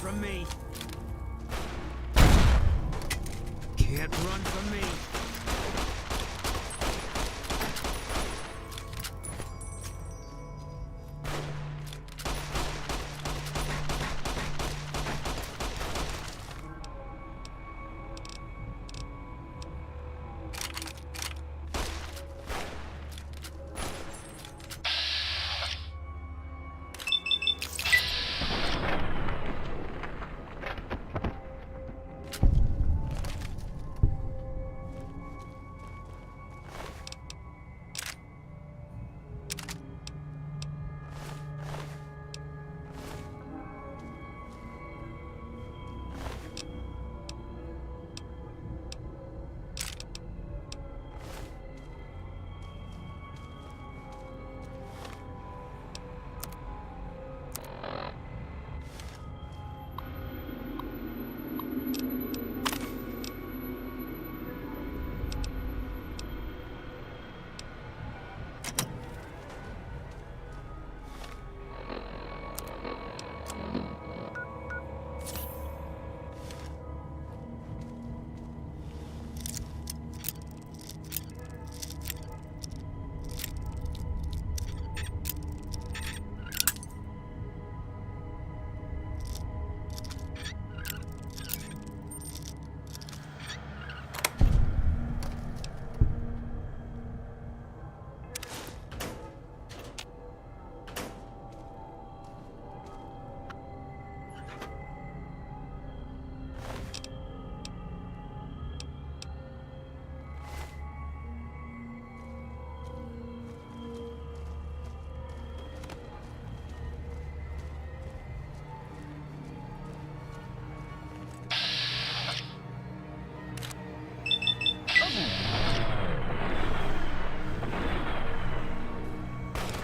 from me. Can't run from me.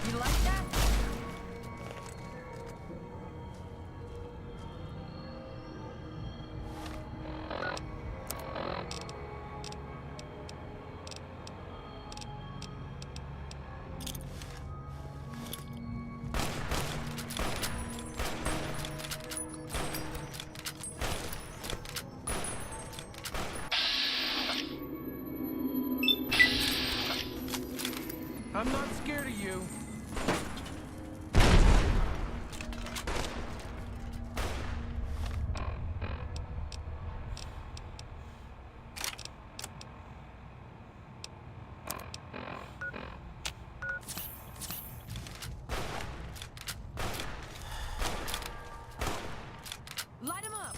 You like that? I'm not scared of you. Light him up!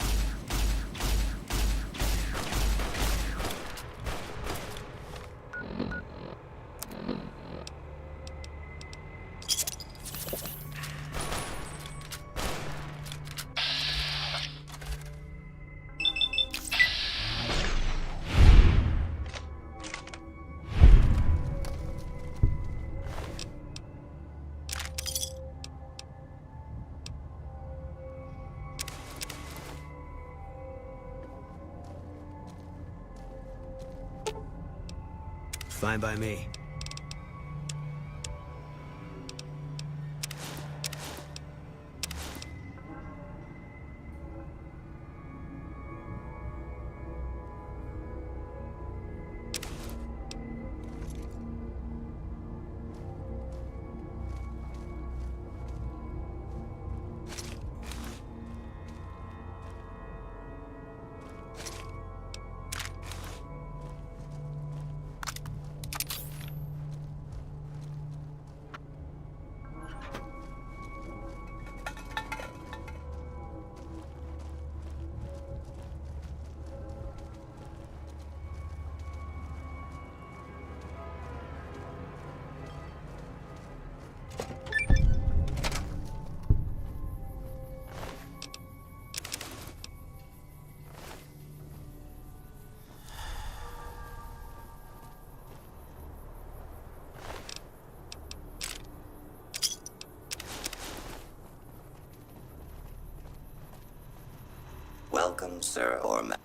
Fine by me. Welcome, sir or ma-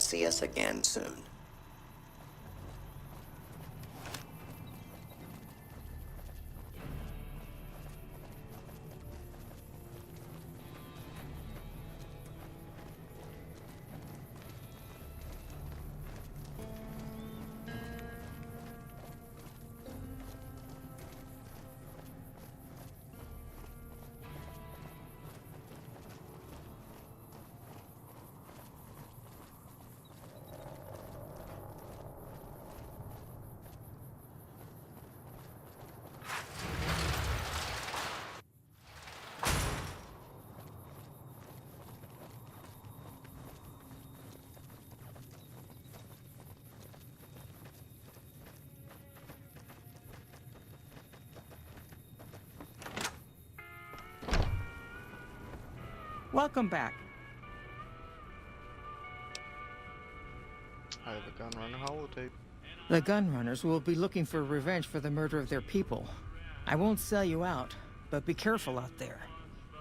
and see us again soon. Welcome back. I have a gun runner holotape. The gun runners will be looking for revenge for the murder of their people. I won't sell you out, but be careful out there.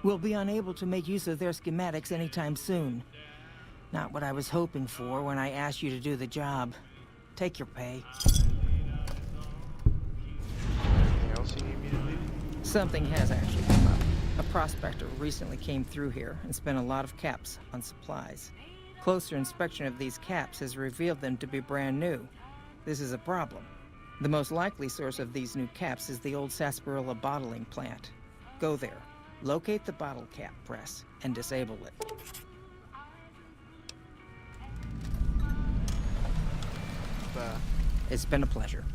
We'll be unable to make use of their schematics anytime soon. Not what I was hoping for when I asked you to do the job. Take your pay. Anything else you need me to do? Something has actually come up. A prospector recently came through here and spent a lot of caps on supplies. Closer inspection of these caps has revealed them to be brand new. This is a problem. The most likely source of these new caps is the old sarsaparilla bottling plant. Go there, locate the bottle cap press, and disable it. It's been a pleasure.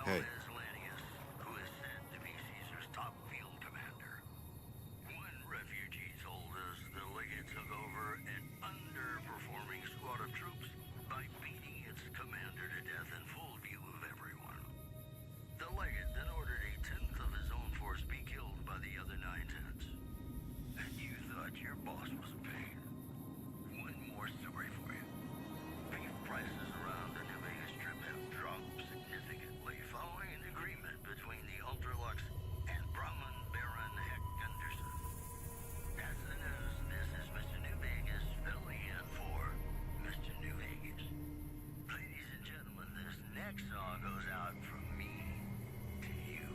Hey. Who is said to be Caesar's top field commander. When refugees told us the legate took over an underperforming squad of troops by beating its commander to death in full view of everyone. The legate then ordered a tenth of his own force be killed by the other 9/10. And you thought your boss was a pain. One more story for you. Beef prices around the New Vegas Strip have dropped significantly following an agreement between the Ultralux and Brahman Baron Heck Gunderson. That's the news. This is Mr. New Vegas filling in for Mr. New Vegas. Ladies and gentlemen, this next song goes out from me to you.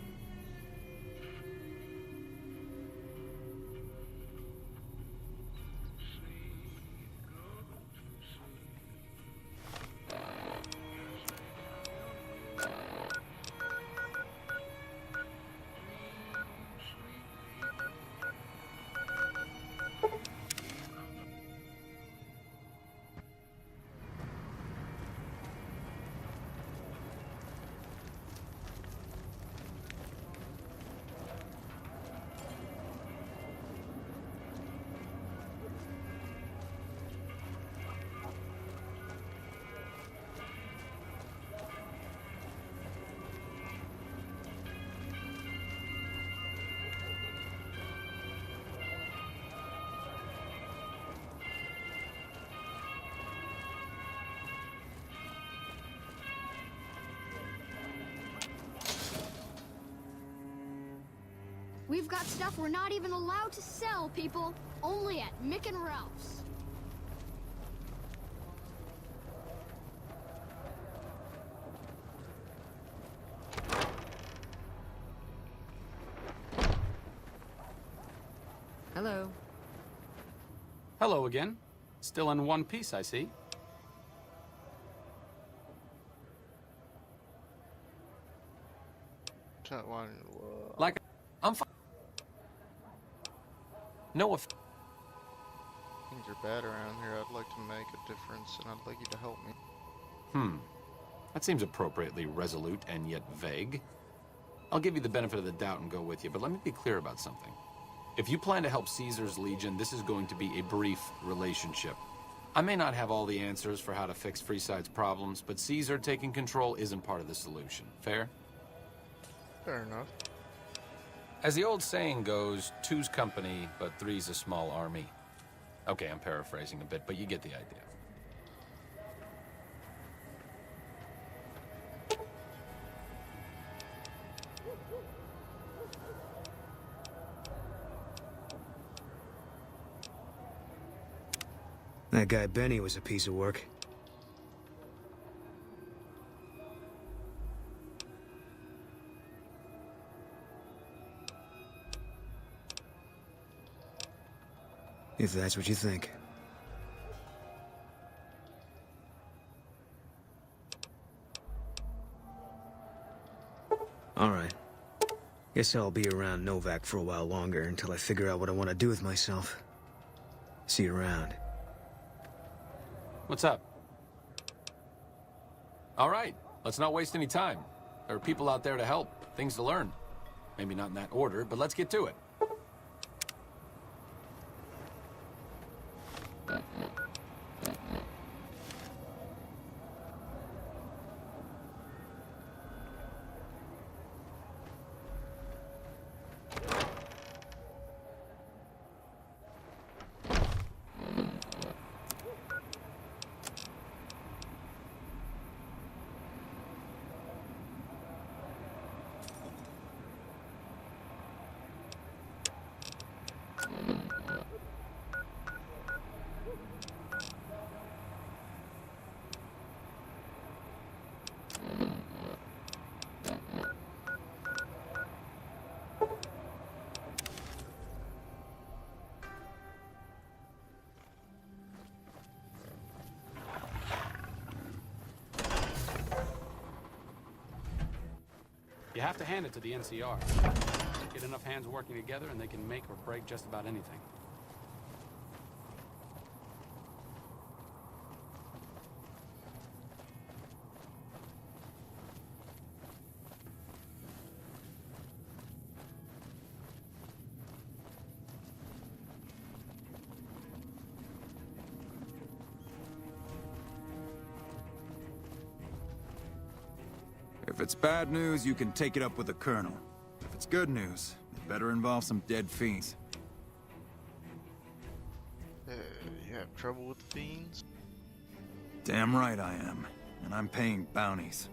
We've got stuff we're not even allowed to sell, people. Only at Mick and Ralph's. Hello. Hello again. Still in one piece, I see. one. Whoa. Like, I'm fine. No offense. Things are bad around here. I'd like to make a difference, and I'd like you to help me. That seems appropriately resolute and yet vague. I'll give you the benefit of the doubt and go with you, but let me be clear about something. If you plan to help Caesar's Legion, this is going to be a brief relationship. I may not have all the answers for how to fix Freeside's problems, but Caesar taking control isn't part of the solution. Fair? Fair enough. As the old saying goes, two's company, but three's a small army. Okay, I'm paraphrasing a bit, but you get the idea. That guy Benny was a piece of work. If that's what you think. All right. Guess I'll be around Novak for a while longer until I figure out what I want to do with myself. See you around. What's up? All right, let's not waste any time. There are people out there to help, things to learn. Maybe not in that order, but let's get to it. You have to hand it to the NCR. Get enough hands working together and they can make or break just about anything. If it's bad news, you can take it up with the Colonel. If it's good news, it better involve some dead fiends. You have trouble with the fiends? Damn right I am. And I'm paying bounties.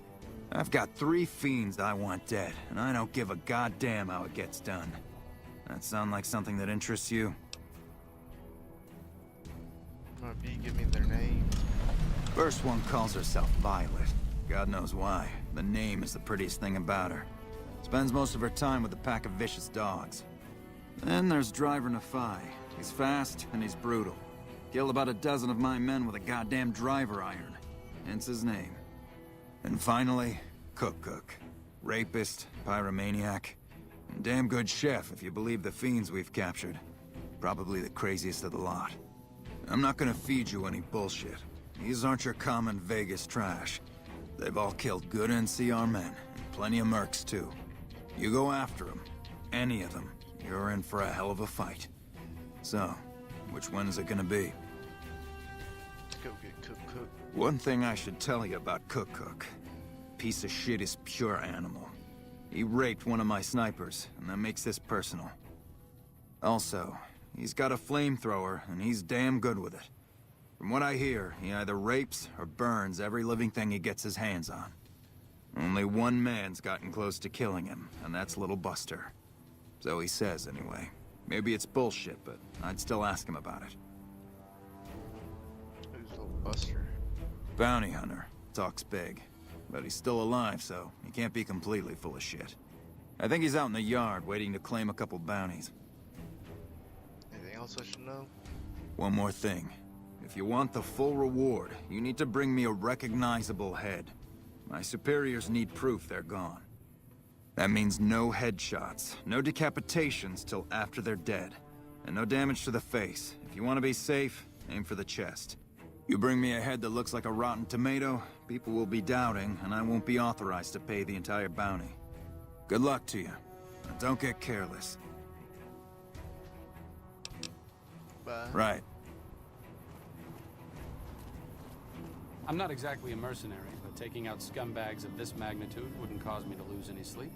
I've got 3 fiends I want dead, and I don't give a goddamn how it gets done. That sound like something that interests you? Maybe give me their name. First one calls herself Violet. God knows why. The name is the prettiest thing about her. Spends most of her time with a pack of vicious dogs. Then there's Driver Nafai. He's fast and he's brutal. Killed about a dozen of my men with a goddamn driver iron. Hence his name. And finally, Cook. Rapist, pyromaniac, and damn good chef if you believe the fiends we've captured. Probably the craziest of the lot. I'm not gonna feed you any bullshit. These aren't your common Vegas trash. They've all killed good NCR men, and plenty of mercs too. You go after them, any of them, you're in for a hell of a fight. So, which one is it gonna be? Let's go get Cook. One thing I should tell you about Cook. Piece of shit is pure animal. He raped one of my snipers, and that makes this personal. Also, he's got a flamethrower, and he's damn good with it. From what I hear, he either rapes or burns every living thing he gets his hands on. Only one man's gotten close to killing him, and that's Little Buster. So he says, anyway. Maybe it's bullshit, but I'd still ask him about it. Who's Little Buster? Bounty hunter. Talks big. But he's still alive, so he can't be completely full of shit. I think he's out in the yard, waiting to claim a couple bounties. Anything else I should know? One more thing. If you want the full reward, you need to bring me a recognizable head. My superiors need proof they're gone. That means no headshots, no decapitations till after they're dead, and no damage to the face. If you want to be safe, aim for the chest. You bring me a head that looks like a rotten tomato, people will be doubting, and I won't be authorized to pay the entire bounty. Good luck to you. But don't get careless. Bye. Right. I'm not exactly a mercenary, but taking out scumbags of this magnitude wouldn't cause me to lose any sleep.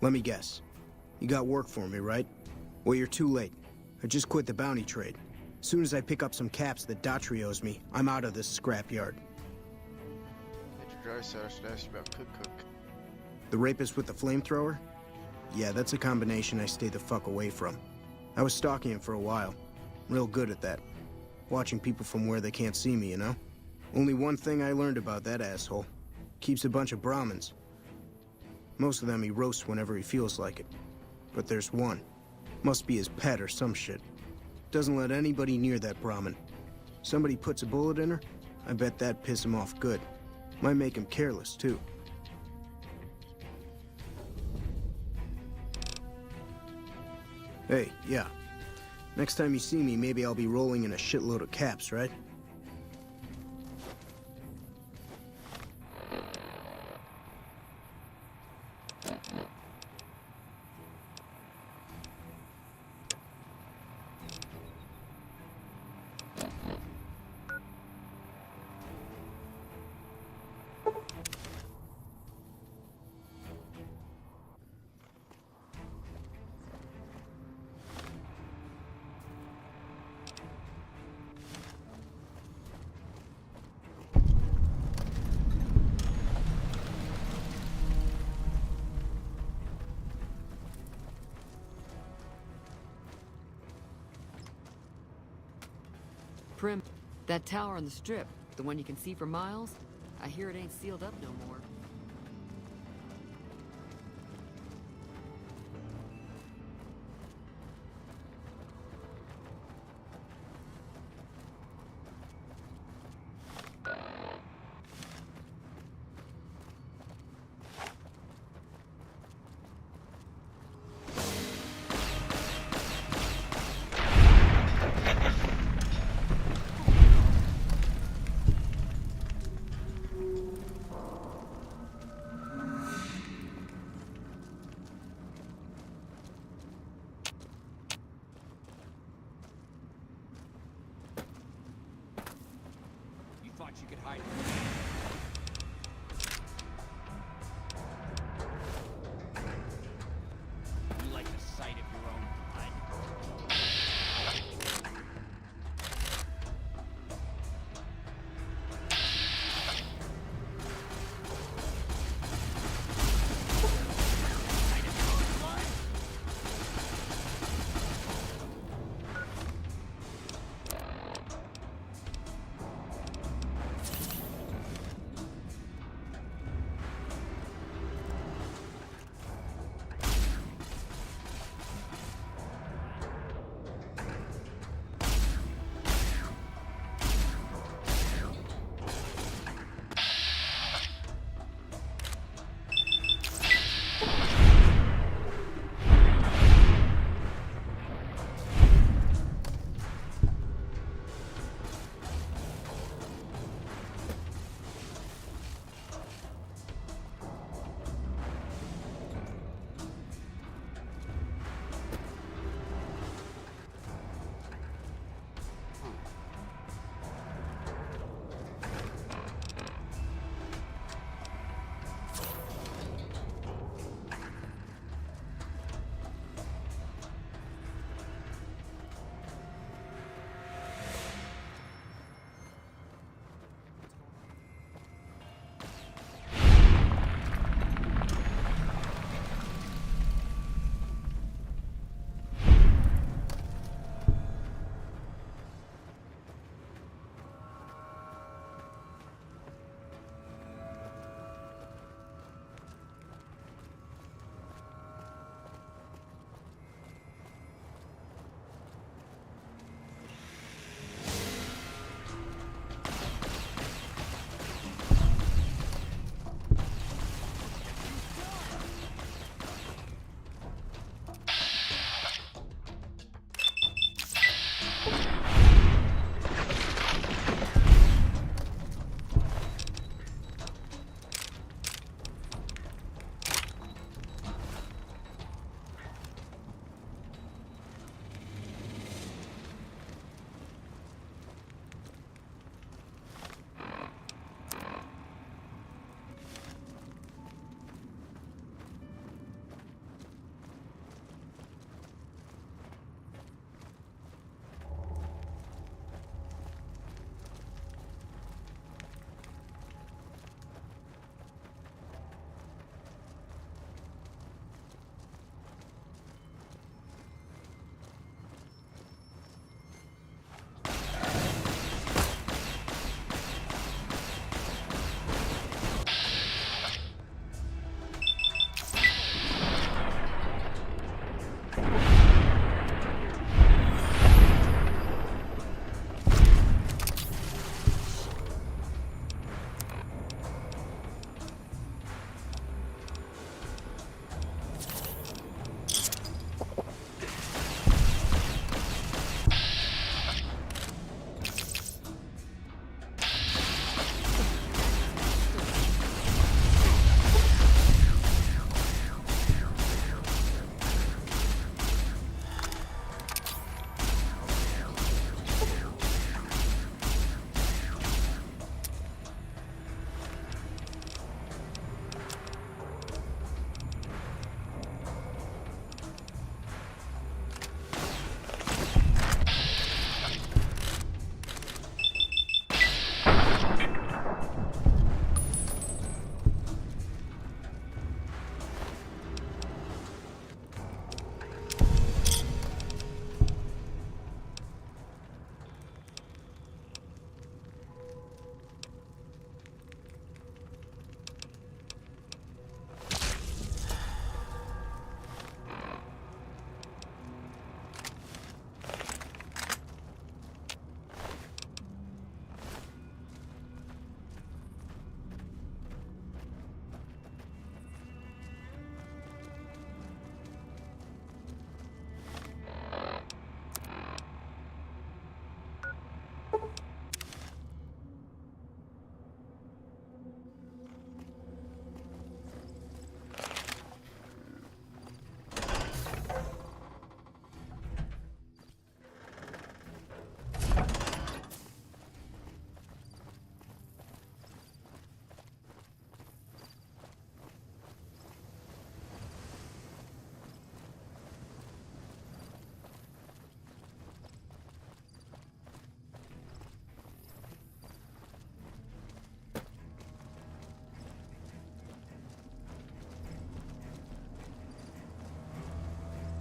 Let me guess. You got work for me, right? Well, you're too late. I just quit the bounty trade. As soon as I pick up some caps that Daughtry owes me, I'm out of this scrapyard. At your dry side, I should ask you about Cook. The rapist with the flamethrower? Yeah, that's a combination I stay the fuck away from. I was stalking him for a while. Real good at that. Watching people from where they can't see me, you know? Only one thing I learned about that asshole. Keeps a bunch of Brahmins. Most of them he roasts whenever he feels like it. But there's one. Must be his pet or some shit. Doesn't let anybody near that Brahmin. Somebody puts a bullet in her, I bet that'd piss him off good. Might make him careless, too. Hey, yeah. Next time you see me, maybe I'll be rolling in a shitload of caps, right? Prim, that tower on the strip, the one you can see for miles, I hear it ain't sealed up no more.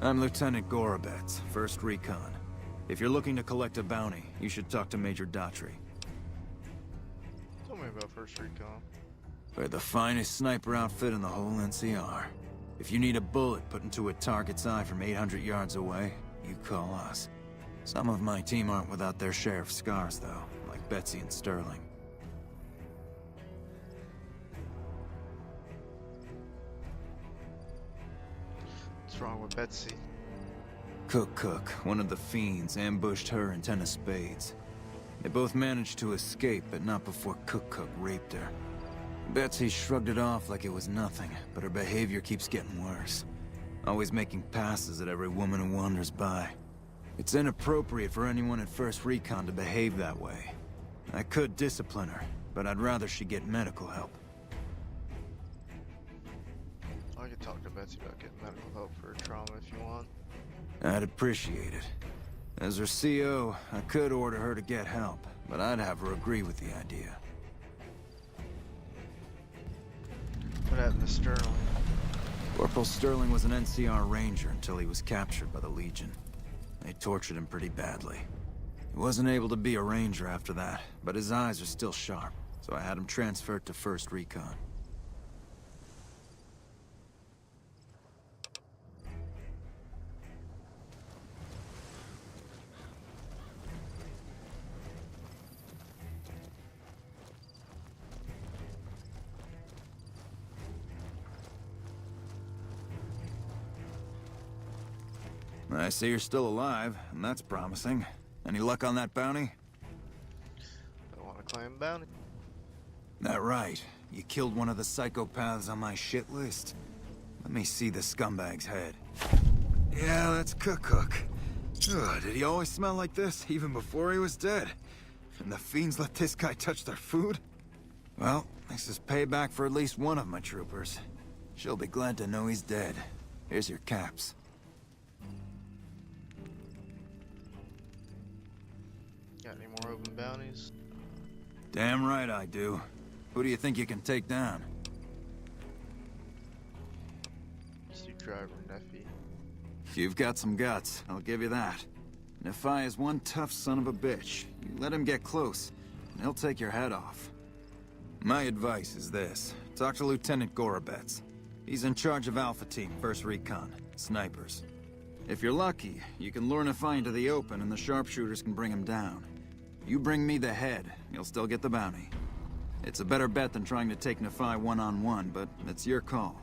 I'm Lieutenant Gorobets, 1st Recon. If you're looking to collect a bounty, you should talk to Major Daughtry. Tell me about First Recon. We're the finest sniper outfit in the whole NCR. If you need a bullet put into a target's eye from 800 yards away, you call us. Some of my team aren't without their share of scars, though, like Betsy and Sterling. What's wrong with Betsy? Cook, one of the fiends, ambushed her and 10 of spades. They both managed to escape, but not before Cook raped her. Betsy shrugged it off like it was nothing, but her behavior keeps getting worse. Always making passes at every woman who wanders by. It's inappropriate for anyone at 1st Recon to behave that way. I could discipline her, but I'd rather she get medical help. I could talk to Betsy about getting medical help for her trauma if you want. I'd appreciate it. As her CO, I could order her to get help, but I'd have her agree with the idea. What happened to Sterling? Corporal Sterling was an NCR ranger until he was captured by the Legion. They tortured him pretty badly. He wasn't able to be a ranger after that, but his eyes are still sharp, so I had him transferred to 1st Recon. I see you're still alive, and that's promising. Any luck on that bounty? I want to claim bounty. That right. You killed one of the psychopaths on my shit list. Let me see the scumbag's head. Yeah, that's Cook. Ugh, did he always smell like this, even before he was dead? And the fiends let this guy touch their food? Well, this is payback for at least one of my troopers. She'll be glad to know he's dead. Here's your caps. Got any more open bounties? Damn right I do. Who do you think you can take down? Let's do driver Neffy. If you've got some guts, I'll give you that. Nephi is one tough son of a bitch. You let him get close, and he'll take your head off. My advice is this. Talk to Lieutenant Gorobets. He's in charge of Alpha Team, 1st Recon. Snipers. If you're lucky, you can lure Nephi into the open and the sharpshooters can bring him down. You bring me the head, you'll still get the bounty. It's a better bet than trying to take Nephi one-on-one, but it's your call.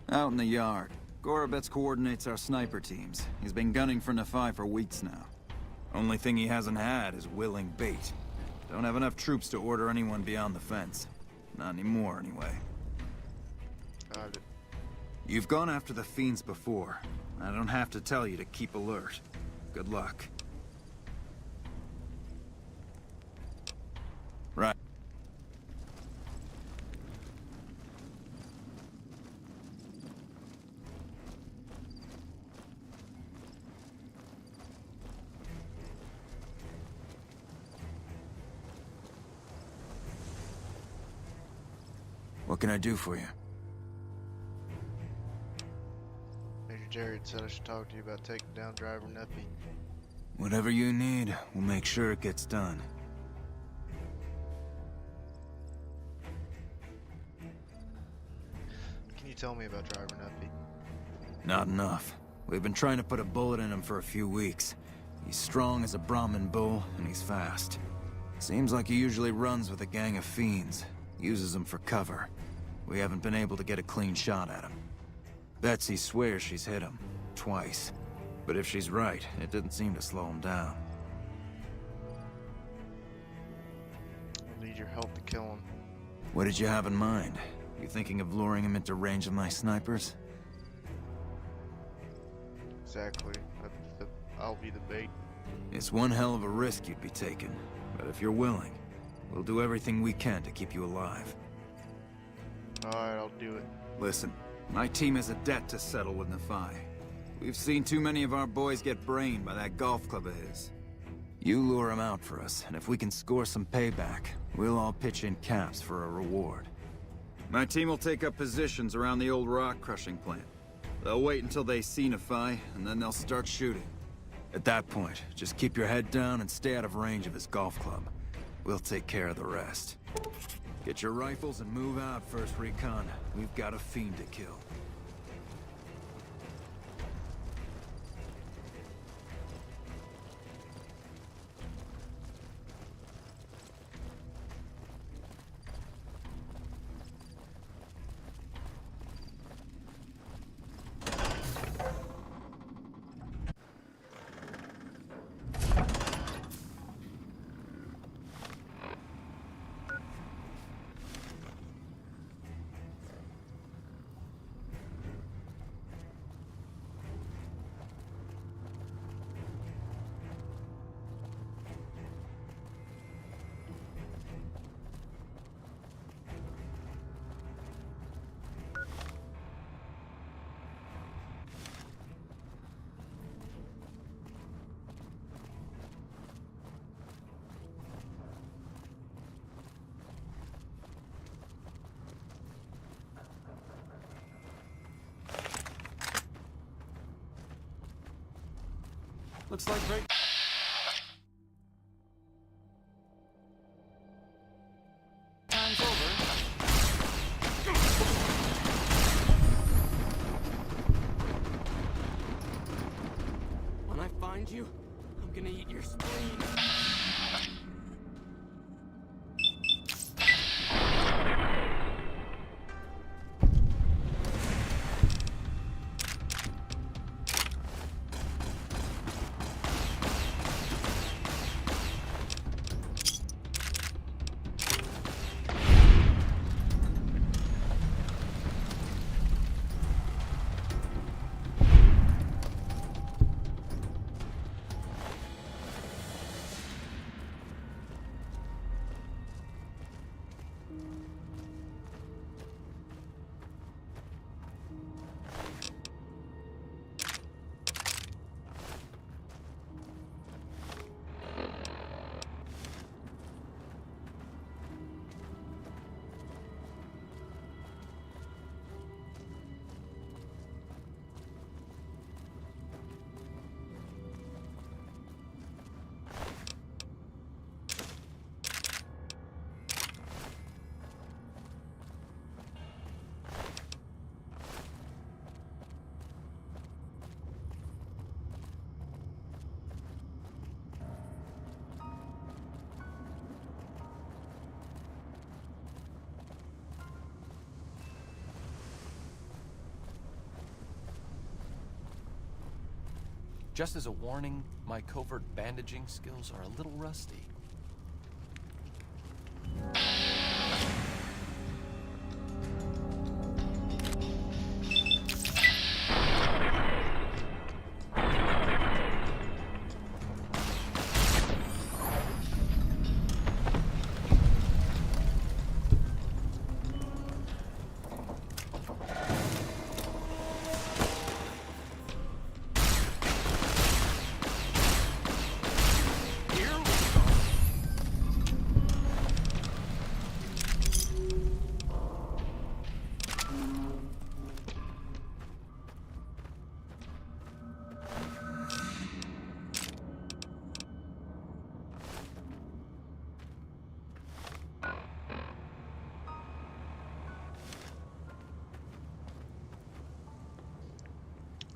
Out in the yard, Gorobets coordinates our sniper teams. He's been gunning for Nephi for weeks now. Only thing he hasn't had is willing bait. Don't have enough troops to order anyone beyond the fence. Not anymore, anyway. Got it. You've gone after the fiends before. I don't have to tell you to keep alert. Good luck. Right. What can I do for you? Major Jared said I should talk to you about taking down driver Neffy. Whatever you need, we'll make sure it gets done. Can you tell me about driver Neffy? Not enough. We've been trying to put a bullet in him for a few weeks. He's strong as a Brahmin bull, and he's fast. Seems like he usually runs with a gang of fiends. Uses them for cover. We haven't been able to get a clean shot at him. Betsy swears she's hit him. Twice. But if she's right, it didn't seem to slow him down. I need your help to kill him. What did you have in mind? You thinking of luring him into range of my snipers? Exactly. I'll be the bait. It's one hell of a risk you'd be taking. But if you're willing, we'll do everything we can to keep you alive. Alright, I'll do it. Listen, my team has a debt to settle with Nephi. We've seen too many of our boys get brained by that golf club of his. You lure him out for us, and if we can score some payback, we'll all pitch in caps for a reward. My team will take up positions around the old rock crushing plant. They'll wait until they scenify, and then they'll start shooting. At that point, just keep your head down and stay out of range of his golf club. We'll take care of the rest. Get your rifles and move out, First Recon. We've got a fiend to kill. Looks like break. Time's over. When I find you, I'm gonna eat your spleen. Just as a warning, my covert bandaging skills are a little rusty.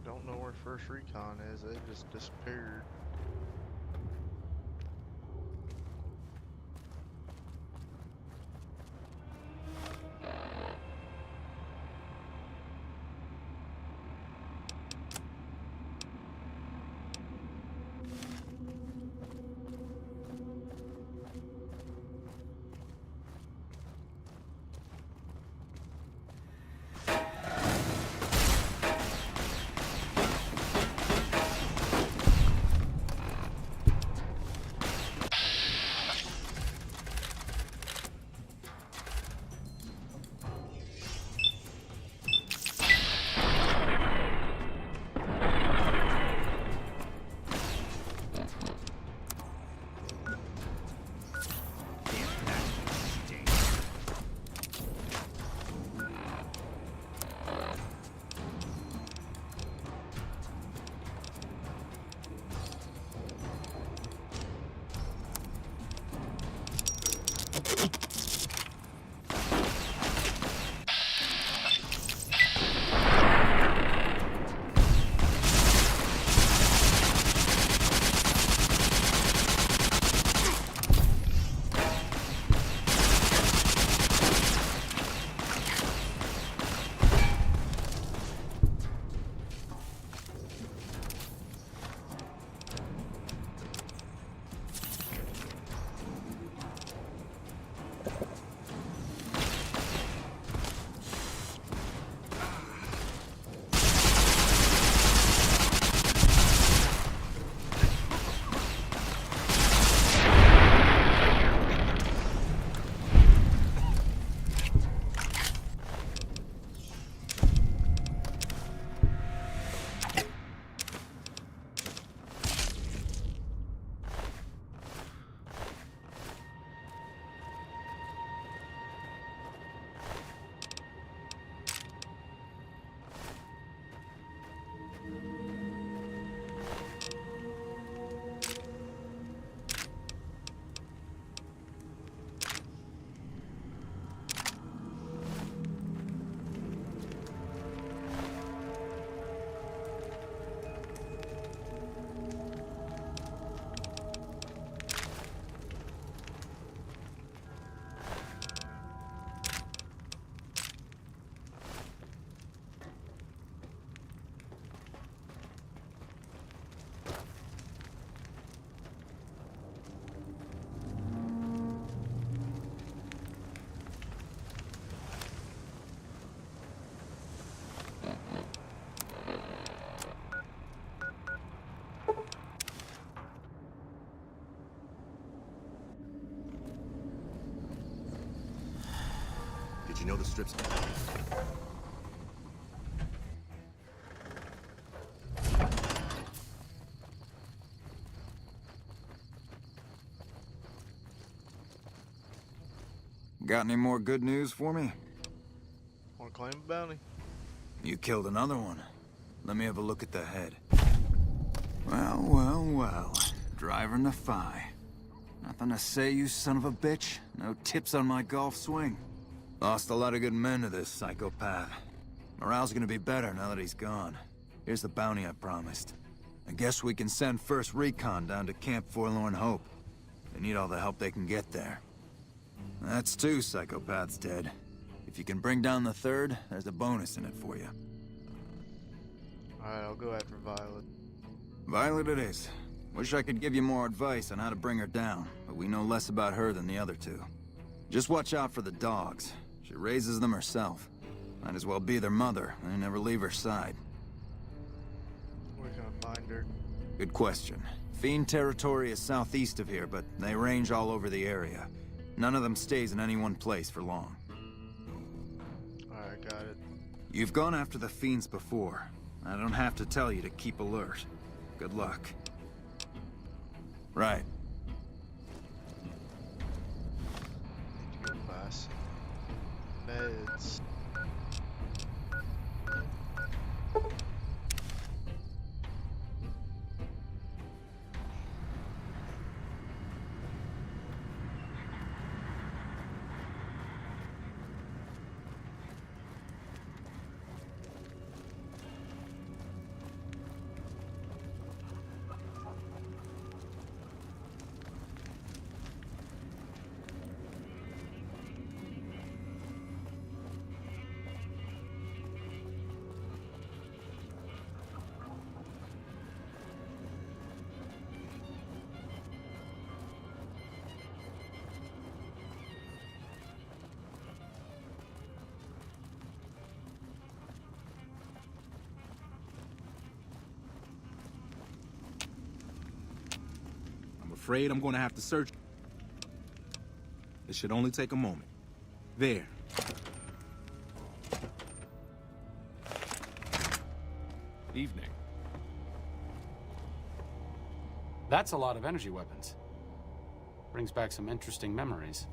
Don't know where First Recon is. They just disappeared. You know the strips. Got any more good news for me? Wanna claim a bounty? You killed another one. Let me have a look at the head. Well, well, well. Driving the Phi. Nothing to say, you son of a bitch? No tips on my golf swing? Lost a lot of good men to this psychopath. Morale's gonna be better now that he's gone. Here's the bounty I promised. I guess we can send first recon down to Camp Forlorn Hope. They need all the help they can get there. That's 2 psychopaths dead. If you can bring down the 3rd, there's a bonus in it for you. Alright, I'll go after Violet. Violet it is. Wish I could give you more advice on how to bring her down, but we know less about her than the other 2. Just watch out for the dogs. She raises them herself. Might as well be their mother. They never leave her side. Where can I find her? Good question. Fiend territory is southeast of here, but they range all over the area. None of them stays in any one place for long. Alright, got it. You've gone after the Fiends before. I don't have to tell you to keep alert. Good luck. Right. Need to go buy some meds. Afraid I'm gonna have to search. It should only take a moment. There. Evening. That's a lot of energy weapons. Brings back some interesting memories.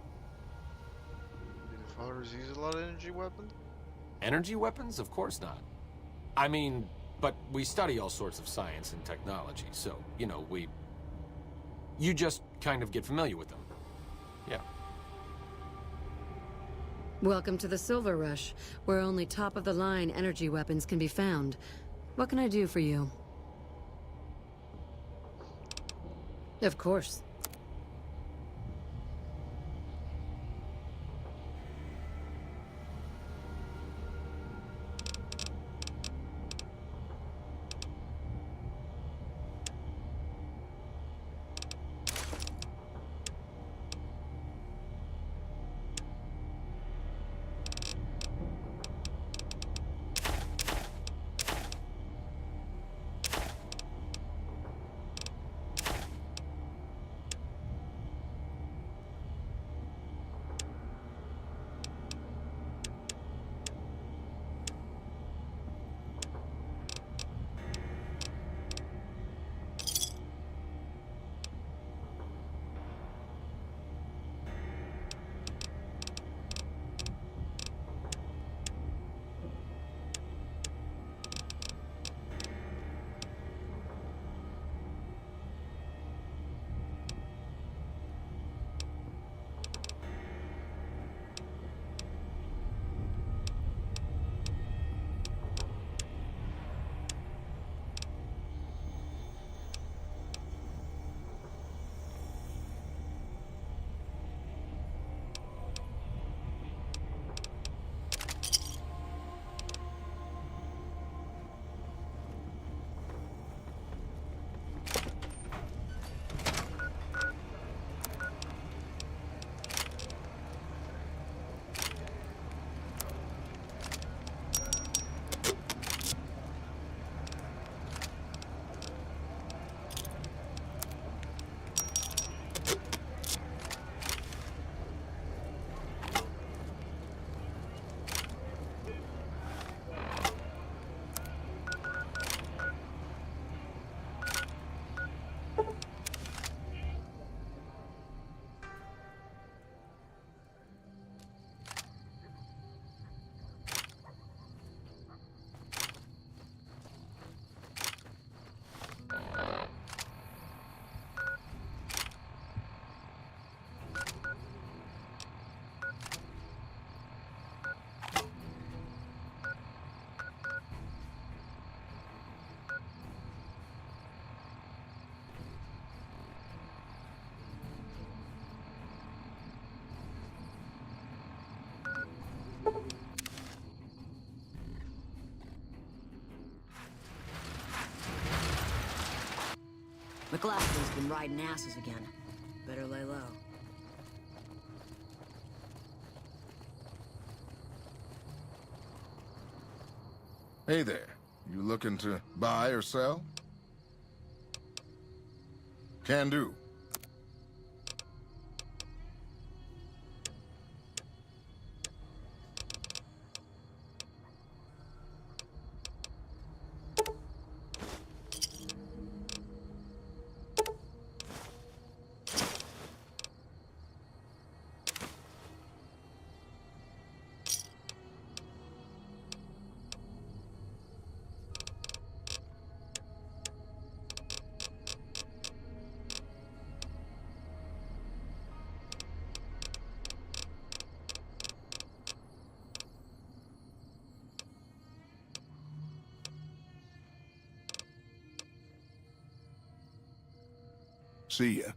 Did your fathers use a lot of energy weapons? Energy weapons? Of course not. I mean, but we study all sorts of science and technology, so, you know, you just kind of get familiar with them. Yeah. Welcome to the Silver Rush, where only top-of-the-line energy weapons can be found. What can I do for you? Of course. McLaughlin's been riding asses again. Better lay low. Hey there. You looking to buy or sell? Can do. See ya.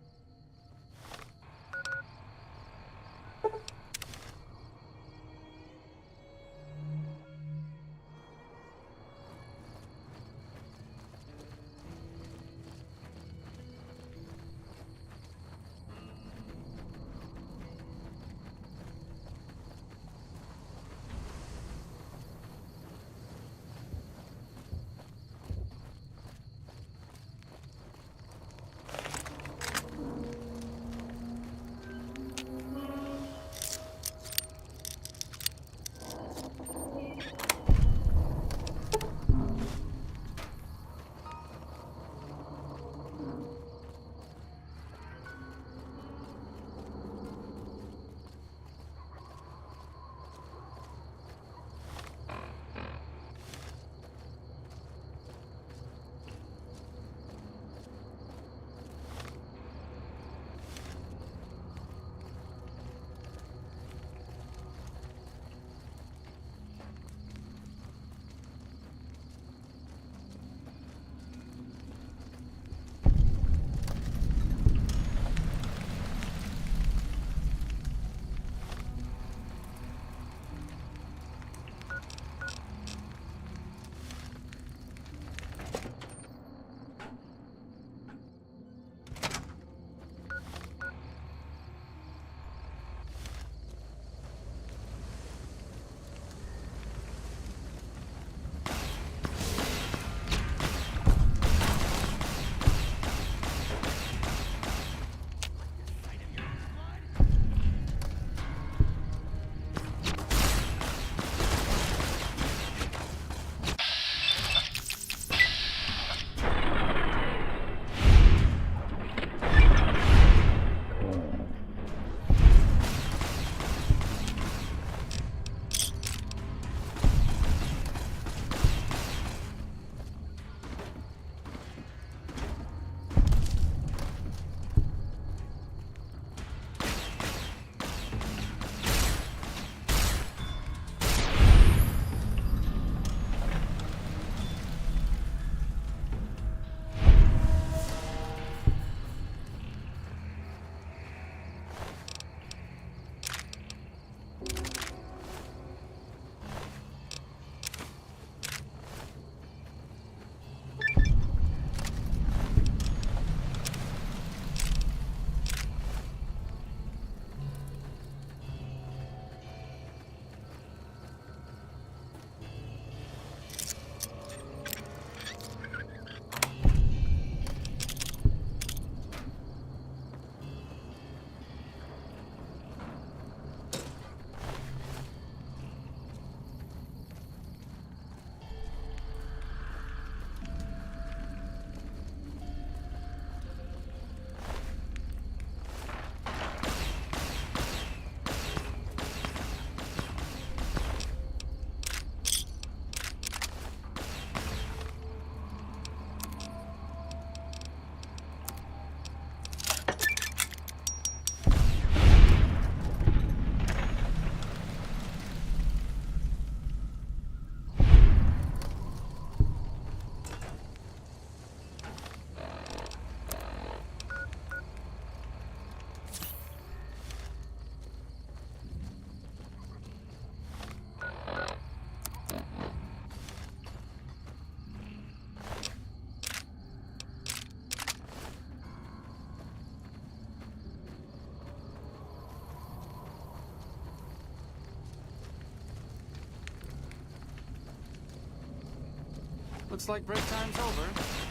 Looks like break time's over.